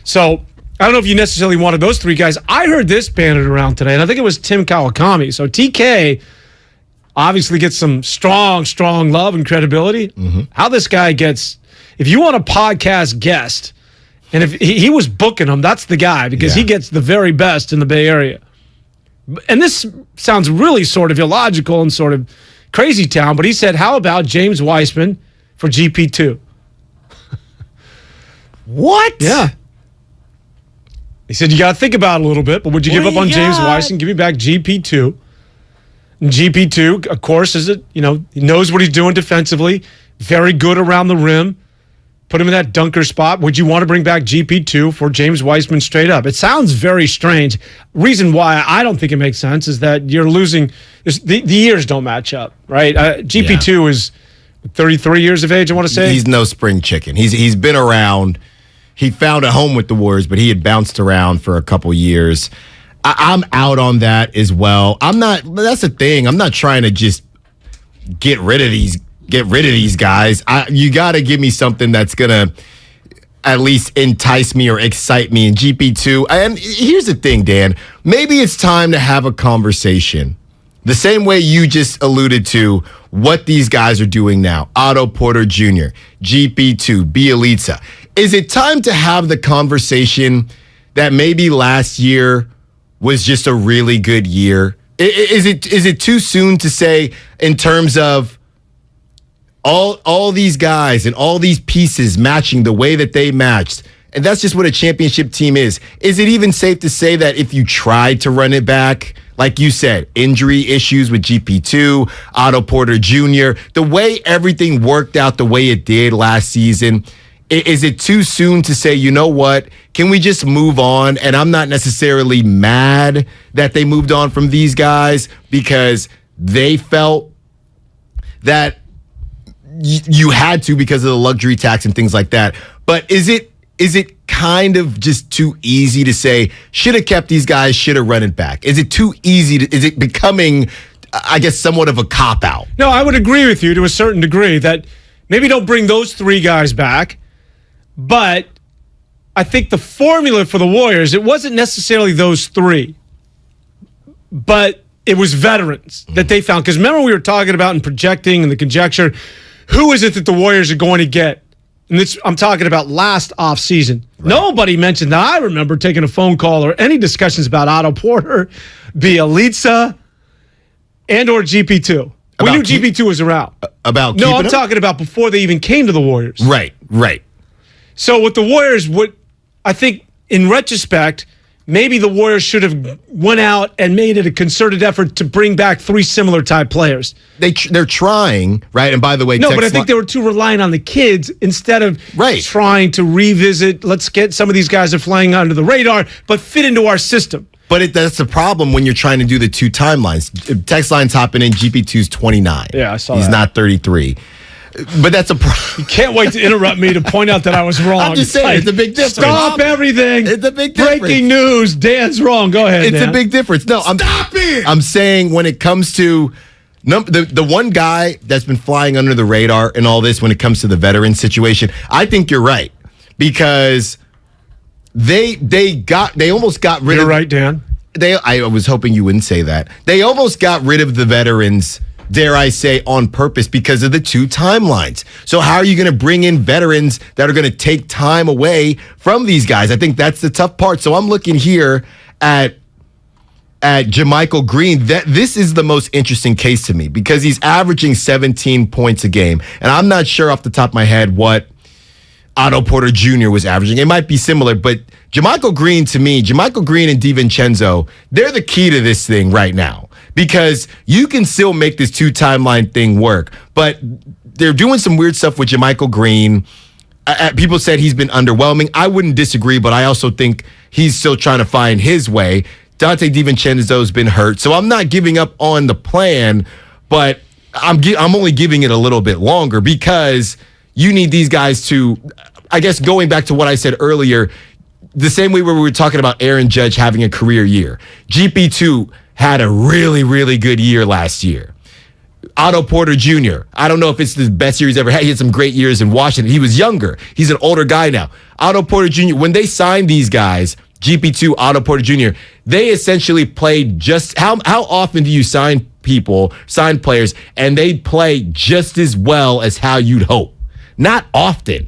So I don't know if you necessarily wanted those three guys. I heard this banded around today, and I think it was Tim Kawakami. So TK, obviously gets some strong love and credibility. How this guy gets, if you want a podcast guest, and if he was booking them, that's the guy, because he gets the very best in the Bay Area. And this sounds really sort of illogical and sort of crazy town, but he said, how about James Weissman for GP2? What? Yeah. He said, you got to think about it a little bit, but would you give up on James Weissman? Give me back GP2. And GP2, of course, he knows what he's doing defensively, very good around the rim. Put him in that dunker spot. Would you want to bring back GP2 for James Weissman straight up? It sounds very strange. Reason why I don't think it makes sense is that you're losing. The years don't match up, right? GP2 is 33 years of age, I want to say. He's no spring chicken. He's been around. He found a home with the Warriors, but he had bounced around for a couple years. I'm out on that as well. That's the thing. I'm not trying to just get rid of these guys. You got to give me something that's going to at least entice me or excite me in GP2. And here's the thing, Dan. Maybe it's time to have a conversation. The same way you just alluded to what these guys are doing now. Otto Porter Jr., GP2, Bielitsa. Is it time to have the conversation that maybe last year was just a really good year? Is it too soon to say in terms of all these guys and all these pieces matching the way that they matched? And that's just what a championship team is. Is it even safe to say that if you tried to run it back, like you said, injury issues with GP2, Otto Porter Jr., the way everything worked out the way it did last season, is it too soon to say, you know what, can we just move on? And I'm not necessarily mad that they moved on from these guys because they felt that you had to because of the luxury tax and things like that. But is it kind of just too easy to say, should have kept these guys, should have run it back? Is it too easy? Is it becoming, I guess, somewhat of a cop-out? No, I would agree with you to a certain degree that maybe don't bring those three guys back. But I think the formula for the Warriors, it wasn't necessarily those three, but it was veterans that they found. Because remember we were talking about and projecting and the conjecture, who is it that the Warriors are going to get? And this, I'm talking about last offseason. Right. Nobody mentioned that. I remember taking a phone call or any discussions about Otto Porter, Bielitsa, and or GP2. We knew GP2 was around. No, I'm talking about before they even came to the Warriors. Right. So what the Warriors would, I think, in retrospect, maybe the Warriors should have went out and made it a concerted effort to bring back three similar type players. They're trying, right? And by the way, but I think they were too reliant on the kids instead of trying to revisit. Let's get some of these guys that are flying under the radar, but fit into our system. But that's the problem when you're trying to do the two timelines. Text line's hopping in. GP2's 29. Yeah, I saw He's that. not 33. But that's a problem. You can't wait to interrupt me to point out that I was wrong. I'm just saying, it's a big difference. Stop everything. It's a big difference. Breaking news. Dan's wrong. Go ahead, It's Dan. a big difference. No, Stop it. I'm saying when it comes to the one guy that's been flying under the radar and all this when it comes to the veteran situation, I think you're right. Because they almost got rid of... You're right, Dan. I was hoping you wouldn't say that. They almost got rid of the veterans, dare I say, on purpose because of the two timelines. So how are you going to bring in veterans that are going to take time away from these guys? I think that's the tough part. So I'm looking here at JaMychal Green. This is the most interesting case to me because he's averaging 17 points a game. And I'm not sure off the top of my head what Otto Porter Jr. was averaging. It might be similar, but JaMychal Green, to me, JaMychal Green and DiVincenzo, they're the key to this thing right now because you can still make this two timeline thing work, but they're doing some weird stuff with JaMychal Green. People said he's been underwhelming. I wouldn't disagree, but I also think he's still trying to find his way. Dante DiVincenzo's been hurt, so I'm not giving up on the plan, but I'm only giving it a little bit longer because you need these guys to, I guess going back to what I said earlier, the same way where we were talking about Aaron Judge having a career year. GP2 had a really, really good year last year. Otto Porter Jr., I don't know if it's the best year he's ever had. He had some great years in Washington. He was younger. He's an older guy now. Otto Porter Jr., when they signed these guys, GP2, Otto Porter Jr., they essentially played just, how often do you sign people, sign players, and they play just as well as how you'd hope. Not often.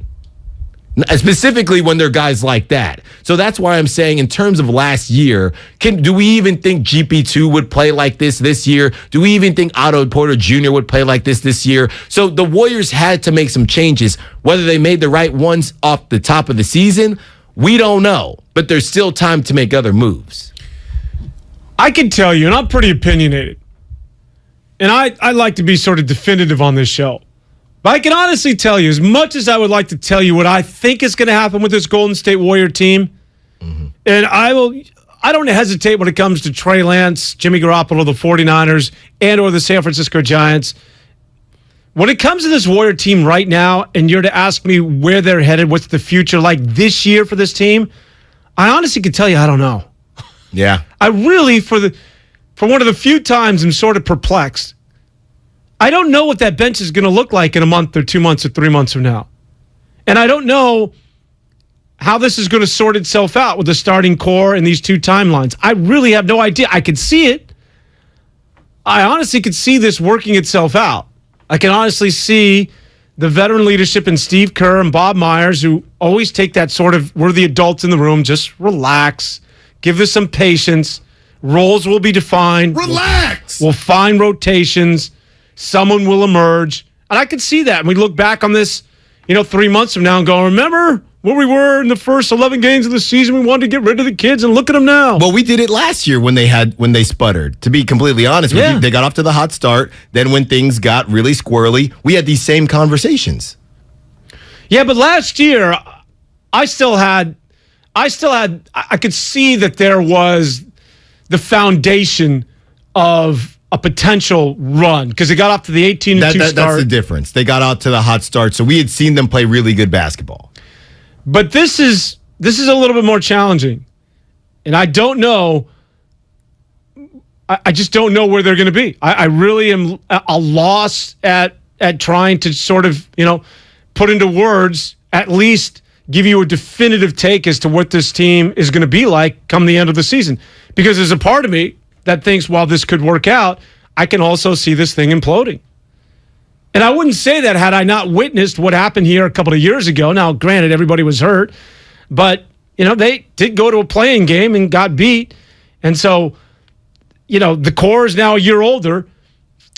Specifically when they're guys like that. So that's why I'm saying in terms of last year, do we even think GP2 would play like this year? Do we even think Otto Porter Jr. would play like this year? So the Warriors had to make some changes. Whether they made the right ones off the top of the season, we don't know. But there's still time to make other moves. I can tell you, and I'm pretty opinionated, and I like to be sort of definitive on this show. But I can honestly tell you, as much as I would like to tell you what I think is going to happen with this Golden State Warrior team, and I don't hesitate when it comes to Trey Lance, Jimmy Garoppolo, the 49ers, and or the San Francisco Giants. When it comes to this Warrior team right now, and you're to ask me where they're headed, what's the future like this year for this team, I honestly can tell you I don't know. Yeah. I really, for one of the few times, I'm sort of perplexed. I don't know what that bench is going to look like in a month or 2 months or 3 months from now. And I don't know how this is going to sort itself out with the starting core and these two timelines. I really have no idea. I could see it. I honestly could see this working itself out. I can honestly see the veteran leadership in Steve Kerr and Bob Myers, who always take that sort of, we're the adults in the room, just relax, give this some patience. Roles will be defined. Relax. We'll find rotations. Someone will emerge. And I can see that. And we look back on this, 3 months from now and go, remember where we were in the first 11 games of the season? We wanted to get rid of the kids, and look at them now. Well, we did it last year when they sputtered. To be completely honest with you, they got off to the hot start. Then when things got really squirrely, we had these same conversations. Yeah, but last year, I could see that there was the foundation of a potential run because they got off to the 18-2 start. That's the difference. They got out to the hot start, so we had seen them play really good basketball. But this is a little bit more challenging, and I don't know. I just don't know where they're going to be. I really am a loss at trying to sort of put into words, at least give you a definitive take as to what this team is going to be like come the end of the season. Because there's a part of me that thinks while this could work out, I can also see this thing imploding. And I wouldn't say that had I not witnessed what happened here a couple of years ago. Now, granted, everybody was hurt, but, they did go to a playing game and got beat. And so, the core is now a year older,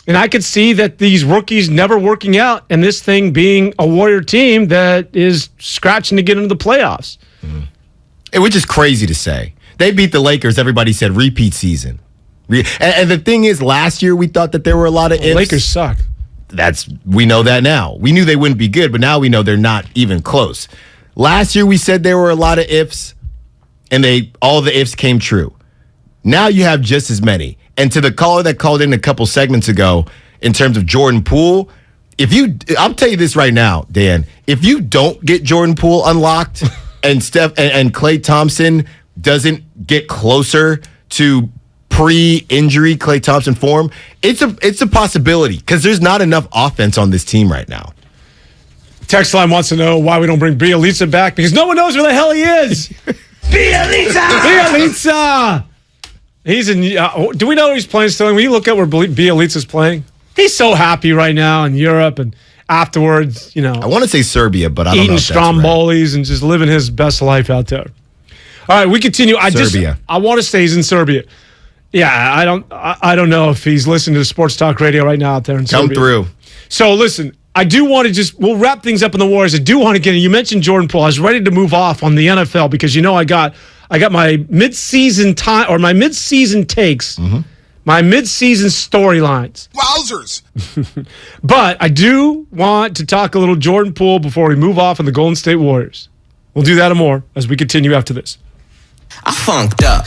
and I could see that these rookies never working out and this thing being a Warrior team that is scratching to get into the playoffs. Which is crazy to say. They beat the Lakers. Everybody said repeat season. And the thing is, last year we thought that there were a lot of ifs. Lakers suck. We know that now. We knew they wouldn't be good, but now we know they're not even close. Last year we said there were a lot of ifs, and all the ifs came true. Now you have just as many. And to the caller that called in a couple segments ago, in terms of Jordan Poole, I'll tell you this right now, Dan. If you don't get Jordan Poole unlocked, and Klay Thompson doesn't get closer to pre-injury Klay Thompson form, it's a possibility because there's not enough offense on this team right now. Text line wants to know why we don't bring Bielitsa back because no one knows where the hell he is. Bielitsa! He's in. Do we know he's playing still? When you look at where Bielitsa's playing, he's so happy right now in Europe and afterwards, I want to say Serbia, but I don't know. Eating Strombolis and just living his best life out there. All right, we continue. Serbia. I want to say he's in Serbia. Yeah, I don't know if he's listening to Sports Talk Radio right now out there in Serbia. Come through. So listen, I do want to we'll wrap things up in the Warriors. I do want to get in. You mentioned Jordan Poole. I was ready to move off on the NFL because I got my mid-season time or my mid-season takes, my mid-season storylines. Wowzers! But I do want to talk a little Jordan Poole before we move off on the Golden State Warriors. We'll do that and more as we continue after this. I funked up.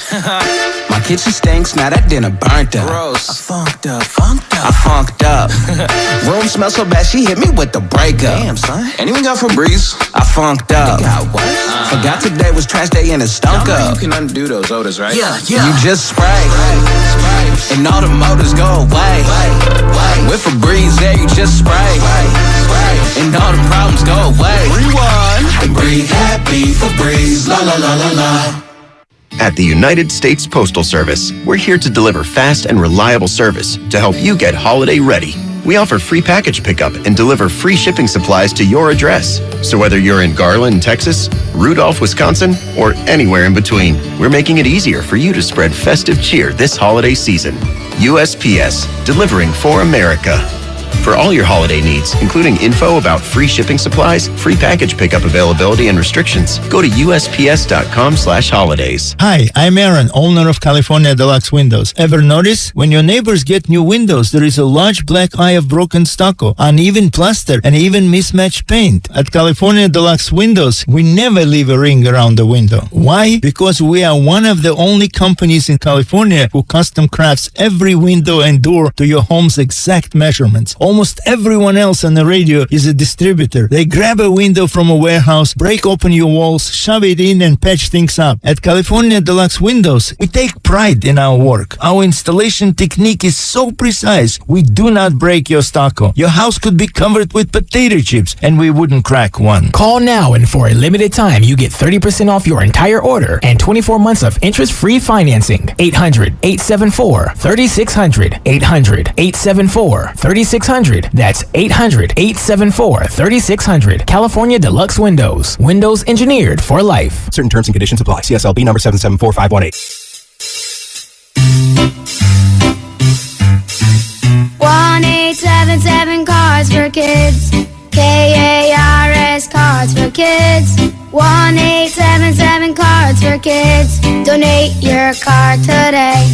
My kitchen stinks, now that dinner burnt up. Gross. I funked up. I funked up. Room smells so bad, she hit me with the breakup. Damn, son. Anyone got Febreze? I funked up. Got what? Forgot today was trash day and it stunk up. You can undo those odors, right? Yeah. You just spray. And all the motors go away. With Febreze, yeah, you just spray. And all the problems go away. Rewind. And breathe happy, Febreze, la la la la la. At the United States Postal Service, we're here to deliver fast and reliable service to help you get holiday ready. We offer free package pickup and deliver free shipping supplies to your address. So whether you're in Garland, Texas, Rudolph, Wisconsin, or anywhere in between, we're making it easier for you to spread festive cheer this holiday season. USPS, delivering for America. For all your holiday needs, including info about free shipping supplies, free package pickup availability, and restrictions, go to USPS.com/holidays. Hi, I'm Aaron, owner of California Deluxe Windows. Ever notice? When your neighbors get new windows, there is a large black eye of broken stucco, uneven plaster, and even mismatched paint. At California Deluxe Windows, we never leave a ring around the window. Why? Because we are one of the only companies in California who custom crafts every window and door to your home's exact measurements. Almost everyone else on the radio is a distributor. They grab a window from a warehouse, break open your walls, shove it in, and patch things up. At California Deluxe Windows, we take pride in our work. Our installation technique is so precise, we do not break your stucco. Your house could be covered with potato chips, and we wouldn't crack one. Call now, and for a limited time, you get 30% off your entire order and 24 months of interest-free financing. 800-874-3600. 800-874-3600. That's 800-874-3600. California Deluxe Windows. Windows engineered for life. Certain terms and conditions apply. CSLB number 774518. 1-877 Cars for Kids. KARS Cards for Kids. 1-877 Cards for Kids. Donate your car today.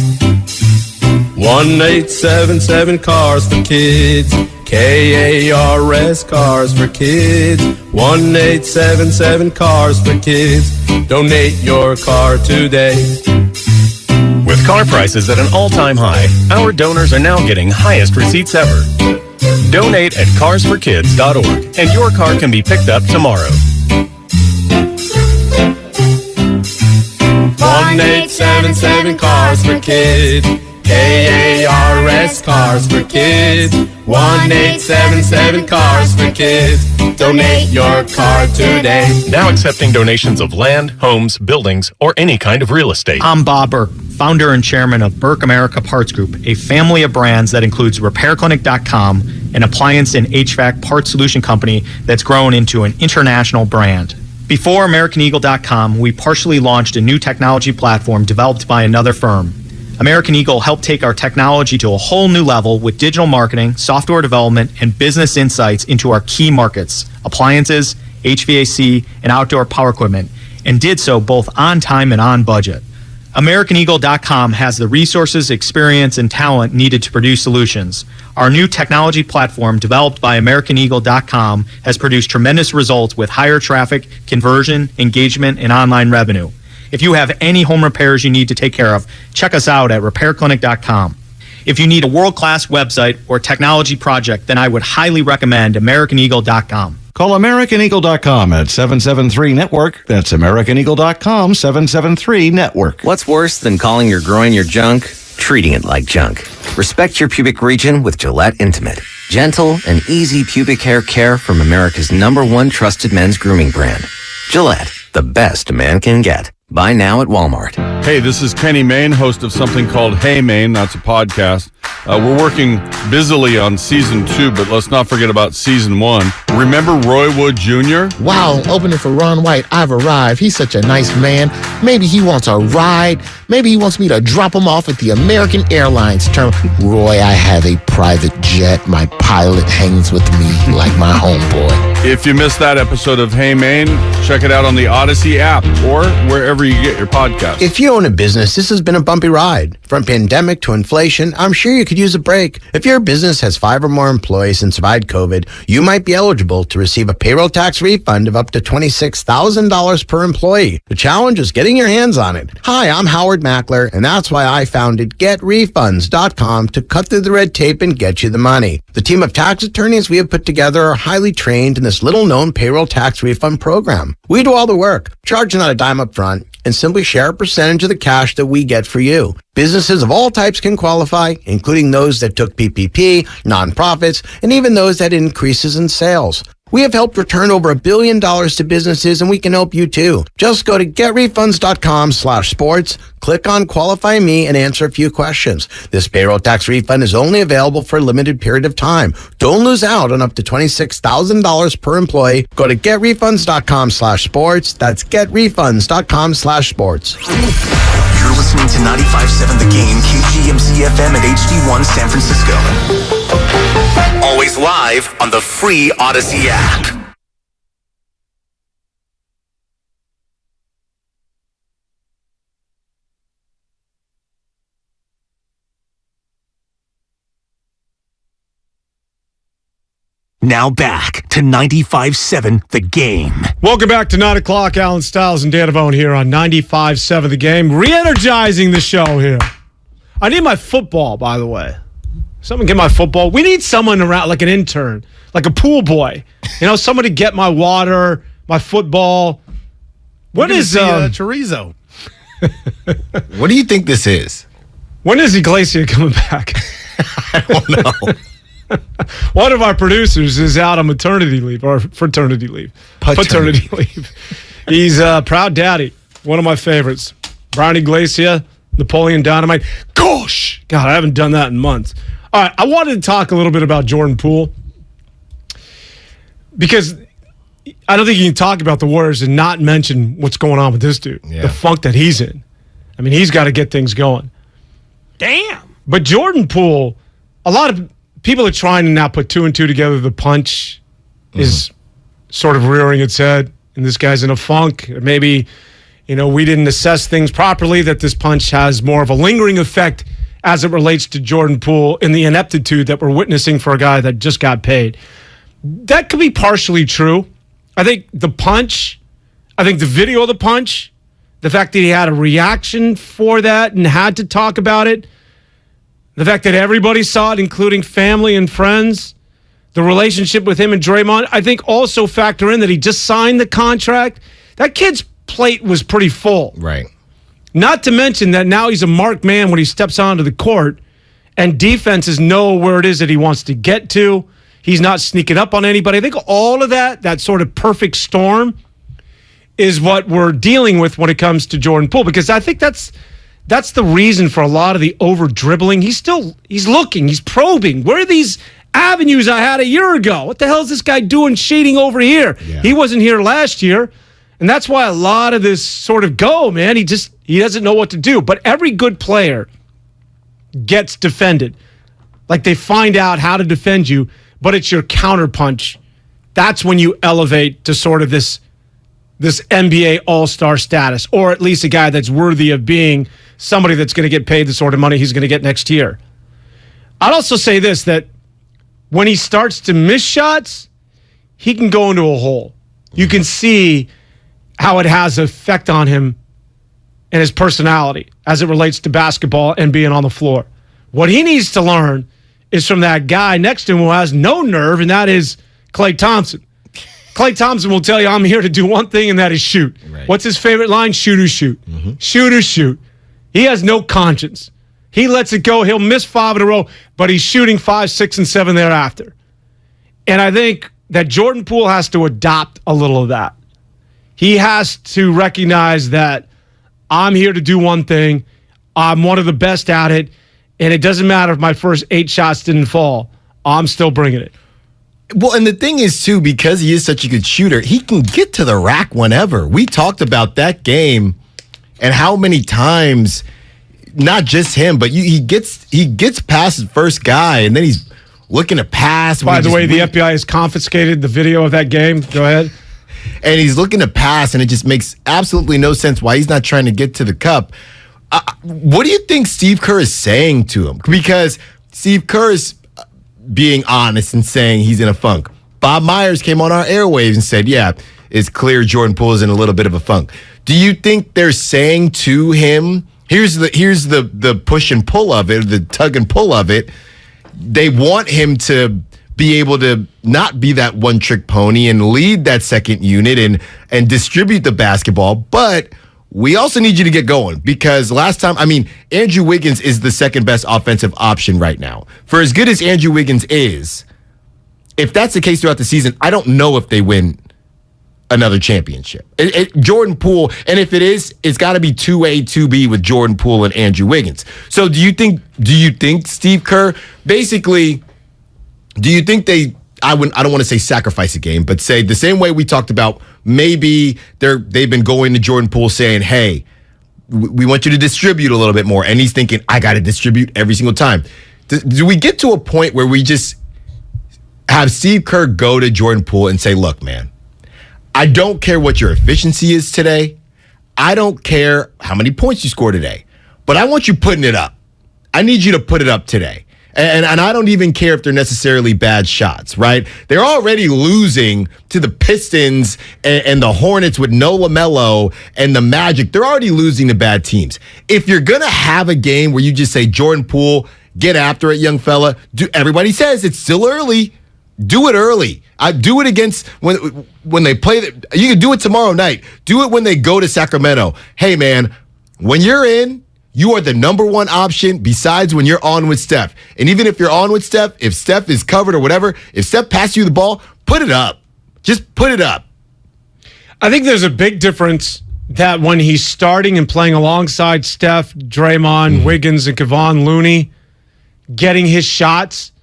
1-877 Cars for Kids. KARS Cars for Kids. 1-877 Cars for Kids. Donate your car today. With car prices at an all-time high, our donors are now getting highest receipts ever. Donate at carsforkids.org and your car can be picked up tomorrow. 1-877 Cars for Kids. KARS Cars for Kids. 1-877 Cars for Kids. Donate your car today. Now accepting donations of land, homes, buildings, or any kind of real estate. I'm Bob Burke, founder and chairman of Burke America Parts Group, a family of brands that includes RepairClinic.com, an appliance and HVAC parts solution company that's grown into an international brand. Before AmericanEagle.com, we partially launched a new technology platform developed by another firm. American Eagle helped take our technology to a whole new level with digital marketing, software development, and business insights into our key markets, appliances, HVAC, and outdoor power equipment, and did so both on time and on budget. AmericanEagle.com has the resources, experience, and talent needed to produce solutions. Our new technology platform, developed by AmericanEagle.com, has produced tremendous results with higher traffic, conversion, engagement, and online revenue. If you have any home repairs you need to take care of, check us out at RepairClinic.com. If you need a world-class website or technology project, then I would highly recommend AmericanEagle.com. Call AmericanEagle.com at 773-NETWORK. That's AmericanEagle.com, 773-NETWORK. What's worse than calling your groin your junk? Treating it like junk. Respect your pubic region with Gillette Intimate. Gentle and easy pubic hair care from America's #1 trusted men's grooming brand. Gillette, the best a man can get. Buy now at Walmart. Hey, this is Kenny Mayne, host of something called Hey Mayne. That's a podcast. We're working busily on season 2, but let's not forget about season 1. Remember Roy Wood Jr.? Wow, opening for Ron White. I've arrived. He's such a nice man. Maybe he wants a ride. Maybe he wants me to drop him off at the American Airlines terminal. Roy, I have a private jet. My pilot hangs with me like my homeboy. If you missed that episode of Hey Mayne, check it out on the Odyssey app or wherever you get your podcast. If you own a business, this has been a bumpy ride. From pandemic to inflation, I'm sure you could use a break. If your business has 5 or more employees and survived COVID, you might be eligible to receive a payroll tax refund of up to $26,000 per employee. The challenge is getting your hands on it. Hi, I'm Howard Mackler, and that's why I founded GetRefunds.com to cut through the red tape and get you the money. The team of tax attorneys we have put together are highly trained in this little-known payroll tax refund program. We do all the work, charge not a dime up front, and simply share a percentage of the cash that we get for you. Businesses of all types can qualify, including those that took PPP, nonprofits, and even those that had increases in sales. We have helped return over $1 billion to businesses, and we can help you too. Just go to getrefunds.com/sports, click on Qualify Me, and answer a few questions. This payroll tax refund is only available for a limited period of time. Don't lose out on up to $26,000 per employee. Go to getrefunds.com/sports. That's getrefunds.com/sports. You're listening to 95.7 The Game, KGMZ FM at HD1 San Francisco. Always live on the free Odyssey app. Now back to 95.7 The Game. Welcome back to 9 o'clock. Allen Stiles and Devone here on 95.7 The Game. Re-energizing the show here. I need my football, by the way. Someone get my football. We need someone around, like an intern, like a pool boy. You know, someone to get my water, my football. What is chorizo? What do you think this is? When is Iglesias coming back? I don't know. One of our producers is out on maternity leave or fraternity leave. Paternity leave. He's a proud daddy. One of my favorites. Brian Iglesias, Napoleon Dynamite. Gosh! God, I haven't done that in months. All right, I wanted to talk a little bit about Jordan Poole because I don't think you can talk about the Warriors and not mention what's going on with this dude, the funk that he's in. I mean, he's got to get things going. Damn. But Jordan Poole, a lot of people are trying to now put two and two together. The punch is sort of rearing its head, and this guy's in a funk. Maybe, we didn't assess things properly, that this punch has more of a lingering effect as it relates to Jordan Poole and the ineptitude that we're witnessing for a guy that just got paid. That could be partially true. I think the punch, I think the video of the punch, the fact that he had a reaction for that and had to talk about it, the fact that everybody saw it, including family and friends, the relationship with him and Draymond, I think also factor in that he just signed the contract. That kid's plate was pretty full. Right. Not to mention that now he's a marked man when he steps onto the court, and defenses know where it is that he wants to get to. He's not sneaking up on anybody. I think all of that sort of perfect storm, is what we're dealing with when it comes to Jordan Poole, because I think that's the reason for a lot of the over dribbling. He's looking, he's probing. Where are these avenues I had a year ago? What the hell is this guy doing shading over here? Yeah. He wasn't here last year. And that's why a lot of this sort of man. He doesn't know what to do. But every good player gets defended. Like they find out how to defend you, but it's your counterpunch. That's when you elevate to sort of this NBA all-star status, or at least a guy that's worthy of being somebody that's going to get paid the sort of money he's going to get next year. I'd also say this, that when he starts to miss shots, he can go into a hole. You can see how it has an effect on him and his personality as it relates to basketball and being on the floor. What he needs to learn is from that guy next to him who has no nerve, and that is Klay Thompson. Klay Thompson will tell you, I'm here to do one thing, and that is shoot. Right. What's his favorite line? Shoot or shoot. Mm-hmm. Shoot or shoot. He has no conscience. He lets it go. He'll miss 5 in a row, but he's shooting 5, 6, and 7 thereafter. And I think that Jordan Poole has to adopt a little of that. He has to recognize that I'm here to do one thing. I'm one of the best at it, and it doesn't matter if my first 8 shots didn't fall. I'm still bringing it. Well, and the thing is, too, because he is such a good shooter, he can get to the rack whenever. We talked about that game and how many times, not just him, but he gets past the first guy, and then he's looking to pass. By the way, the FBI has confiscated the video of that game. Go ahead. And he's looking to pass, and it just makes absolutely no sense why he's not trying to get to the cup. What do you think Steve Kerr is saying to him? Because Steve Kerr is being honest and saying he's in a funk. Bob Myers came on our airwaves and said, yeah, it's clear Jordan Poole is in a little bit of a funk. Do you think they're saying to him, here's the push and pull of it, the tug and pull of it, they want him to be able to not be that one-trick pony and lead that second unit and distribute the basketball, but we also need you to get going, because last time, Andrew Wiggins is the second best offensive option right now. For as good as Andrew Wiggins is, if that's the case throughout the season, I don't know if they win another championship. Jordan Poole, and if it is, it's got to be 2A, 2B with Jordan Poole and Andrew Wiggins. So do you think Steve Kerr, basically, do you think I don't want to say sacrifice a game, but say the same way we talked about, maybe they've been going to Jordan Poole saying, hey, we want you to distribute a little bit more. And he's thinking, I got to distribute every single time. Do we get to a point where we just have Steve Kerr go to Jordan Poole and say, look, man, I don't care what your efficiency is today. I don't care how many points you score today, but I want you putting it up. I need you to put it up today. And I don't even care if they're necessarily bad shots, right? They're already losing to the Pistons and the Hornets with no LaMelo and the Magic. They're already losing to bad teams. If you're going to have a game where you just say, Jordan Poole, get after it, young fella. Everybody says it's still early. Do it early. I do it against when they play. You can do it tomorrow night. Do it when they go to Sacramento. Hey, man, when you're in, you are the number one option besides when you're on with Steph. And even if you're on with Steph, if Steph is covered or whatever, if Steph passes you the ball, put it up. Just put it up. I think there's a big difference that when he's starting and playing alongside Steph, Draymond, Wiggins, and Kevon Looney, getting his shots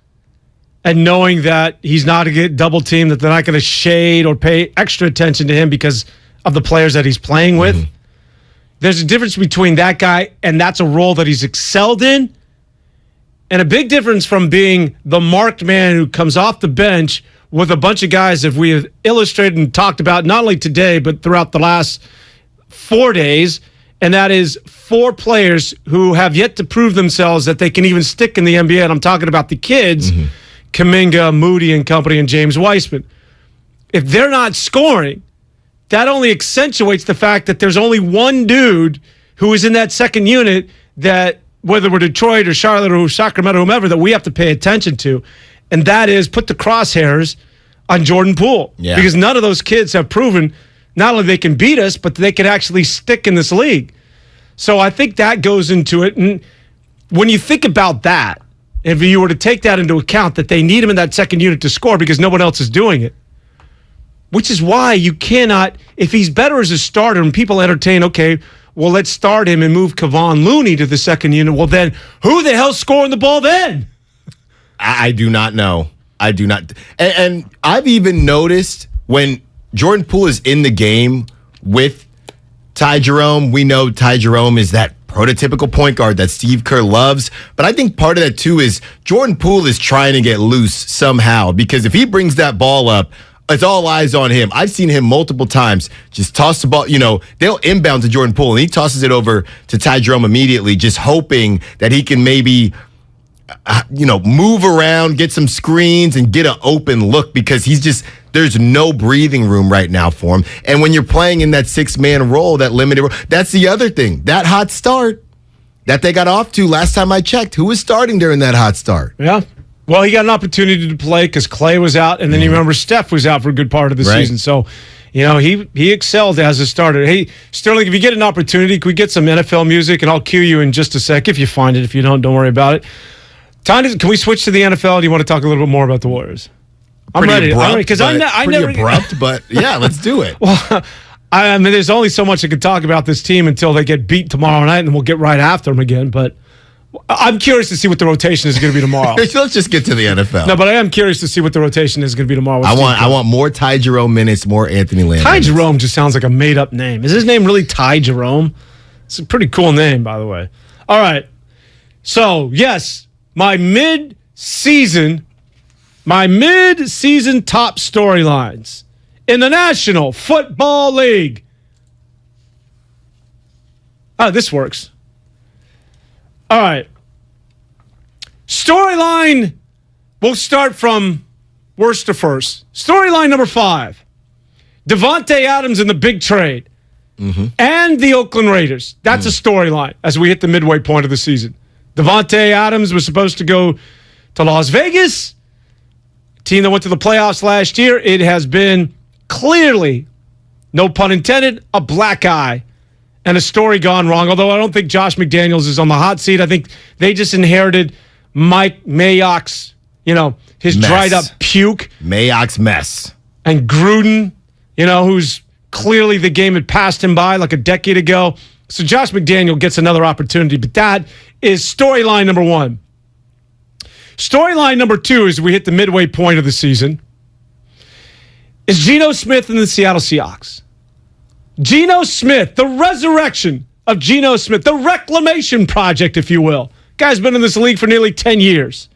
and knowing that he's not going to get double teamed, that they're not going to shade or pay extra attention to him because of the players that he's playing with. There's a difference between that guy, and that's a role that he's excelled in, and a big difference from being the marked man who comes off the bench with a bunch of guys that we have illustrated and talked about not only today, but throughout the last 4 days, and that is 4 players who have yet to prove themselves that they can even stick in the NBA, and I'm talking about the kids, Kuminga, Moody and company, and James Wiseman. If they're not scoring, that only accentuates the fact that there's only one dude who is in that second unit that, whether we're Detroit or Charlotte or Sacramento, whomever, that we have to pay attention to. And that is put the crosshairs on Jordan Poole. Yeah. Because none of those kids have proven not only they can beat us, but they can actually stick in this league. So I think that goes into it. And when you think about that, if you were to take that into account, that they need him in that second unit to score because no one else is doing it, which is why you cannot, if he's better as a starter and people entertain, okay, well, let's start him and move Kevon Looney to the second unit. Well, then who the hell's scoring the ball then? I do not know. I do not. And I've even noticed when Jordan Poole is in the game with Ty Jerome, we know Ty Jerome is that prototypical point guard that Steve Kerr loves. But I think part of that, too, is Jordan Poole is trying to get loose somehow, because if he brings that ball up, it's all eyes on him. I've seen him multiple times just toss the ball. They'll inbound to Jordan Poole, and he tosses it over to Ty Jerome immediately, just hoping that he can maybe, move around, get some screens, and get an open look, because there's no breathing room right now for him. And when you're playing in that 6-man role, that limited role, that's the other thing. That hot start that they got off to last time I checked, who was starting during that hot start? Yeah. Well, he got an opportunity to play because Clay was out, and then you remember Steph was out for a good part of the season. So, he excelled as a starter. Hey, Sterling, if you get an opportunity, can we get some NFL music? And I'll cue you in just a sec if you find it. If you don't worry about it. Can we switch to the NFL? Do you want to talk a little bit more about the Warriors? I'm ready. Because I never abrupt, but yeah, let's do it. Well, I mean, there's only so much I can talk about this team until they get beat tomorrow night, and then we'll get right after them again. But I'm curious to see what the rotation is going to be tomorrow. Let's just get to the NFL. No, but I am curious to see what the rotation is going to be tomorrow. I want more Ty Jerome minutes, more Anthony Lamb. Ty Jerome just sounds like a made-up name. Is his name really Ty Jerome? It's a pretty cool name, by the way. All right. So, yes, my mid-season top storylines in the National Football League. Oh, this works. All right. Storyline, we'll start from worst to first. Storyline number 5. Devontae Adams in the big trade. And the Oakland Raiders. That's a storyline as we hit the midway point of the season. Devontae Adams was supposed to go to Las Vegas, a team that went to the playoffs last year. It has been clearly, no pun intended, a black eye and a story gone wrong. Although I don't think Josh McDaniels is on the hot seat. I think they just inherited Mike Mayock's, his Mess. dried up puke. Mayock's mess. And Gruden, who's clearly the game had passed him by like a decade ago. So Josh McDaniel gets another opportunity, but that is storyline number one. Storyline number two, as we hit the midway point of the season, is Geno Smith and the Seattle Seahawks. Geno Smith, the resurrection of Geno Smith, the reclamation project, if you will. Guy's been in this league for nearly 10 years.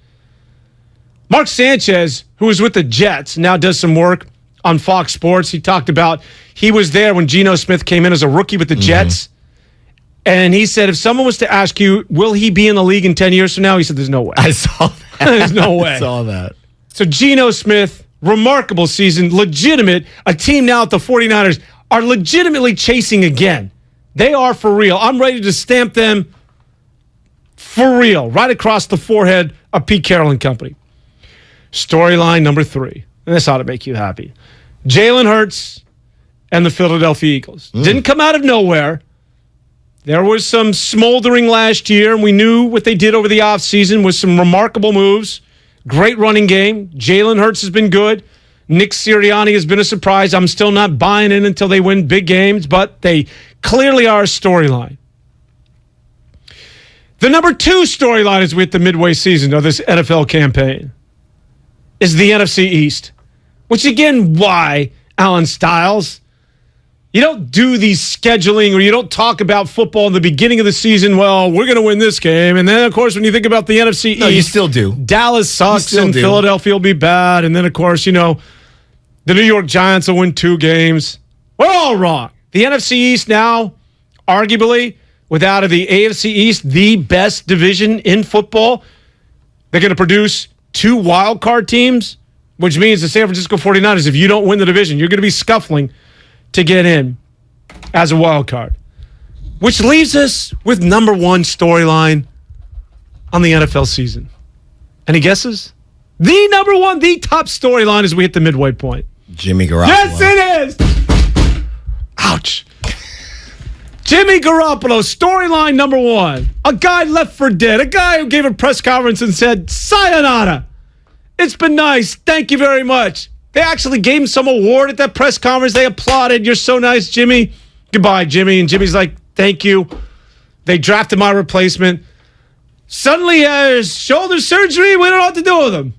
Mark Sanchez, who was with the Jets, now does some work on Fox Sports. He talked about he was there when Geno Smith came in as a rookie with the Jets. And he said, if someone was to ask you, will he be in the league in 10 years from now? He said, there's no way. I saw that. There's no way. I saw that. So Geno Smith, remarkable season, legitimate. A team now at the 49ers are legitimately chasing again. They are for real. I'm ready to stamp them for real, right across the forehead of Pete Carroll and company. Storyline number three. And this ought to make you happy. Jalen Hurts and the Philadelphia Eagles. Didn't come out of nowhere. There was some smoldering last year, and we knew what they did over the offseason with some remarkable moves. Great running game. Jalen Hurts has been good. Nick Sirianni has been a surprise. I'm still not buying in until they win big games, but they clearly are a storyline. The number two storyline as we hit the midway season of this NFL campaign is the NFC East, which again, why, Allen Stiles? You don't do these scheduling or you don't talk about football in the beginning of the season. Well, we're going to win this game. And then, of course, when you think about the NFC East, you still do. Dallas sucks and Philadelphia will be bad. And then, of course, the New York Giants will win 2 games. We're all wrong. The NFC East now, arguably, without the AFC East, the best division in football. They're going to produce 2 wild card teams, which means the San Francisco 49ers, if you don't win the division, you're going to be scuffling to get in as a wild card. Which leaves us with number one storyline on the NFL season. Any guesses? The number one, the top storyline as we hit the midway point. Jimmy Garoppolo. Yes, it is! Ouch. Jimmy Garoppolo, storyline number one. A guy left for dead. A guy who gave a press conference and said, sayonara. It's been nice. Thank you very much. They actually gave him some award at that press conference. They applauded. You're so nice, Jimmy. Goodbye, Jimmy. And Jimmy's like, thank you. They drafted my replacement. Suddenly he has shoulder surgery. We don't know what to do with him.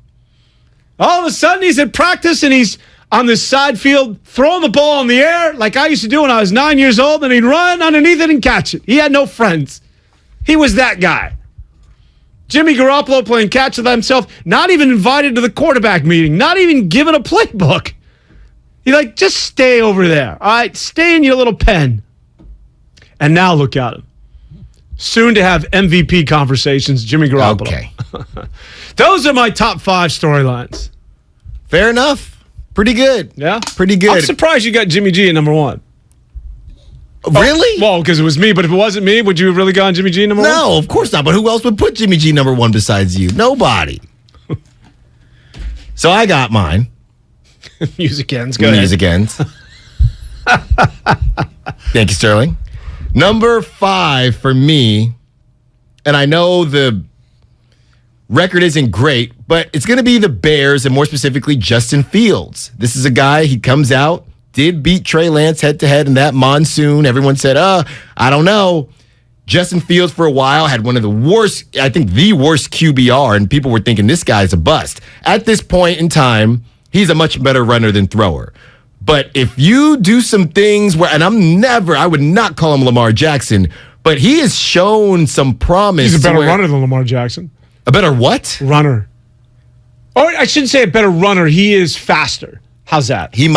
All of a sudden he's at practice and he's on the side field throwing the ball in the air like I used to do when I was 9 years old, and he'd run underneath it and catch it. He had no friends. He was that guy. Jimmy Garoppolo playing catch with himself, not even invited to the quarterback meeting, not even given a playbook. He's just stay over there. All right, stay in your little pen. And now look at him. Soon to have MVP conversations, Jimmy Garoppolo. Okay. Those are my top 5 storylines. Fair enough. Pretty good. Yeah? Pretty good. I'm surprised you got Jimmy G at number 1. Really? Well, because it was me, but if it wasn't me, would you have really gone Jimmy G number 1? No, of course not. But who else would put Jimmy G number 1 besides you? Nobody. So I got mine. Music ends. Go ahead. Music ends. Thank you, Sterling. Number 5 for me, and I know the record isn't great, but it's going to be the Bears, and more specifically, Justin Fields. This is a guy, he comes out, did beat Trey Lance head-to-head in that monsoon. Everyone said, I don't know. Justin Fields for a while had one of the worst, I think the worst QBR, and people were thinking this guy's a bust. At this point in time, he's a much better runner than thrower. But if you do some things where, and I would not call him Lamar Jackson, but he has shown some promise. He's a better runner than Lamar Jackson. A better what? Runner. Or I shouldn't say a better runner. He is faster. How's that? He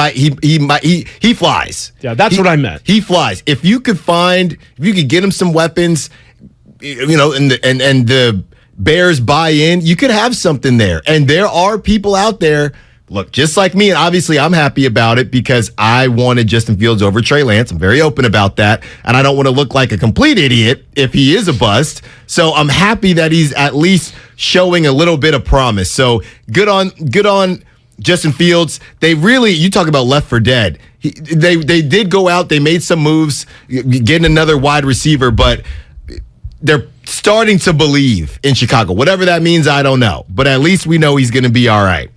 flies. Yeah, that's what I meant. He flies. If you could get him some weapons, and the Bears buy in, you could have something there. And there are people out there, look, just like me, and obviously I'm happy about it because I wanted Justin Fields over Trey Lance. I'm very open about that. And I don't want to look like a complete idiot if he is a bust. So I'm happy that he's at least showing a little bit of promise. So good on Justin Fields. They really, you talk about left for dead. They did go out, they made some moves, getting another wide receiver, but they're starting to believe in Chicago. Whatever that means, I don't know. But at least we know he's going to be all right.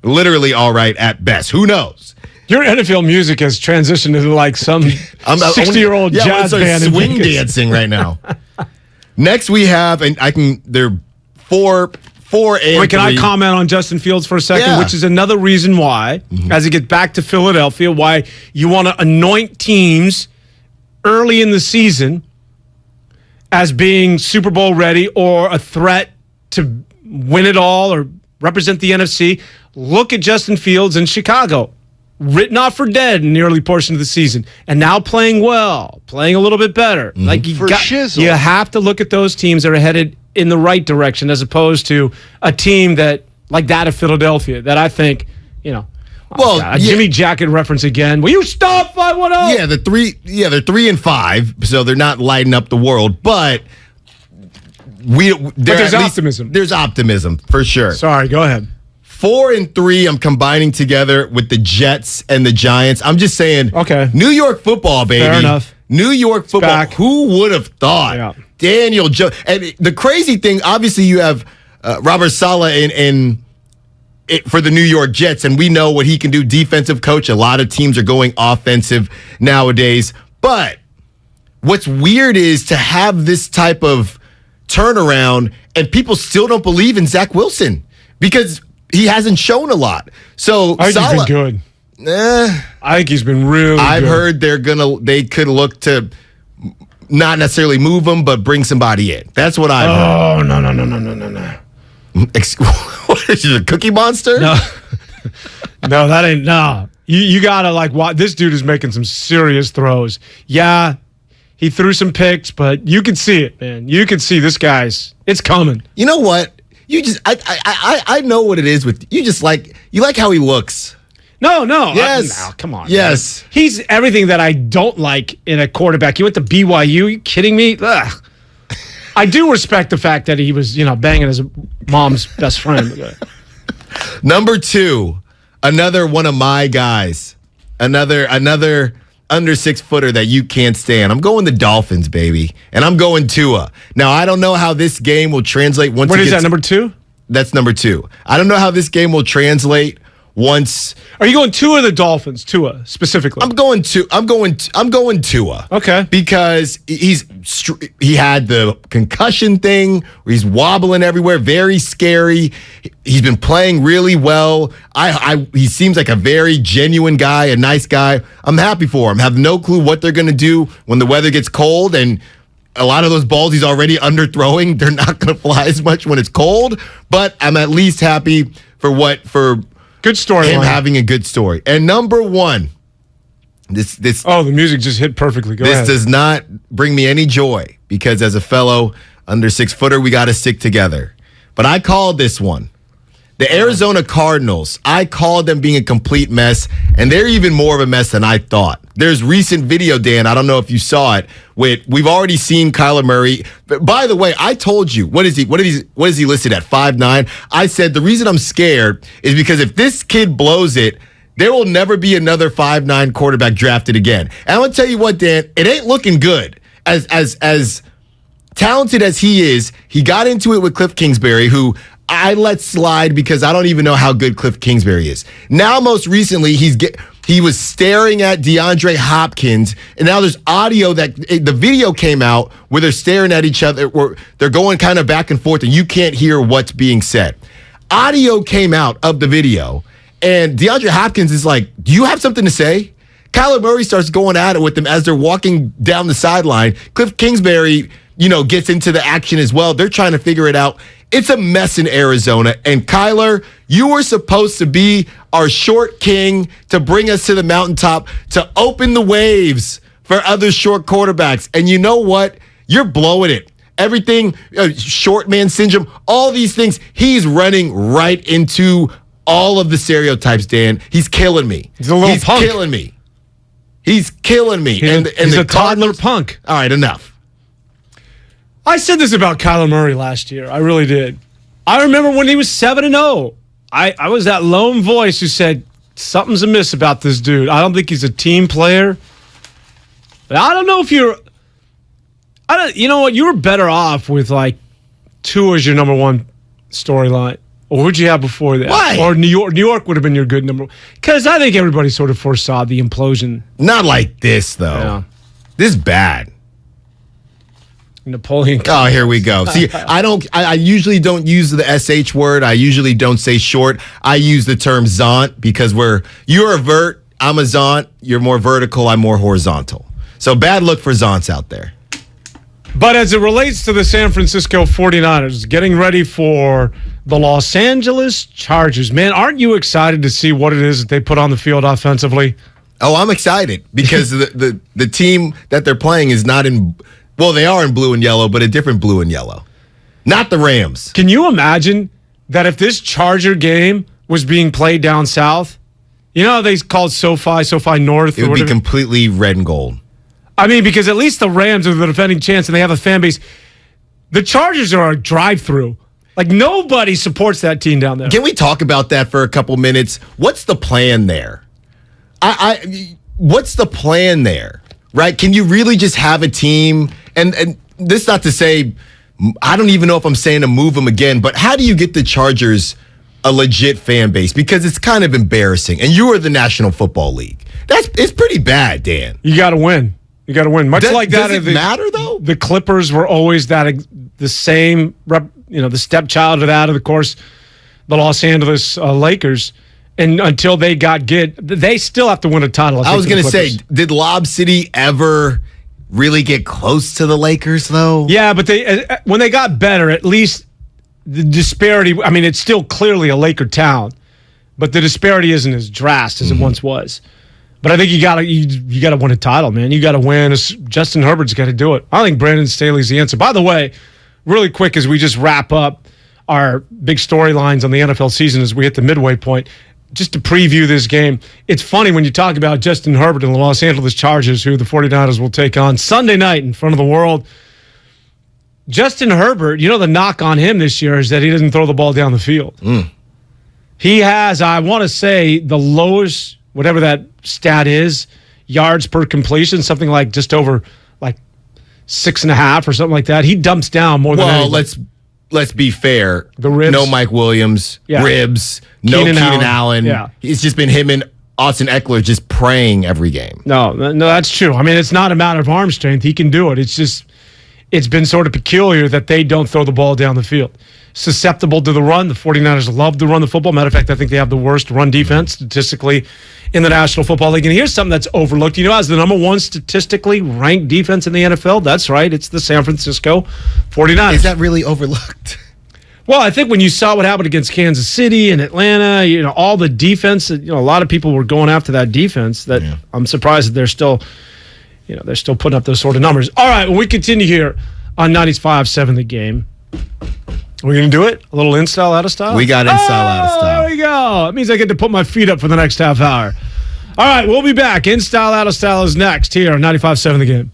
Literally all right at best. Who knows? Your NFL music has transitioned into like some 60-year-old jazz band. Swing dancing right now. Next we have, and they're 4 and 3. Wait, can I comment on Justin Fields for a second? Yeah. Which is another reason why, as he gets back to Philadelphia, why you want to anoint teams early in the season as being Super Bowl ready or a threat to win it all or represent the NFC. Look at Justin Fields in Chicago. Written off for dead in the early portion of the season, and now playing well, playing a little bit better. Like you have to look at those teams that are headed in the right direction, as opposed to a team that like that of Philadelphia. That I think, Jimmy Jacket reference again. Will you stop 5-1-0? Yeah, they're 3 and 5, so they're not lighting up the world, but there's optimism. There's optimism for sure. Sorry, go ahead. 4 and 3, I'm combining together with the Jets and the Giants. I'm just saying, okay, New York football, baby. Fair enough. New York football. Back. Who would have thought? Yeah. Daniel Jones. And the crazy thing, obviously, you have Robert Saleh for the New York Jets, and we know what he can do. Defensive coach. A lot of teams are going offensive nowadays. But what's weird is to have this type of turnaround, and people still don't believe in Zach Wilson because he hasn't shown a lot. So I think he's been good. I think he's been really good. I've heard they could look to not necessarily move him, but bring somebody in. That's what I've heard. Oh, no. What is it, a Cookie Monster? No. No, that ain't, no. You gotta watch. This dude is making some serious throws. Yeah, he threw some picks, but you can see it, man. You can see this guy's, it's coming. You know what? You just, I know what it is with you. Just you like how he looks. No. Yes. Come on. Yes. Man. He's everything that I don't like in a quarterback. He went to BYU. Are you kidding me? Ugh. I do respect the fact that he was, banging his mom's best friend. Number 2, another one of my guys. Another under 6-footer that you can't stand. I'm going the Dolphins, baby. And I'm going Tua. Now, I don't know how this game will translate once What is that, number 2? That's number 2. I don't know how this game will translate once. Are you going Tua or the Dolphins? Tua, specifically. I'm going Tua. Okay. Because he had the concussion thing where he's wobbling everywhere, very scary. He's been playing really well. He seems like a very genuine guy, a nice guy. I'm happy for him. Have no clue what they're going to do when the weather gets cold, and a lot of those balls he's already underthrowing. They're not going to fly as much when it's cold, but I'm at least happy for good story. Him having a good story. And number 1, this. Oh, the music just hit perfectly. Go ahead. This does not bring me any joy because as a fellow under 6-footer, we got to stick together. But I called this one. The Arizona Cardinals, I called them being a complete mess, and they're even more of a mess than I thought. There's recent video, Dan, I don't know if you saw it, we've already seen Kyler Murray. But by the way, I told you, what is he listed at, 5'9"? I said the reason I'm scared is because if this kid blows it, there will never be another 5'9" quarterback drafted again. And I'm going to tell you what, Dan, it ain't looking good. As talented as he is, he got into it with Cliff Kingsbury, who I let slide because I don't even know how good Cliff Kingsbury is. Now, most recently, he was staring at DeAndre Hopkins, and now there's audio that the video came out where they're staring at each other, where they're going kind of back and forth, and you can't hear what's being said. Audio came out of the video, and DeAndre Hopkins is like, "Do you have something to say?" Kyler Murray starts going at it with them as they're walking down the sideline. Cliff Kingsbury, gets into the action as well. They're trying to figure it out. It's a mess in Arizona. And Kyler, you were supposed to be our short king to bring us to the mountaintop, to open the waves for other short quarterbacks. And you know what? You're blowing it. Everything, short man syndrome, all these things, he's running right into all of the stereotypes, Dan. He's killing me. He's a little punk. He's killing me. He's a toddler punk. All right, enough. I said this about Kyler Murray last year. I really did. I remember when he was 7-0. I was that lone voice who said, something's amiss about this dude. I don't think he's a team player. But I don't know if You know what? You were better off with like 2 as your number one storyline. Or who'd you have before that? Why? Or New York. New York would have been your good number one. Because I think everybody sort of foresaw the implosion. Not like this, though. Yeah. This is bad. Napoleon. Oh, here we go. See, I usually don't use the SH word. I usually don't say short. I use the term zont because you're a vert, I'm a zont. You're more vertical, I'm more horizontal. So bad look for zonts out there. But as it relates to the San Francisco 49ers, getting ready for the Los Angeles Chargers, man, aren't you excited to see what it is that they put on the field offensively? Oh, I'm excited because the team that they're playing is not in, well, they are in blue and yellow, but a different blue and yellow. Not the Rams. Can you imagine that if this Charger game was being played down south, you know how they called SoFi North? It would be completely red and gold. I mean, because at least the Rams are the defending champs and they have a fan base. The Chargers are a drive-through. Like, nobody supports that team down there. Can we talk about that for a couple minutes? What's the plan there? What's the plan there, right? Can you really just have a team? And this not to say, I don't even know if I'm saying to move them again, but how do you get the Chargers a legit fan base? Because it's kind of embarrassing. And you are the National Football League. It's pretty bad, Dan. You got to win. You got to win. Much like that. Does it matter, though? The Clippers were always the same, the stepchild of that, of course, the Los Angeles Lakers. And until they they still have to win a title. I was going to say, did Lob City ever really get close to the Lakers, though? Yeah, but when they got better, at least the disparity, I mean, it's still clearly a Laker town, but the disparity isn't as drastic as it once was. But I think you gotta win a title, man. You gotta win. Justin Herbert's got to do it. I think Brandon Staley's the answer. By the way, really quick as we just wrap up our big storylines on the NFL season as we hit the midway point, just to preview this game. It's funny when you talk about Justin Herbert and the Los Angeles Chargers, who the 49ers will take on Sunday night in front of the world. Justin Herbert, the knock on him this year is that he doesn't throw the ball down the field. He has, I want to say, the lowest, whatever that stat is, yards per completion, something like just over 6.5 or something like that. He dumps down more than anybody. Well, let's be fair. The ribs. No Mike Williams. Yeah. Ribs. No Keenan Allen. Yeah. It's just been him and Austin Eckler just praying every game. No, that's true. I mean, it's not a matter of arm strength. He can do it. It's just, it's been sort of peculiar that they don't throw the ball down the field. Susceptible to the run. The 49ers love to run the football. Matter of fact, I think they have the worst run defense statistically in the National Football League. And here's something that's overlooked. As the number one statistically ranked defense in the NFL, that's right, it's the San Francisco 49ers. Is that really overlooked? Well, I think when you saw what happened against Kansas City and Atlanta, all the defense, a lot of people were going after that defense. That I'm surprised that they're still putting up those sort of numbers. All right, when we continue here on 95.7 The Game, we're going to do it? A little in-style, out-of-style? We got in-style, out-of-style. There we go. That means I get to put my feet up for the next half hour. All right, we'll be back. In-style, out-of-style is next here on 95.7 The Game.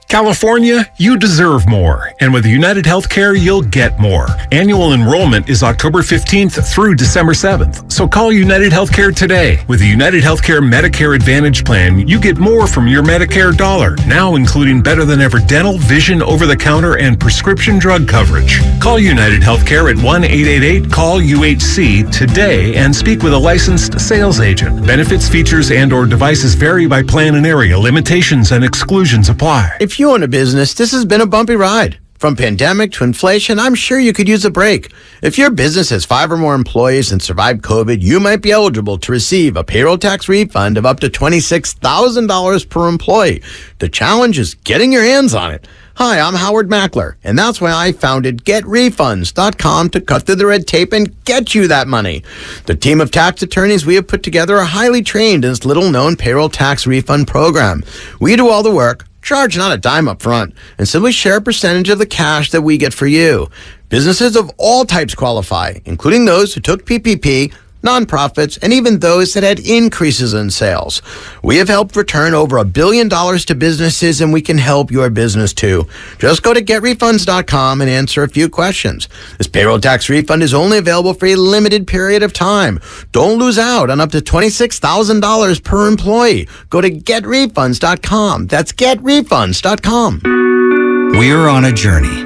California, you deserve more. And with United Healthcare, you'll get more. Annual enrollment is October 15th through December 7th. So call United Healthcare today. With the United Healthcare Medicare Advantage Plan, you get more from your Medicare dollar, now including better than ever dental, vision, over-the-counter, and prescription drug coverage. Call United Healthcare at 1-888-CALL-UHC today and speak with a licensed sales agent. Benefits, features, and/or devices vary by plan and area. Limitations and exclusions apply. If you own a business, this has been a bumpy ride. From pandemic to inflation, I'm sure you could use a break. If your business has 5 or more employees and survived COVID, you might be eligible to receive a payroll tax refund of up to $26,000 per employee. The challenge is getting your hands on it. Hi, I'm Howard Mackler, and that's why I founded GetRefunds.com to cut through the red tape and get you that money. The team of tax attorneys we have put together are highly trained in this little-known payroll tax refund program. We do all the work, charge not a dime up front, and simply share a percentage of the cash that we get for you. Businesses of all types qualify, including those who took PPP, nonprofits, and even those that had increases in sales. We have helped return over $1 billion to businesses, and we can help your business too. Just go to GetRefunds.com and answer a few questions. This payroll tax refund is only available for a limited period of time. Don't lose out on up to $26,000 per employee. Go to GetRefunds.com. That's GetRefunds.com. We are on a journey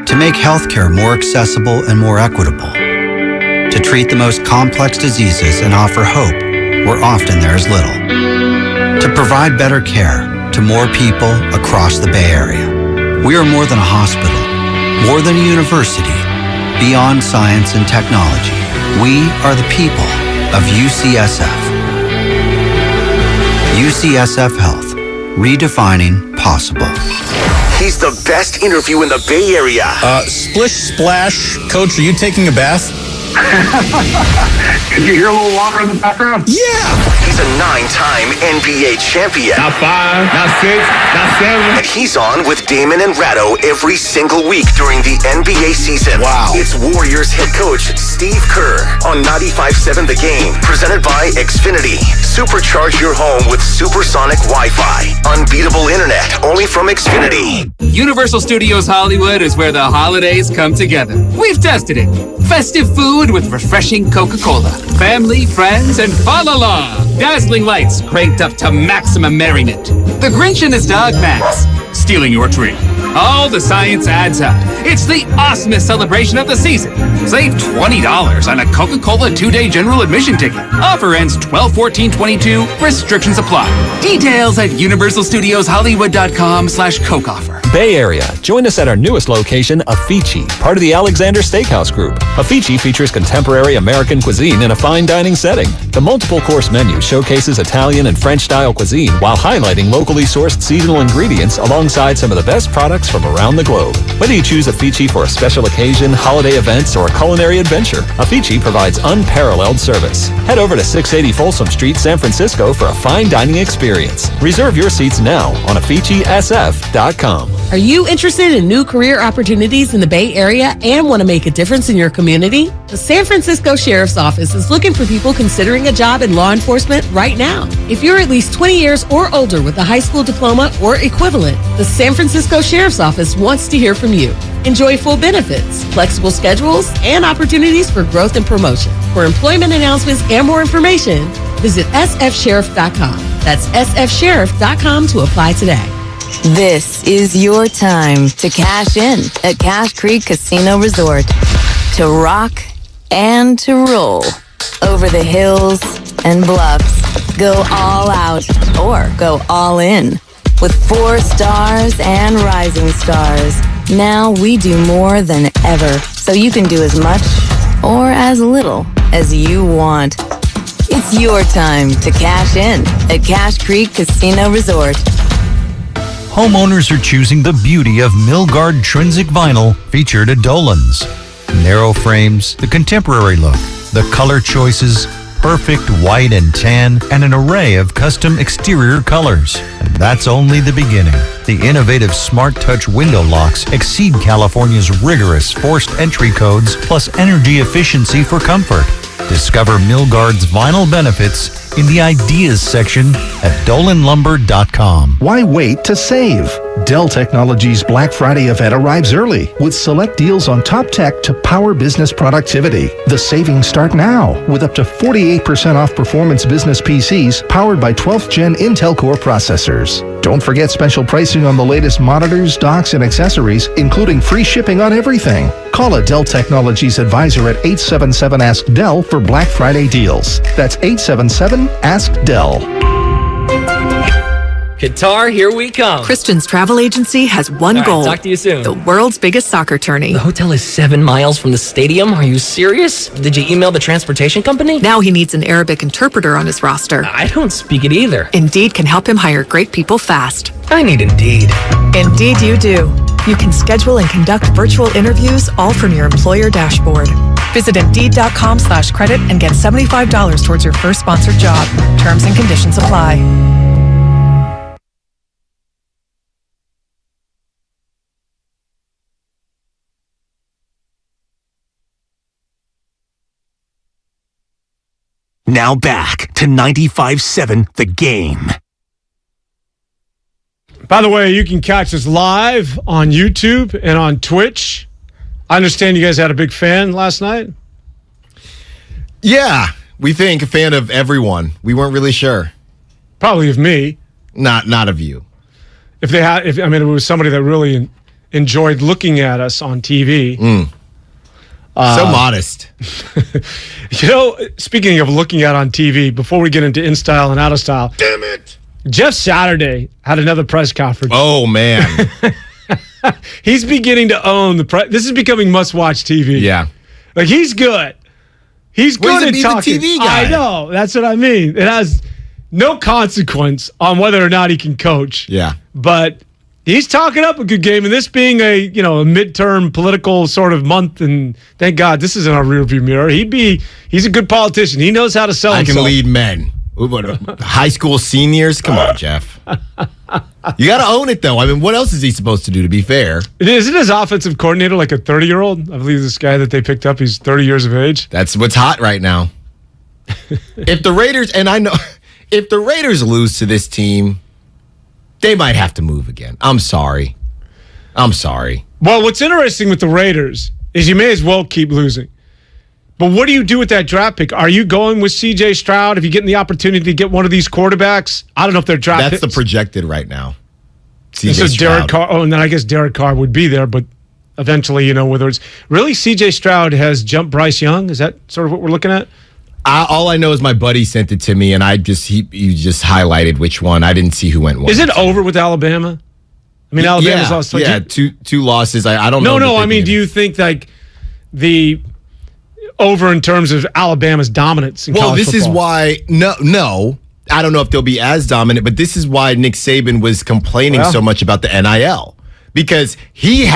to make healthcare more accessible and more equitable, to treat the most complex diseases and offer hope where often there is little, to provide better care to more people across the Bay Area. We are more than a hospital, more than a university, beyond science and technology. We are the people of UCSF. UCSF Health, redefining possible. He's the best interview in the Bay Area. Splish Splash. Coach, are you taking a bath? Could you hear a little water in the background? Yeah! He's a 9-time NBA champion. Not 5, not 6, not 7. And he's on with Damon and Ratto every single week during the NBA season. Wow. It's Warriors head coach Steve Kerr on 95.7 The Game. Presented by Xfinity. Supercharge your home with supersonic Wi-Fi. Unbeatable internet only from Xfinity. Universal Studios Hollywood is where the holidays come together. We've tested it. Festive food with refreshing Coca-Cola. Family, friends, and fa-la-la. Dazzling lights cranked up to maximum merriment. The Grinch and his dog Max stealing your tree. All the science adds up. It's the awesomest celebration of the season. Save $20 on a Coca-Cola 2-day general admission ticket. Offer ends 12/14/22. Restrictions apply. Details at universalstudioshollywood.com/Coke offer. Bay Area. Join us at our newest location, Afici, part of the Alexander Steakhouse Group. Afici features contemporary American cuisine in a fine dining setting. The multiple course menu showcases Italian and French-style cuisine while highlighting locally sourced seasonal ingredients alongside some of the best products from around the globe. Whether you choose Afici for a special occasion, holiday events, or a culinary adventure, Afici provides unparalleled service. Head over to 680 Folsom Street, San Francisco for a fine dining experience. Reserve your seats now on AficiSF.com. Are you interested in new career opportunities in the Bay Area and want to make a difference in your community? The San Francisco Sheriff's Office is looking for people considering a job in law enforcement right now. If you're at least 20 years or older with a high school diploma or equivalent, the San Francisco Sheriff's Office wants to hear from you. Enjoy full benefits, flexible schedules, and opportunities for growth and promotion. For employment announcements and more information, visit sfsheriff.com. That's sfsheriff.com to apply today. This is your time to cash in at Cash Creek Casino Resort. To rock and to roll. Over the hills and bluffs. Go all out or go all in. With 4 stars and rising stars. Now we do more than ever, so you can do as much or as little as you want. It's your time to cash in at Cash Creek Casino Resort. Homeowners are choosing the beauty of Milgard Trinsic Vinyl featured at Dolan's. Narrow frames, the contemporary look, the color choices, perfect white and tan, and an array of custom exterior colors. And that's only the beginning. The innovative Smart Touch window locks exceed California's rigorous forced entry codes, plus energy efficiency for comfort. Discover Milgard's vinyl benefits in the Ideas section at dolanlumber.com. Why wait to save? Dell Technologies Black Friday event arrives early with select deals on top tech to power business productivity. The savings start now with up to 48% off performance business PCs powered by 12th Gen Intel Core processors. Don't forget special pricing on the latest monitors, docks, and accessories, including free shipping on everything. Call a Dell Technologies advisor at 877-ASK-DELL for Black Friday deals. That's 877-ASK-DELL. Qatar, here we come. Christian's travel agency has one goal. Talk to you soon. The world's biggest soccer tourney. The hotel is 7 miles from the stadium. Are you serious? Did you email the transportation company? Now he needs an Arabic interpreter on his roster. I don't speak it either. Indeed can help him hire great people fast. I need Indeed. Indeed you do. You can schedule and conduct virtual interviews all from your employer dashboard. Visit Indeed.com/credit and get $75 towards your first sponsored job. Terms and conditions apply. Now back to 95.7 The Game. By the way, you can catch us live on YouTube and on Twitch. I understand you guys had a big fan last night. Yeah, we think a fan of everyone. We weren't really sure. Probably of me. Not of you. If it was somebody that really enjoyed looking at us on TV. So modest. Speaking of looking at on TV, before we get into in style and out of style, damn it, Jeff Saturday had another press conference. Oh man, he's beginning to own the press. This is becoming must-watch TV. Yeah, like he's good. He's good at talking. TV guy. I know. That's what I mean. It has no consequence on whether or not he can coach. Yeah, but he's talking up a good game, and this being a midterm political sort of month, and thank God this is in our rearview mirror. He's a good politician. He knows how to sell himself. I can lead men. High school seniors? Come on, Jeff. You got to own it, though. I mean, what else is he supposed to do, to be fair? Isn't his offensive coordinator like a 30-year-old? I believe this guy that they picked up, he's 30 years of age. That's what's hot right now. If the Raiders lose to this team, they might have to move again. I'm sorry. Well, what's interesting with the Raiders is you may as well keep losing. But what do you do with that draft pick? Are you going with C.J. Stroud if you get the opportunity to get one of these quarterbacks? I don't know if they're draft That's the projected right now. C.J. Derek Carr. Oh, and then I guess Derek Carr would be there, but eventually, whether it's really C.J. Stroud has jumped Bryce Young. Is that sort of what we're looking at? All I know is my buddy sent it to me, and he just highlighted which one. I didn't see who went one. Is it over with Alabama? I mean, Alabama's lost. Two losses. I don't know. No. I mean, do you think like the over in terms of Alabama's dominance in college this football? Is why no. I don't know if they'll be as dominant, but this is why Nick Saban was complaining so much about the NIL, because he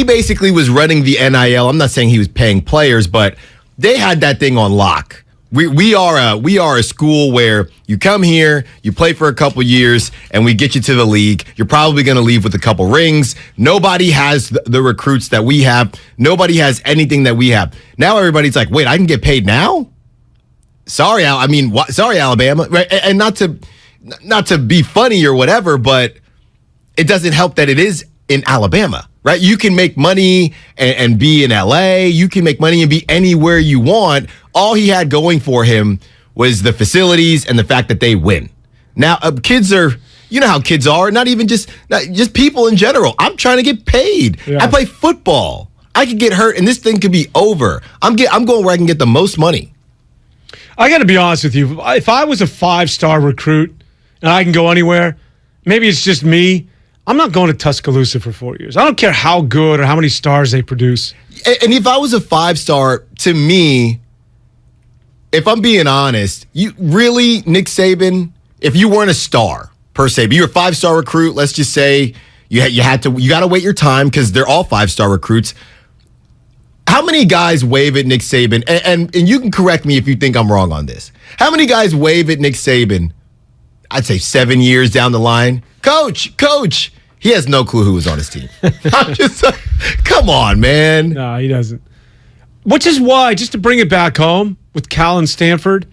basically was running the NIL. I'm not saying he was paying players, but they had that thing on lock. We are a school where you come here, you play for a couple years, and we get you to the league. You're probably going to leave with a couple rings. Nobody has the recruits that we have. Nobody has anything that we have. Now everybody's like, wait, I can get paid now? Sorry, Alabama. Right? And not to be funny or whatever, but it doesn't help that it is in Alabama. Right? You can make money and be in LA. You can make money and be anywhere you want. All he had going for him was the facilities and the fact that they win. Now, kids are, you know how kids are, not just people in general. I'm trying to get paid. Yeah. I play football. I could get hurt and this thing could be over. I'm going where I can get the most money. I got to be honest with you. If I was a 5-star recruit and I can go anywhere, maybe it's just me. I'm not going to Tuscaloosa for 4 years. I don't care how good or how many stars they produce. And if I was a 5-star, to me, if I'm being honest, you really, Nick Saban, if you weren't a star per se, but you're a 5-star recruit, let's just say you got to wait your time because they're all 5-star recruits. How many guys wave at Nick Saban? And you can correct me if you think I'm wrong on this. How many guys wave at Nick Saban? I'd say 7 years down the line. Coach. He has no clue who was on his team. I'm just like, come on, man. No, he doesn't. Which is why, just to bring it back home with Cal and Stanford,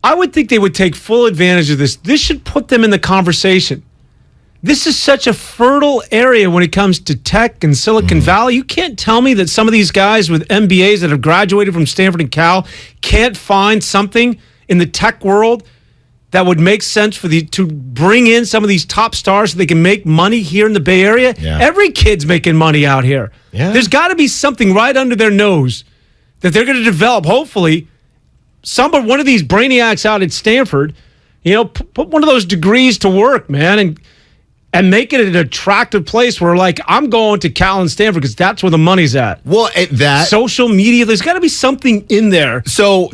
I would think they would take full advantage of this. This should put them in the conversation. This is such a fertile area when it comes to tech and Silicon Valley. You can't tell me that some of these guys with MBAs that have graduated from Stanford and Cal can't find something in the tech world that would make sense to bring in some of these top stars so they can make money here in the Bay Area. Yeah. Every kid's making money out here. Yeah. There's got to be something right under their nose that they're going to develop. Hopefully, one of these brainiacs out at Stanford, put one of those degrees to work, man, and make it an attractive place where, like, I'm going to Cal and Stanford because that's where the money's at. Well, social media, there's got to be something in there. So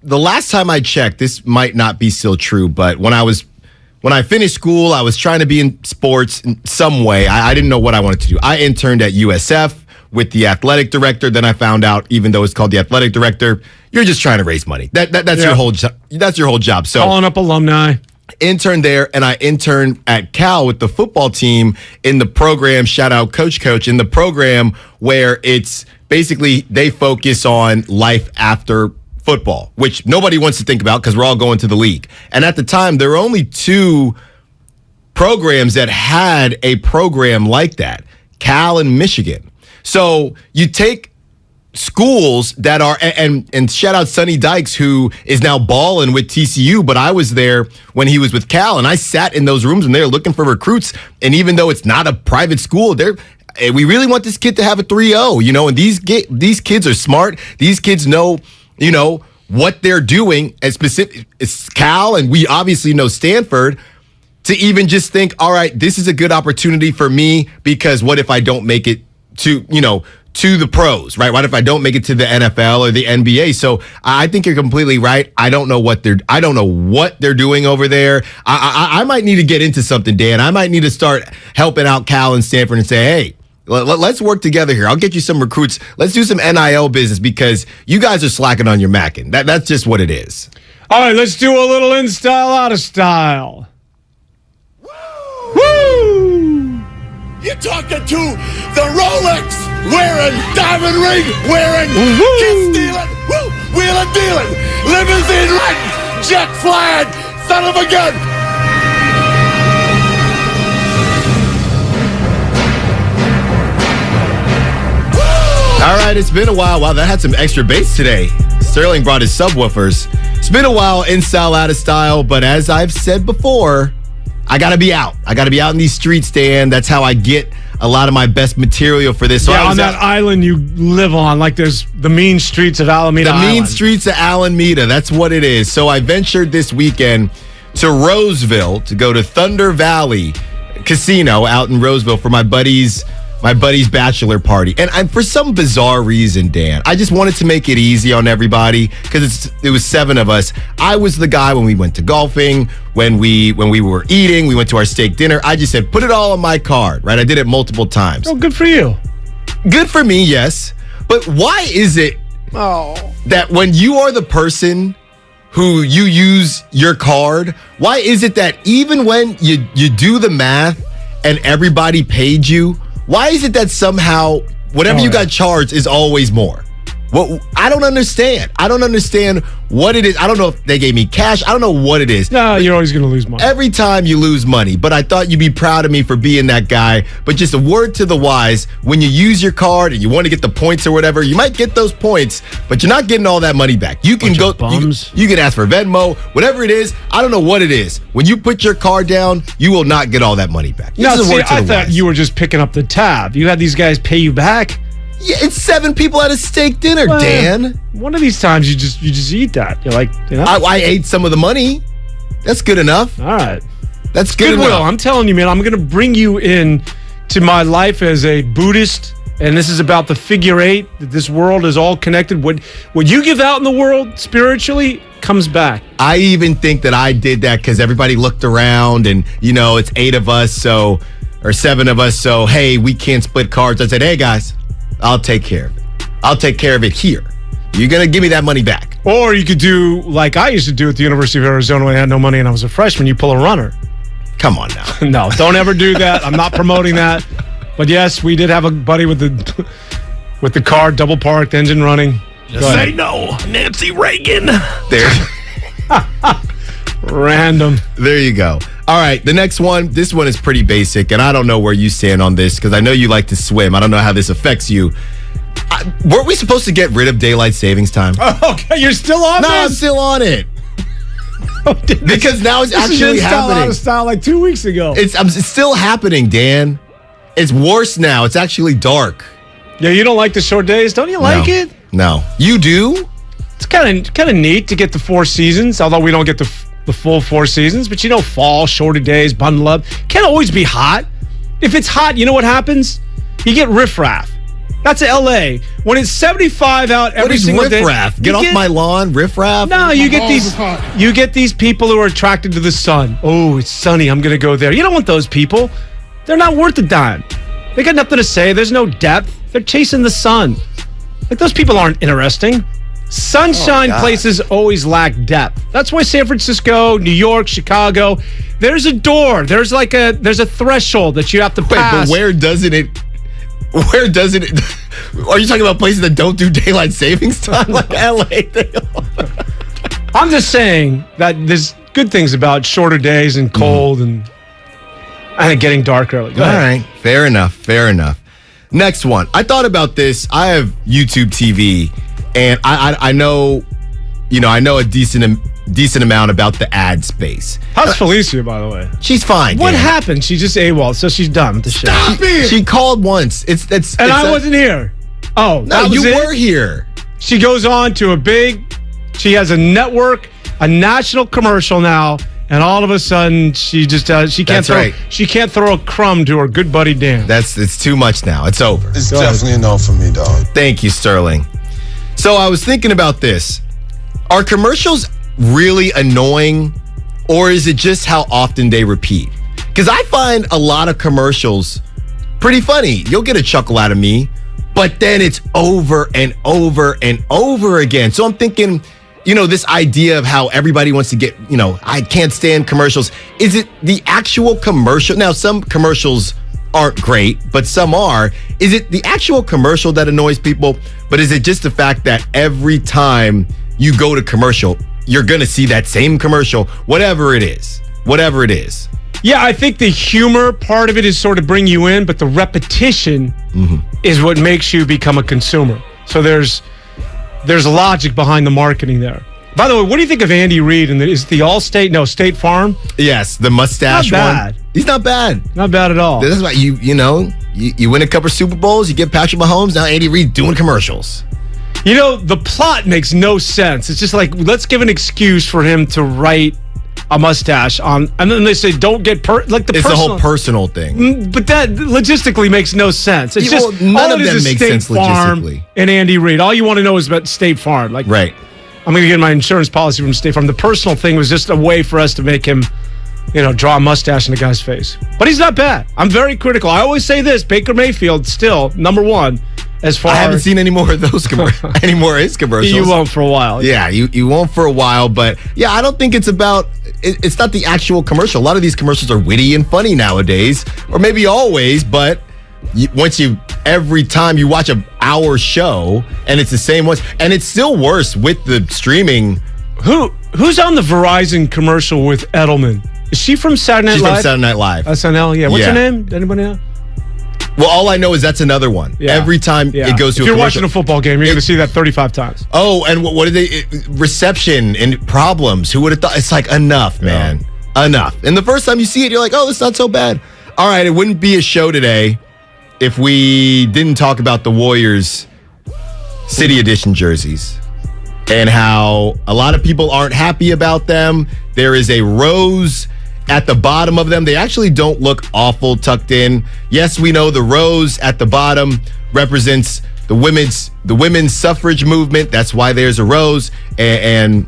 the last time I checked, this might not be still true, but when I finished school, I was trying to be in sports in some way. I didn't know what I wanted to do. I interned at USF with the athletic director. Then I found out, even though it's called the athletic director, you're just trying to raise money. That's your whole job. So calling up alumni. Interned there, and I interned at Cal with the football team in the program. Shout out Coach, in the program where it's basically they focus on life after football, which nobody wants to think about because we're all going to the league. And at the time, there were only 2 programs that had a program like that, Cal and Michigan. So you take schools that are, and shout out Sonny Dykes, who is now balling with TCU, but I was there when he was with Cal, and I sat in those rooms and they're looking for recruits. And even though it's not a private school, we really want this kid to have a 3.0, and these kids are smart. These kids know, what they're doing, as specific, it's Cal, and we obviously know Stanford, to even just think, all right, this is a good opportunity for me, because what if I don't make it to the pros, right? What if I don't make it to the NFL or the NBA? So I think you're completely right. I don't know what they're doing over there. I might need to get into something, Dan. I might need to start helping out Cal and Stanford and say, hey, let's work together here. I'll get you some recruits. Let's do some NIL business, because you guys are slacking on your macking. That's just what it is. All right, let's do a little in style, out of style. Woo! You're talking to the Rolex wearing, diamond ring wearing, kid stealing, wheeling dealing, limousine riding, jet flying, son of a gun. All right, it's been a while. Wow, that had some extra bass today. Sterling brought his subwoofers. It's been a while, in style, out of style, but as I've said before, I got to be out. I got to be out in these streets, Dan. That's how I get a lot of my best material for this. So on that island you live on, like there's the mean streets of Alameda Island. The mean streets of Alameda, that's what it is. So I ventured this weekend to Roseville to go to Thunder Valley Casino out in Roseville for my buddy's bachelor party. And for some bizarre reason, Dan, I just wanted to make it easy on everybody, because it was 7 of us. I was the guy when we went to golfing, when we were eating, we went to our steak dinner. I just said, put it all on my card, right? I did it multiple times. Oh, good for you. Good for me, yes. But why is it that when you are the person who you use your card, why is it that even when you do the math and everybody paid you, why is it that somehow whatever you got charged is always more? Well, I don't understand. I don't understand what it is. I don't know if they gave me cash. I don't know what it is. No, you're always going to lose money. Every time you lose money. But I thought you'd be proud of me for being that guy. But just a word to the wise, when you use your card and you want to get the points or whatever, you might get those points, but you're not getting all that money back. You can you can ask for Venmo, whatever it is. I don't know what it is. When you put your card down, you will not get all that money back. No, I thought you were just picking up the tab. You had these guys pay you back. Yeah, it's 7 people at a steak dinner, Dan. One of these times you just eat that. You're like, I ate some of the money. That's good enough. All right. That's good Goodwill. enough. I'm telling you, man, I'm going to bring you in to my life as a Buddhist, and this is about the figure 8, that this world is all connected. What you give out in the world spiritually comes back. I even think that I did that because everybody looked around and, it's 8 of us, or 7 of us, so, hey, we can't split cards. I said, hey, guys, I'll take care of it. I'll take care of it here. You're going to give me that money back. Or you could do like I used to do at the University of Arizona when I had no money and I was a freshman. You pull a runner. Come on now. No, don't ever do that. I'm not promoting that. But yes, we did have a buddy with the car double parked, engine running. Just say no, Nancy Reagan. There. Random. There you go. All right, the next one. This one is pretty basic, and I don't know where you stand on this because I know you like to swim. I don't know how this affects you. Weren't we supposed to get rid of daylight savings time? Okay, you're still on this? No, I'm still on it. Because now it's actually happening. Out of style like 2 weeks ago. It's still happening, Dan. It's worse now. It's actually dark. Yeah, you don't like the short days? Don't you like it? No. You do? It's kind of neat to get the 4 seasons, although we don't get the full 4 seasons. But fall, shorter days, bundle up. Can't always be hot. If it's hot, you know what happens? You get riffraff. That's LA. When it's 75 out every single day. Riffraff? Get off my lawn, riffraff? No, you get these people who are attracted to the sun. Oh, it's sunny. I'm going to go there. You don't want those people. They're not worth a dime. They got nothing to say. There's no depth. They're chasing the sun. Like, those people aren't interesting. Sunshine places always lack depth. That's why San Francisco, New York, Chicago, there's a door. There's a threshold that you have to pass. But where doesn't it? Are you talking about places that don't do daylight savings time like LA? I'm just saying that there's good things about shorter days and cold and getting dark early. All right. Fair enough. Next one. I thought about this. I have YouTube TV, and I know, I know a decent amount about the ad space. How's Felicia, by the way? She's fine. What happened? She just AWOL, so she's done with the show. Stop it! She called once. I wasn't here. Oh, no, you were here. She goes on to she has a network, a national commercial now, and all of a sudden she just she can't throw a crumb to her good buddy Dan. It's too much now. It's over. It's definitely a no for me, dog. Thank you, Sterling. So I was thinking about this. Are commercials really annoying, or is it just how often they repeat? Because I find a lot of commercials pretty funny. You'll get a chuckle out of me, but then it's over and over and over again. So I'm thinking, this idea of how everybody wants to get, I can't stand commercials. Is it the actual commercial? Now, some commercials aren't great, but some are. Is it the actual commercial that annoys people? But is it just the fact that every time you go to commercial, you're going to see that same commercial, whatever it is? Yeah, I think the humor part of it is sort of bring you in, but the repetition is what makes you become a consumer. So there's logic behind the marketing there. By the way, what do you think of Andy Reid? And is the Allstate? No, State Farm? Yes, the mustache one. He's not bad. Not bad at all. That's why you win a couple of Super Bowls, you get Patrick Mahomes, now Andy Reid doing commercials. The plot makes no sense. It's just like, let's give an excuse for him to write a mustache on, and then they say don't get it's a whole personal thing. But that logistically makes no sense. It's just none all of them make State sense Farm logistically. and Andy Reid. All you want to know is about State Farm. Right. I'm going to get my insurance policy from State Farm. The personal thing was just a way for us to make him, draw a mustache in the guy's face. But he's not bad. I'm very critical. I always say this: Baker Mayfield still number one. As far I haven't seen any more of those any more of his commercials. You won't for a while. Yeah, you won't for a while. But yeah, I don't think it's about. It's not the actual commercial. A lot of these commercials are witty and funny nowadays, or maybe always. But every time you watch an hour show, and it's the same ones, and it's still worse with the streaming. Who's on the Verizon commercial with Edelman? Is she from Saturday Night Live? She's from Saturday Night Live. SNL. Yeah. What's her name? Anybody know? Well, all I know is that's another one. Yeah. Every time it goes to if you're watching a football game, you're going to see that 35 times. Oh, and what did they... reception and problems. Who would have thought? It's like, enough, man. Enough. And the first time you see it, you're like, oh, it's not so bad. All right, it wouldn't be a show today if we didn't talk about the Warriors City Edition jerseys and how a lot of people aren't happy about them. There is a rose at the bottom of them. They actually don't look awful tucked in. Yes, we know the rose at the bottom represents the women's suffrage movement. That's why there's a rose, and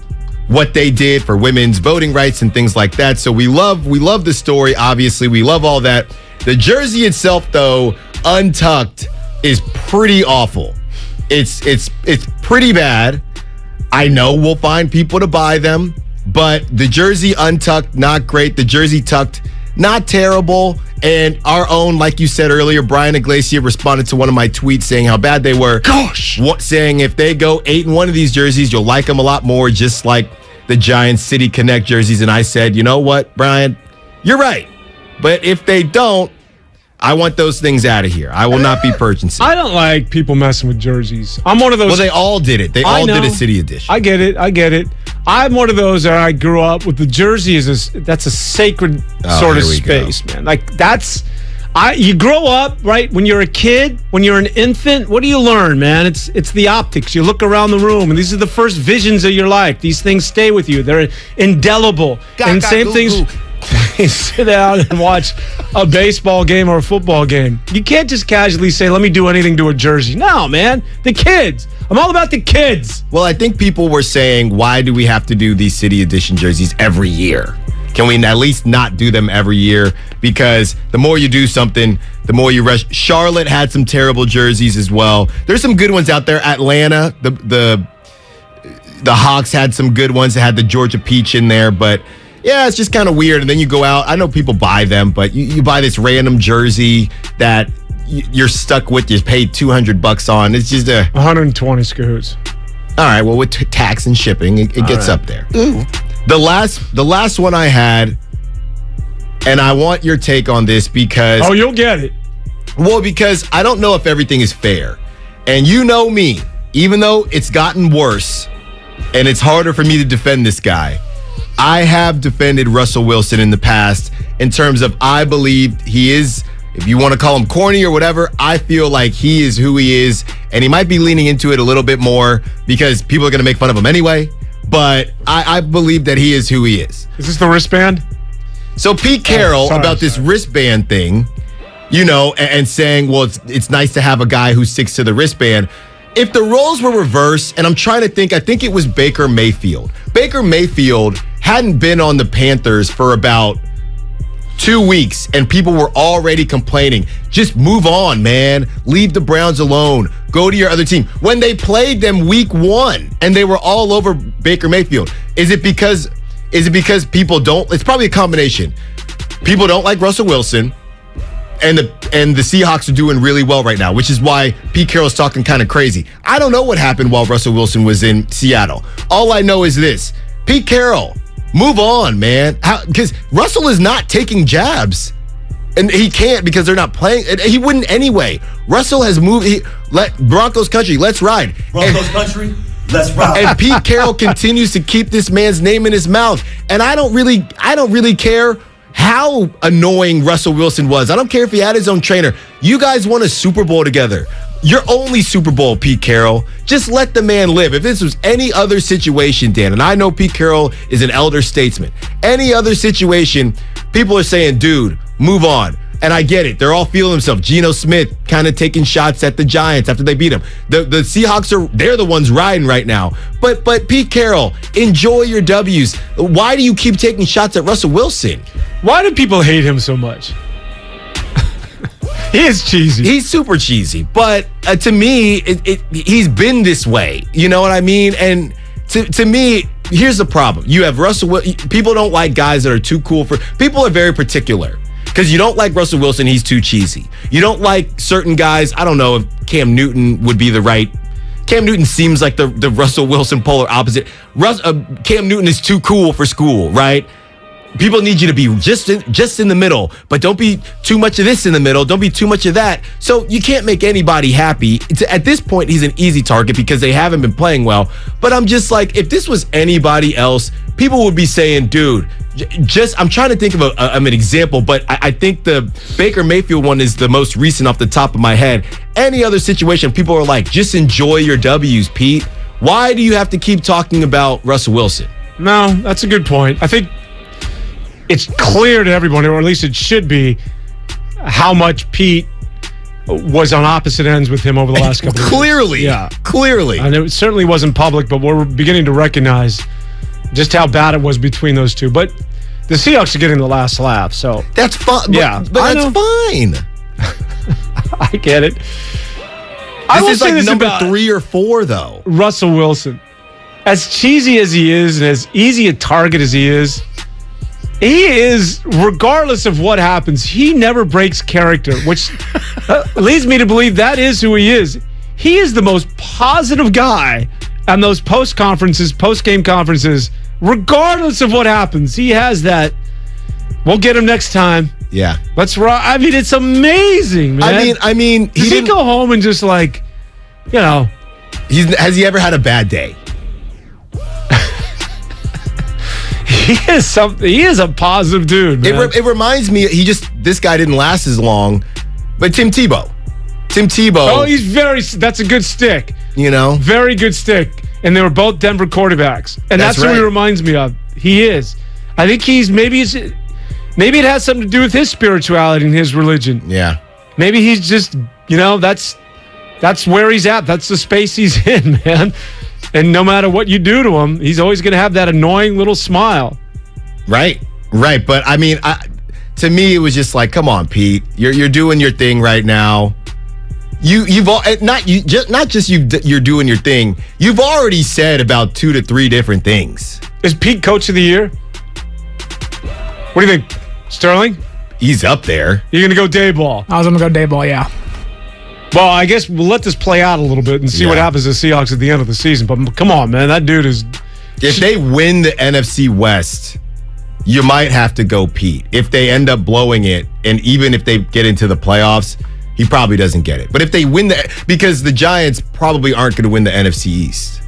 what they did for women's voting rights and things like that. So we love the story. Obviously, we love all that. The jersey itself, though, untucked, is pretty awful. It's pretty bad. I know we'll find people to buy them. But the jersey untucked, not great. The jersey tucked, not terrible. And our own, like you said earlier, Brian Iglesias responded to one of my tweets saying how bad they were. Gosh! Saying if they go 8-1 of these jerseys, you'll like them a lot more, just like the Giants City Connect jerseys. And I said, you know what, Brian? You're right. But if they don't, I want those things out of here. I will not be purchasing. I don't like people messing with jerseys. I'm one of those. Well, they all did it. They all did a City Edition. I get it. I'm one of those that I grew up with. The jersey that's a sacred sort of space, man. Like you grow up, right? When you're a kid, when you're an infant, what do you learn, man? It's the optics. You look around the room, and these are the first visions of your life. These things stay with you. They're indelible. Things. Sit down and watch a baseball game or a football game. You can't just casually say, let me do anything to a jersey. No, man. The kids. I'm all about the kids. Well, I think people were saying, why do we have to do these City Edition jerseys every year? Can we at least not do them every year? Because the more you do something, the more you rush. Charlotte had some terrible jerseys as well. There's some good ones out there. Atlanta, the Hawks had some good ones that had the Georgia Peach in there, but yeah, it's just kind of weird. And then you go out. I know people buy them, but you buy this random jersey that you're stuck with. You paid $200 on. It's just 120 scoots. All right. Well, with tax and shipping, it gets up there. Ooh. The last one I had, and I want your take on this because you'll get it. Well, because I don't know if everything is fair. And you know me, even though it's gotten worse and it's harder for me to defend this guy, I have defended Russell Wilson in the past in terms of I believe he is, if you want to call him corny or whatever, I feel like he is who he is, and he might be leaning into it a little bit more because people are going to make fun of him anyway, but I believe that he is who he is. Is this the wristband? So Pete Carroll, this wristband thing, and saying, well, it's nice to have a guy who sticks to the wristband. If the roles were reversed, and I'm trying to think, I think it was Baker Mayfield. Baker Mayfield hadn't been on the Panthers for about 2 weeks, and people were already complaining. Just move on, man. Leave the Browns alone. Go to your other team. When they played them week 1, and they were all over Baker Mayfield, is it because people don't? It's probably a combination. People don't like Russell Wilson. And the Seahawks are doing really well right now, which is why Pete Carroll's talking kind of crazy. I don't know what happened while Russell Wilson was in Seattle. All I know is this. Pete Carroll, move on, man. Because Russell is not taking jabs. And he can't because they're not playing. He wouldn't anyway. Russell has moved. Broncos country, let's ride. Broncos country, let's ride. And Pete Carroll continues to keep this man's name in his mouth. And I don't really care how annoying Russell Wilson was. I don't care if he had his own trainer. You guys won a Super Bowl together. Your only Super Bowl, Pete Carroll. Just let the man live. If this was any other situation, Dan, and I know Pete Carroll is an elder statesman, any other situation, people are saying, dude, move on. And I get it. They're all feeling themselves. Geno Smith kind of taking shots at the Giants after they beat them. The Seahawks they're the ones riding right now. But Pete Carroll, enjoy your W's. Why do you keep taking shots at Russell Wilson? Why do people hate him so much? He is cheesy. He's super cheesy. But to me, he's been this way. You know what I mean? And to me, here's the problem. You have people don't like guys that are too cool for. People are very particular. Because you don't like Russell Wilson, he's too cheesy. You don't like certain guys. I don't know if Cam Newton would be the right. Cam Newton seems like the Russell Wilson polar opposite. Cam Newton is too cool for school, right? People need you to be just in the middle, but don't be too much of this in the middle. Don't be too much of that. So you can't make anybody happy. At this point, he's an easy target because they haven't been playing well. But I'm just like, if this was anybody else, people would be saying, dude, I'm trying to think of an example, but I think the Baker Mayfield one is the most recent off the top of my head. Any other situation, people are like, just enjoy your W's, Pete. Why do you have to keep talking about Russell Wilson? No, that's a good point. I think it's clear to everyone, or at least it should be, how much Pete was on opposite ends with him over the last couple of years. Yeah. Clearly. And it certainly wasn't public, but we're beginning to recognize just how bad it was between those two. But the Seahawks are getting the last laugh, so. That's fine. Yeah. But that's fine. I get it. This is like number 3 or 4, though. Russell Wilson. As cheesy as he is and as easy a target as he is, regardless of what happens, he never breaks character, which leads me to believe that is who he is. He is the most positive guy on those post-game conferences, regardless of what happens. He has that, we'll get him next time. Yeah. Let's rock. I mean, it's amazing, man. I mean, does he go home and just like, has he ever had a bad day? He is a positive dude, man. It reminds me, this guy didn't last as long, but Tim Tebow. Oh, that's a good stick. Very good stick. And they were both Denver quarterbacks. And that's who he reminds me of. He is. I think maybe it has something to do with his spirituality and his religion. Yeah. Maybe he's just, that's where he's at. That's the space he's in, man. And no matter what you do to him, he's always going to have that annoying little smile. Right. But I mean, to me, it was just like, come on, Pete, you're doing your thing right now. You're doing your thing. You've already said about 2 to 3 different things. Is Pete Coach of the Year? What do you think, Sterling? He's up there. You're going to go Dayball. I was going to go Dayball, yeah. Well, I guess we'll let this play out a little bit and see what happens to the Seahawks at the end of the season. But come on, man, that dude is. If they win the NFC West, you might have to go Pete. If they end up blowing it, and even if they get into the playoffs, he probably doesn't get it. But if they win because the Giants probably aren't going to win the NFC East.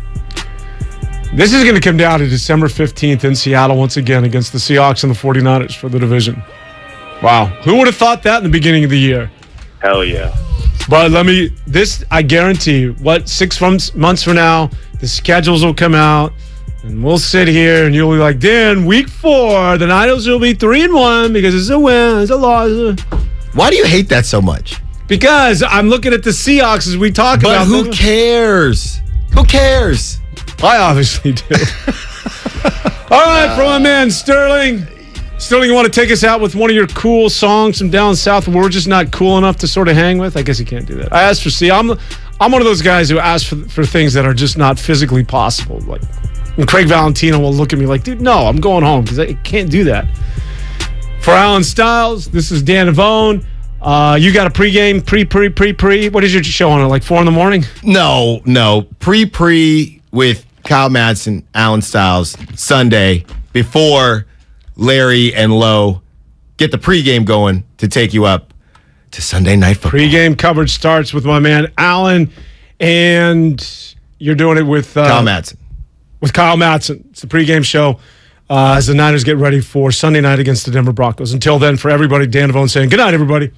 This is going to come down to December 15th in Seattle once again against the Seahawks and the 49ers for the division. Wow. Who would have thought that in the beginning of the year? Hell yeah. But I guarantee you, 6 months from now, the schedules will come out, and we'll sit here, and you'll be like, Dan, week 4, the Niners will be 3-1 because it's a win, it's a loss. Why do you hate that so much? Because I'm looking at the Seahawks as we talk about them. But who cares? Who cares? I obviously do. All right, from my man, Sterling. Sterling, you want to take us out with one of your cool songs from down south we're just not cool enough to sort of hang with? I guess you can't do that. I asked for, I'm one of those guys who ask for things that are just not physically possible. Like, and Craig Valentino will look at me like, dude, no, I'm going home because I can't do that. For Allen Stiles, this is Dan Devone. You got a pregame, pre. What is your show on at like 4 a.m? No. Pre with Kyle Madsen, Allen Stiles, Sunday before Larry and Lowe get the pregame going to take you up to Sunday Night Football. Pregame coverage starts with my man Allen, and you're doing it with Kyle Madsen. With Kyle Madsen. It's the pregame show as the Niners get ready for Sunday night against the Denver Broncos. Until then, for everybody, Dan Devone saying good night, everybody.